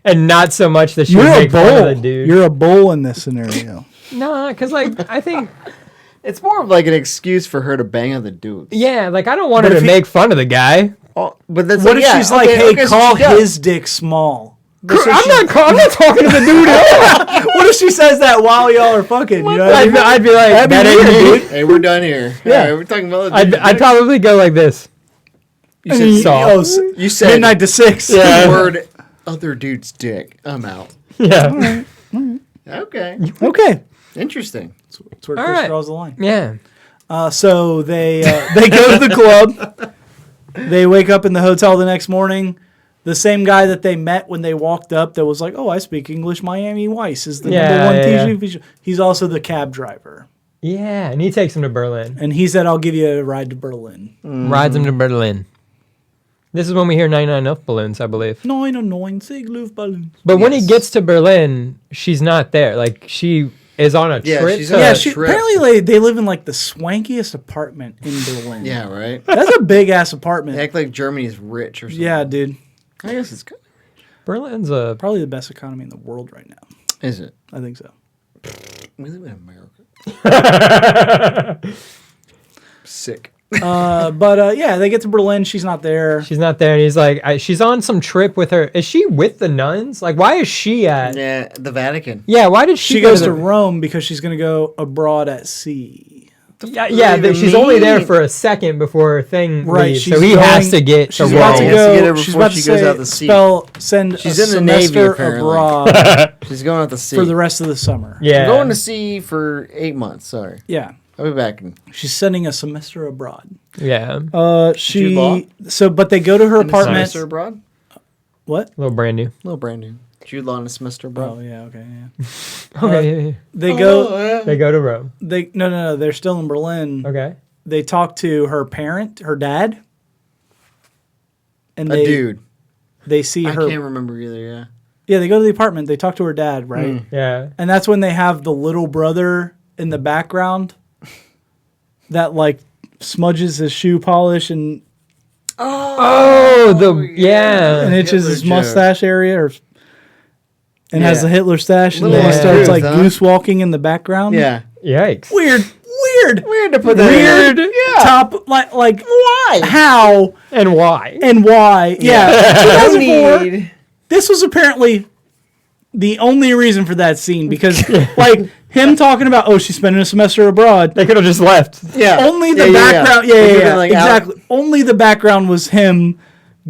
and not so much that she You're would a make fun of the bull. dude. You're a bull in this scenario. No, because like I think It's more of like an excuse for her to bang other dudes. yeah, like I don't want But her if to he- make fun of the guy. Oh, but that's What if yeah, she's like, okay, hey, okay, so call she does. his dick small? I'm not talking to the dude at all. What if she says that while y'all are fucking? You know what I mean? I'd be like, That'd be that ain't weird, me. Hey, we're done here. Yeah. All right, we're talking about. I'd probably go like this. You said soft. Oh, You said midnight to 6. Yeah. the word other dude's dick. I'm out. Yeah, Okay. Okay. Interesting. That's where All Chris right. draws the line. yeah. So they go to the club. They wake up in the hotel the next morning. The same guy that they met when they walked up that was like, oh, I speak English, Miami Vice is the number one TV show. He's also the cab driver. Yeah, and he takes him to Berlin. And he said, I'll give you a ride to Berlin. Rides him to Berlin. This is when we hear 99 Luft balloons, I believe. 99 Luftballons. But when he gets to Berlin, she's not there. Like, she is on a Yeah, trip. she's to- on Yeah, a she, trip. apparently they live in like the swankiest apartment in Berlin. Yeah, right. That's a big ass apartment. They act like Germany's rich or something. Yeah, dude. I guess it's good. Berlin's a... Probably the best economy in the world right now. Is it? I think so. We live in America. Sick. Yeah, they get to Berlin. She's not there. She's not there, and he's like, she's on some trip with her. Is she with the nuns? Like, why is she at... Yeah, the Vatican. Yeah, why did she She go goes to to the- Rome because she's going to go abroad at sea. Yeah, but she's only there for a second before her thing Right, leaves, she's so he has to get to She's about to He Rome. has to get her go. She's before about she to goes say, out to sea. send She's a in the Navy, semester apparently. abroad She's going out to sea. for the rest of the summer. Yeah. I'm going to sea for 8 months. Sorry. Yeah. I'll be back. She's sending a semester abroad. Yeah. Jude Law? But they go to her In a apartment. semester abroad? What? A little brand new. Little brand new. Jude Law in a semester abroad. Oh yeah, okay, yeah. Okay. They go. yeah. They go to Rome. They no. They're still in Berlin. Okay. They talk to her parent, her dad, and A dude. They see I her. can't remember either, yeah. Yeah, they go to the apartment. They talk to her dad, right? Yeah. And that's when they have the little brother in the background that like smudges his shoe polish and Yeah. itches Hitler his joke. mustache area, and has Yeah. the Hitler stash, and Little then he Yeah. starts dude, like huh? goose walking in the background. Yeah. Yikes. Weird. Weird to put that in. Weird. Top like Why? how And why? and why? Yeah. No 2004. need. This was apparently the only reason for that scene because like him talking about she's spending a semester abroad. They could have just left. Yeah. Only the Yeah, background. They could've Yeah, been, like, out- exactly. Only the background was him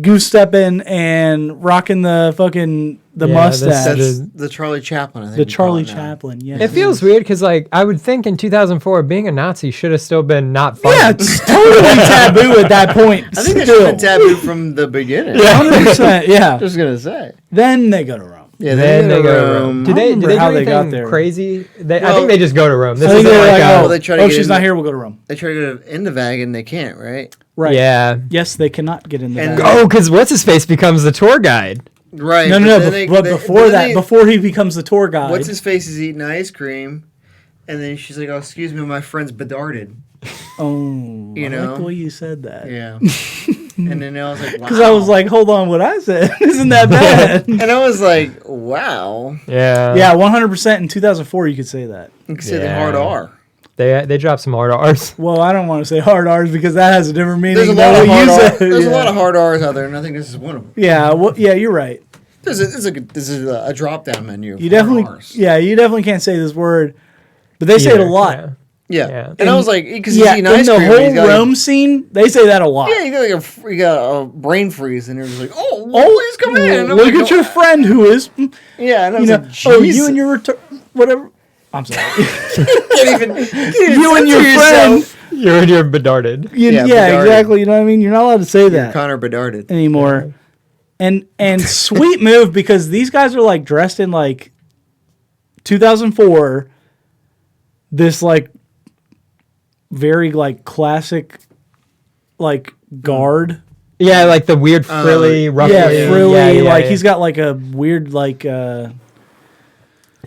goose stepping and rocking the fucking Yeah, mustache. That's the Charlie Chaplin, I think. The we Charlie call it now. Chaplin. Yeah. It feels weird because, like, I would think in 2004, being a Nazi should have still been not fun. Yeah, it's totally taboo at that point. I think it should Still. have been taboo from the beginning. 100%. Yeah. Just gonna say. Then they go to Rome. Yeah, Then they go to Rome. Rome. Do I they remember do how they got anything there. crazy? I Well, think they just go to Rome. This I think isn't they're like like, well, they try to oh, get she's in not the- here. We'll go to Rome. They try to get in the wagon, they can't, right? Right. Yeah. Yes, they cannot get in the And- bag. Oh, because what's his face becomes the tour guide. Right. No, then but they- before then that, they- before he becomes the tour guide. What's his face is eating ice cream, and then she's like, "Oh, excuse me, my friend's bedarded." Oh, You I know? like the way you said that. Yeah. And then I was like, "Wow." Because I was like, hold on, what I said isn't that bad. and I was like, "Wow." Yeah. Yeah, 100% in 2004 you could say that. You can say the Yeah. hard R. They dropped some hard R's. Well, I don't want to say hard R's because that has a different meaning. There's a than lot of what hard you R. said. There's a Yeah. lot of hard R's out there, and I think this is one of them. Yeah, well, yeah, you're right. This is a drop down menu. of You hard definitely, Rs. yeah, you definitely can't say this word, but they say it a lot. Yeah. Yeah. And I was like, because he's Yeah, eating in ice the cream. and he's whole got Rome scene, they say that a lot. Yeah, you got a brain freeze, and you're like, oh, he's coming in. And I'm Look like, at your friend who is, Yeah, and I you was know, like, Jesus. you and your whatever. I'm sorry. can't even You and your friend. You're bedarded. Yeah, bedarded. exactly. You know what I mean? You're not allowed to say that Connor Bedarded. anymore. And sweet move, because these guys are like dressed in like 2004, this like very like classic like guard. Yeah, like the weird frilly, ruffly. Yeah, frilly. Yeah, like yeah. he's got like a weird like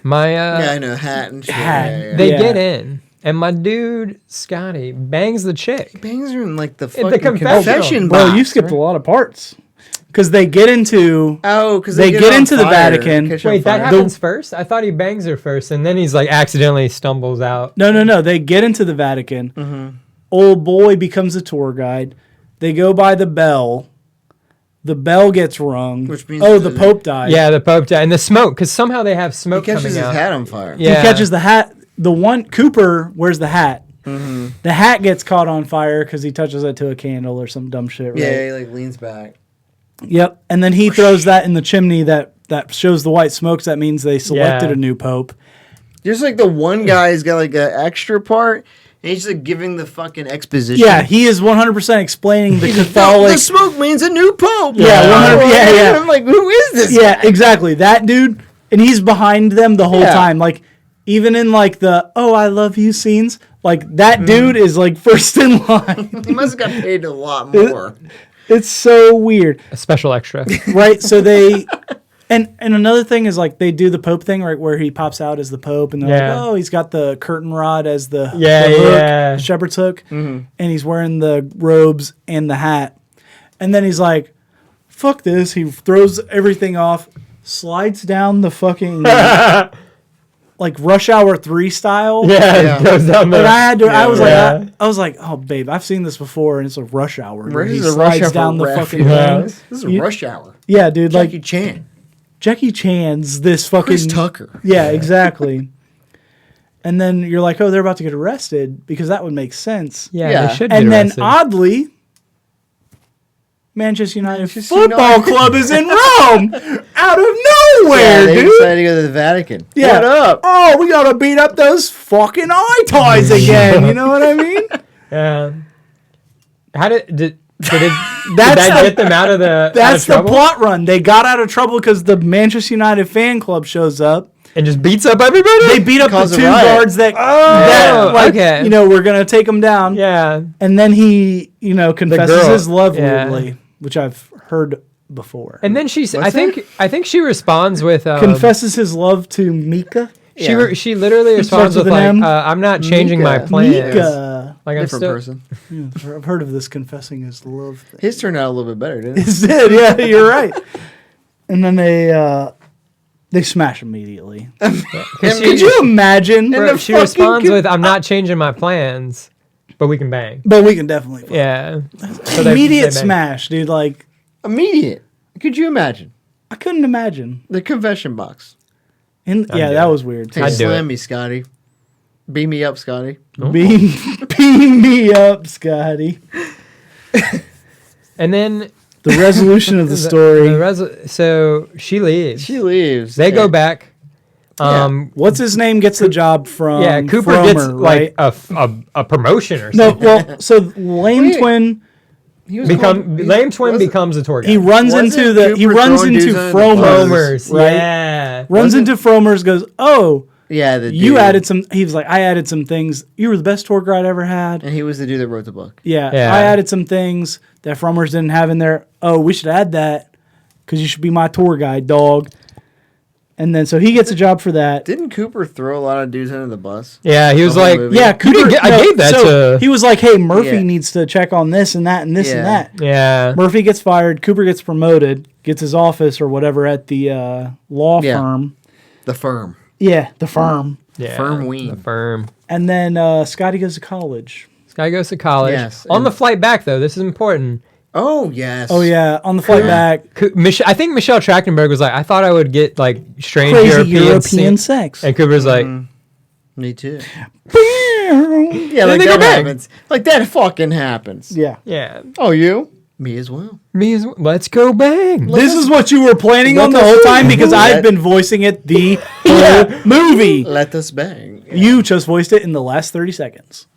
My Yeah, I know, hat and shit. hat. Yeah. they Yeah. get in, and my dude Scotty bangs the chick. Bangs are in like the the fucking confessional. confession bro, box. you skipped right? a lot of parts. Because they get into Oh, because they get into the Vatican. Wait, that happens first? I thought he bangs her first, and then he's like accidentally stumbles out. No. They get into the Vatican. Mm-hmm. Old boy becomes a tour guide. They go by the bell. The bell gets rung. Which means the Pope died. Yeah, the Pope died. And the smoke, because somehow they have He smoke catches coming his out. hat on fire. Yeah. He catches the hat. The one Cooper wears the hat. Mm-hmm. The hat gets caught on fire because he touches it to a candle or some dumb shit. Right? Yeah, he like leans back. Yep. And then he throws that in the chimney that shows the white smokes. That means they selected Yeah. a new pope. There's like the one guy's got like an extra part, and he's like giving the fucking exposition. Yeah, he is 100% explaining the He's like, Catholic. the smoke means a new pope. Yeah, 100 yeah. I'm like, who is this? Yeah, guy? exactly. That dude, and he's behind them the whole Yeah. time. Like, even in like the "Oh, I love you" scenes, like that dude is like first in line. He must have got paid a lot more. It's so weird, A special extra. right? So they, and another thing is like they do the Pope thing, right, where he pops out as the Pope, and they're Yeah. like, "Oh, he's got the curtain rod as the Yeah, the hook, yeah. the shepherd's hook, and he's wearing the robes and the hat." And then he's like, "Fuck this!" He throws everything off, slides down the fucking like Rush Hour 3 style. Yeah, it goes down But the. I had to. I was Yeah. like, I was like, oh, babe, I've seen this before, and it's a Rush Hour. dude. This He is a rush slides hour down the ref, fucking you know? thing. This is a You- rush hour. Yeah, dude. Jackie Like Chan, Jackie Chan's this fucking Chris Tucker. Yeah, exactly. And then you're like, oh, they're about to get arrested because that would make sense. Yeah, Yeah. they should be And then arrested. oddly, Manchester United Manchester Football United. Club is in Rome out of Yeah, nowhere, they dude. decided to go to the Vatican. Yeah. What up? Oh, we gotta beat up those fucking eye ties again. You know what I mean? Yeah. How did it? Did That's that the- get them out of the? That's the out of trouble? plot run. They got out of trouble because the Manchester United fan club shows up. And just beats up everybody. They beat up Cause the a two riot. guards that, Oh, like, okay. you know, we're gonna take them down. Yeah. And then he, you know, confesses girl, his love yeah. weirdly, which I've heard before. And then she's. I What's think she responds with. Confesses his love to Mika. Yeah. She literally responds starts with with an like, M. "I'm not changing my Mika. plans." Mika. Like I'm Different still. person. Yeah, I've heard of this confessing his love thing. His turned out a little bit better, didn't it? It did, yeah, you're right. And then they smash immediately. Could you imagine? Bro, the she fucking responds with, "I'm not changing my plans, but we can bang." But we can definitely. Yeah. So Immediate they bang. smash, dude. Like, Immediate. Could you imagine? I couldn't imagine. The confession box. Yeah, do that it. was weird. Hey, I'd do slam it. me, Scotty. Beam me up, Scotty. Beam me up, Scotty. And then The resolution of the story. so she leaves. She leaves. They go Yeah. back. What's his name gets the job from? Yeah, Cooper Fromer, gets right? like a promotion or No, something. well, so Lame Wait. Twin, He was Lame Twin was it- becomes a tour guide. he runs Wasn't into the he Cooper runs throwing into dudes under the Fromers, Fromers, right? yeah. Runs into Fromers, goes, oh, Yeah, the you dude. added some. He was like, I added some things. You were the best tour guide I ever had. And he was the dude that wrote the book. Yeah, Yeah. I added some things that Fromers didn't have in there. Oh, we should add that because you should be my tour guide, dog. And then so he gets a job for that. Didn't Cooper throw a lot of dudes under the bus? Yeah, he was whole like, movie. Yeah, You Cooper. didn't get- I gave that so to- He was like, "Hey, Murphy Yeah. needs to check on this and that and this and Yeah. that." yeah. Murphy gets fired. Cooper gets promoted. Gets his office or whatever at the law Yeah. firm. The firm. Yeah, the firm. Yeah, Firm ween. The firm. And then Scotty goes to college. This guy goes to college. Yes, On and- the flight back, though, this is important. Oh, yes. Oh yeah, on the flight back, I think Michelle Trachtenberg was like, I thought I would get like strange crazy European, European sex. sex. And Cooper's like, Me too. Yeah, like they go that back. happens. Like that fucking happens. Yeah. Yeah. Oh, you? Me as well. Me as well. Let's go bang. This is what you were planning on the us- whole time because Let- I've been voicing it the whole movie. Let us bang. You just voiced it in the last 30 seconds.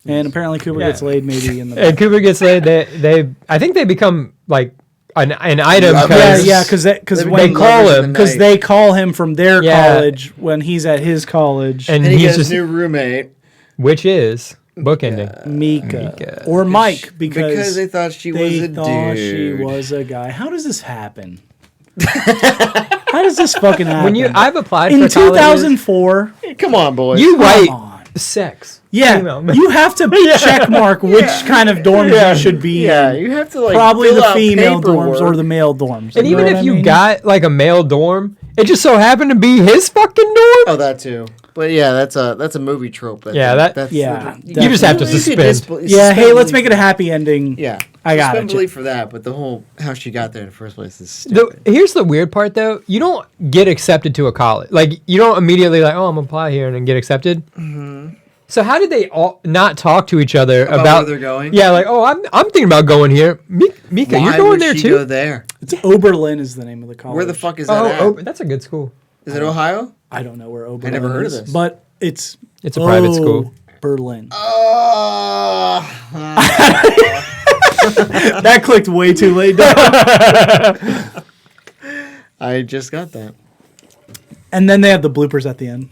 And apparently Cooper Yeah. gets laid maybe in the And Cooper gets laid. I think they become like an item. Yeah, Yeah, Because because They when they call him because they call him from their Yeah. college when he's at his college. and And he he's gets just a new roommate which is bookending. Mika or Mike because they thought she was they a thought she dude. was a guy. How does this happen? How does this fucking happen? When I've applied in for colleges, 2004, Hey, come on, boys. you write on. sex. yeah, Female. you have to check mark which kind of dorms you should be yeah, in. you have to like Probably fill the out female paperwork. dorms or the male dorms. And You know even what if I you mean? got like a male dorm, it just so happened to be his fucking dorm. Oh, that too. But yeah, that's a movie trope. Yeah, that's yeah, you You just have to could suspend. yeah, hey, suspend let's belief. make it a happy ending. Yeah, I got suspend it. belief for that, but the whole how she got there in the first place is stupid. Here's the weird part, though. You don't get accepted to a college. Like, you don't immediately like, oh, I'm gonna apply here and then get accepted. Mm-hmm. So how did they all not talk to each other about where they're going. Yeah, like, oh, I'm thinking about going here. Mika, Why you're going would there she too. Go there. It's Oberlin is the name of the college. Where the fuck is that? Oh, at? that's a good school. Is it Ohio? I don't know where Oberlin never heard of is, this. but it's It's a private school. Berlin. Oh, That clicked way too late. I just got that. And then they have the bloopers at the end.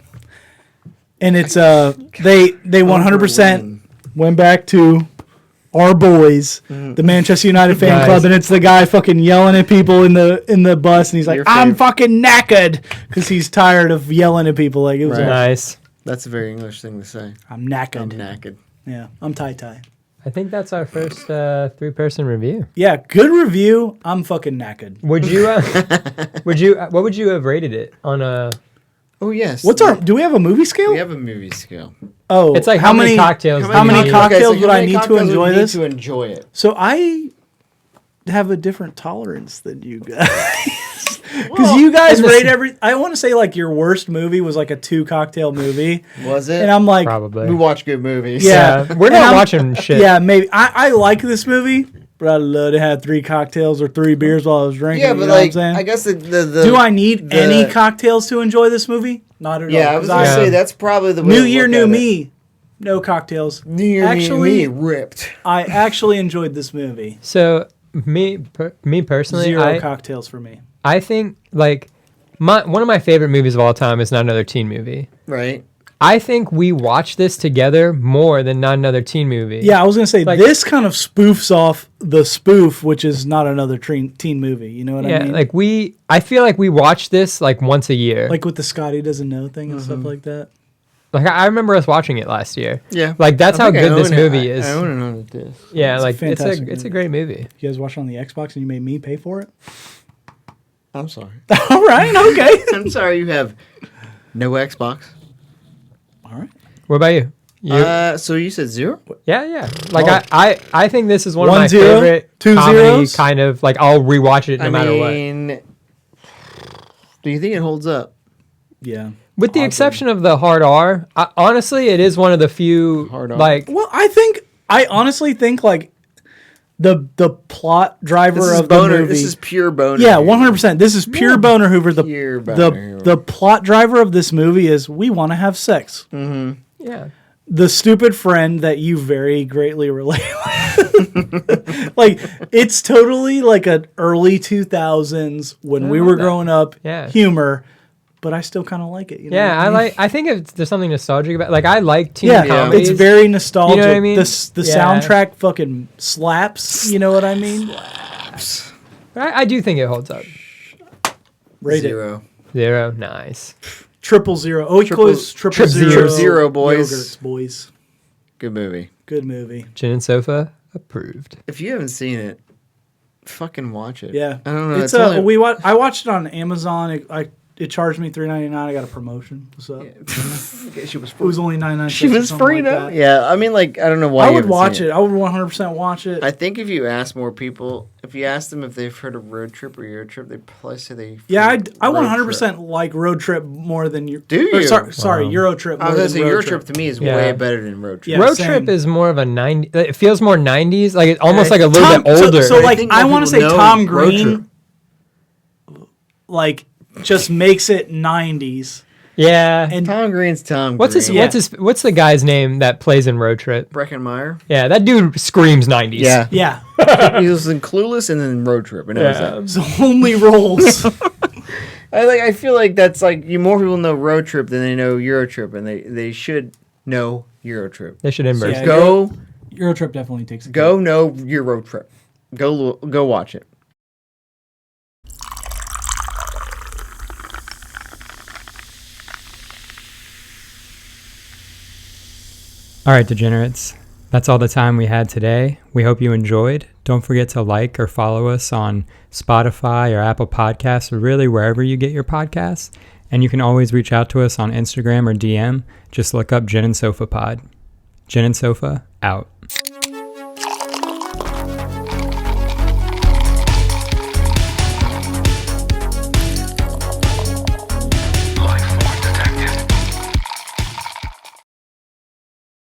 And it's they 100% went back to our boys, the Manchester United fan Guys. club, and it's the guy fucking yelling at people in the bus, and he's like, Your "I'm favorite. fucking knackered," because he's tired of yelling at people. Like it was, Right. Nice. That's a very English thing to say. I'm knackered. I'm knackered. Yeah, I'm tie. I think that's our first 3-person review. Yeah, good review. I'm fucking knackered. Would you? What would you have rated it on a? Oh yes. What's our? Do we have a movie scale? We have a movie scale. Oh, It's like how many cocktails? How many do you need? cocktails how would I many need to cocktails enjoy would you need this? To enjoy it. So I have a different tolerance than you guys. Because you guys in the rate s- every. I want to say like your worst movie was like a 2 cocktail movie, Was it? and I'm like, Probably. we watch good movies. Yeah. We're And not I'm- watching shit. yeah, maybe I like this movie, but I'd love to have 3 cocktails or 3 beers while I was drinking. Yeah, you but know like, what I'm saying? I guess the Do I need the- any cocktails to enjoy this movie? Not at all. Yeah, I was 'cause gonna Yeah. say that's probably the way New to Year, look new at it. me. No cocktails. New Year, Actually, me ripped. I actually enjoyed this movie. So me personally, 0 cocktails for me. I think like one of my favorite movies of all time is Not Another Teen Movie. Right. I think we watched this together more than Not Another Teen Movie. Yeah, I was gonna say Like- this kind of spoofs off the spoof, which is Not Another teen movie. You know what I Yeah, mean? like I feel like we watch this like once a year. Like with the Scotty doesn't know thing and stuff like that. Like I remember us watching it last year. Yeah. Like that's I how think I good this own it. movie is. I own it on the disc. Yeah, It's a like fantastic it's a movie. great movie. You guys watched it on the Xbox and you made me pay for it. I'm sorry. All right, okay. I'm sorry you have no Xbox. All right. What about you? So you said 0? Yeah. Like Oh. I think this is one 1 of my 0, favorite 2 comedy zeros? kind of like I'll rewatch it no matter what. Do you think it holds up? Yeah. With the Oddly. exception of the hard R, honestly, it is one of the few Hard R. like Well, I honestly think like the plot driver This is of boner. the movie. This is pure boner. yeah, here. 100%. This is pure boner Hoover. Pure boner Hoover. The plot driver of this movie is we want to have sex. yeah. The stupid friend that you very greatly relate with. Like, it's totally like an early 2000s when we love were that. growing up Yeah. humor, but I still kind of like it. You know Yeah, what I mean? I think there's something nostalgic about like I like teen Yeah, comedies. it's very nostalgic. You know what I mean? The Yeah. soundtrack fucking slaps. You know what I mean? I do think it holds up. Rate it. 0. 0, nice. 000. Oh, equals triple Trip zero. zero. Trip zero, boys. Yogurts, boys. Good movie. Good movie. Gin and Sofa approved. If you haven't seen it, fucking watch it. Yeah, I don't know. It's only- I watched it on Amazon. it charged me $3.99. I got a promotion. What's up? Okay, she was It was only 99 She cents or was something free like though. that. Yeah, I mean, like I don't know why. I you would haven't watch seen it. I would 100% watch it. I think if you ask more people, if you ask them if they've heard of Road Trip or Eurotrip, they probably say they. Yeah, I Road 100% Trip. like Road Trip more than your. Do or you? sorry, Eurotrip. I More was than gonna say Road Eurotrip to me is Yeah. way better than Road Trip. Yeah, Road same. Trip is more of a 90. It feels more 90s, like it's almost I- like a little Tom- bit older. So I like, think I more want to people say know Tom Road Trip. Green, like, just makes it 90s. yeah. And Tom Green's Tom. What's his? Green. Yeah. What's the guy's name that plays in Road Trip? Breckenmeyer. Yeah, that dude screams 90s. Yeah, yeah, he was in Clueless and then Road Trip. I know that. so only rolls. I feel like that's like more people know Road Trip than they know Eurotrip, and they should know Eurotrip. They should inverse. Yeah. Go Eurotrip definitely takes a go know Euro Trip. Go watch it. All right, Degenerates. That's all the time we had today. We hope you enjoyed. Don't forget to like or follow us on Spotify or Apple Podcasts or really wherever you get your podcasts. And you can always reach out to us on Instagram or DM. Just look up Gin and Sofa Pod. Gin and Sofa, out.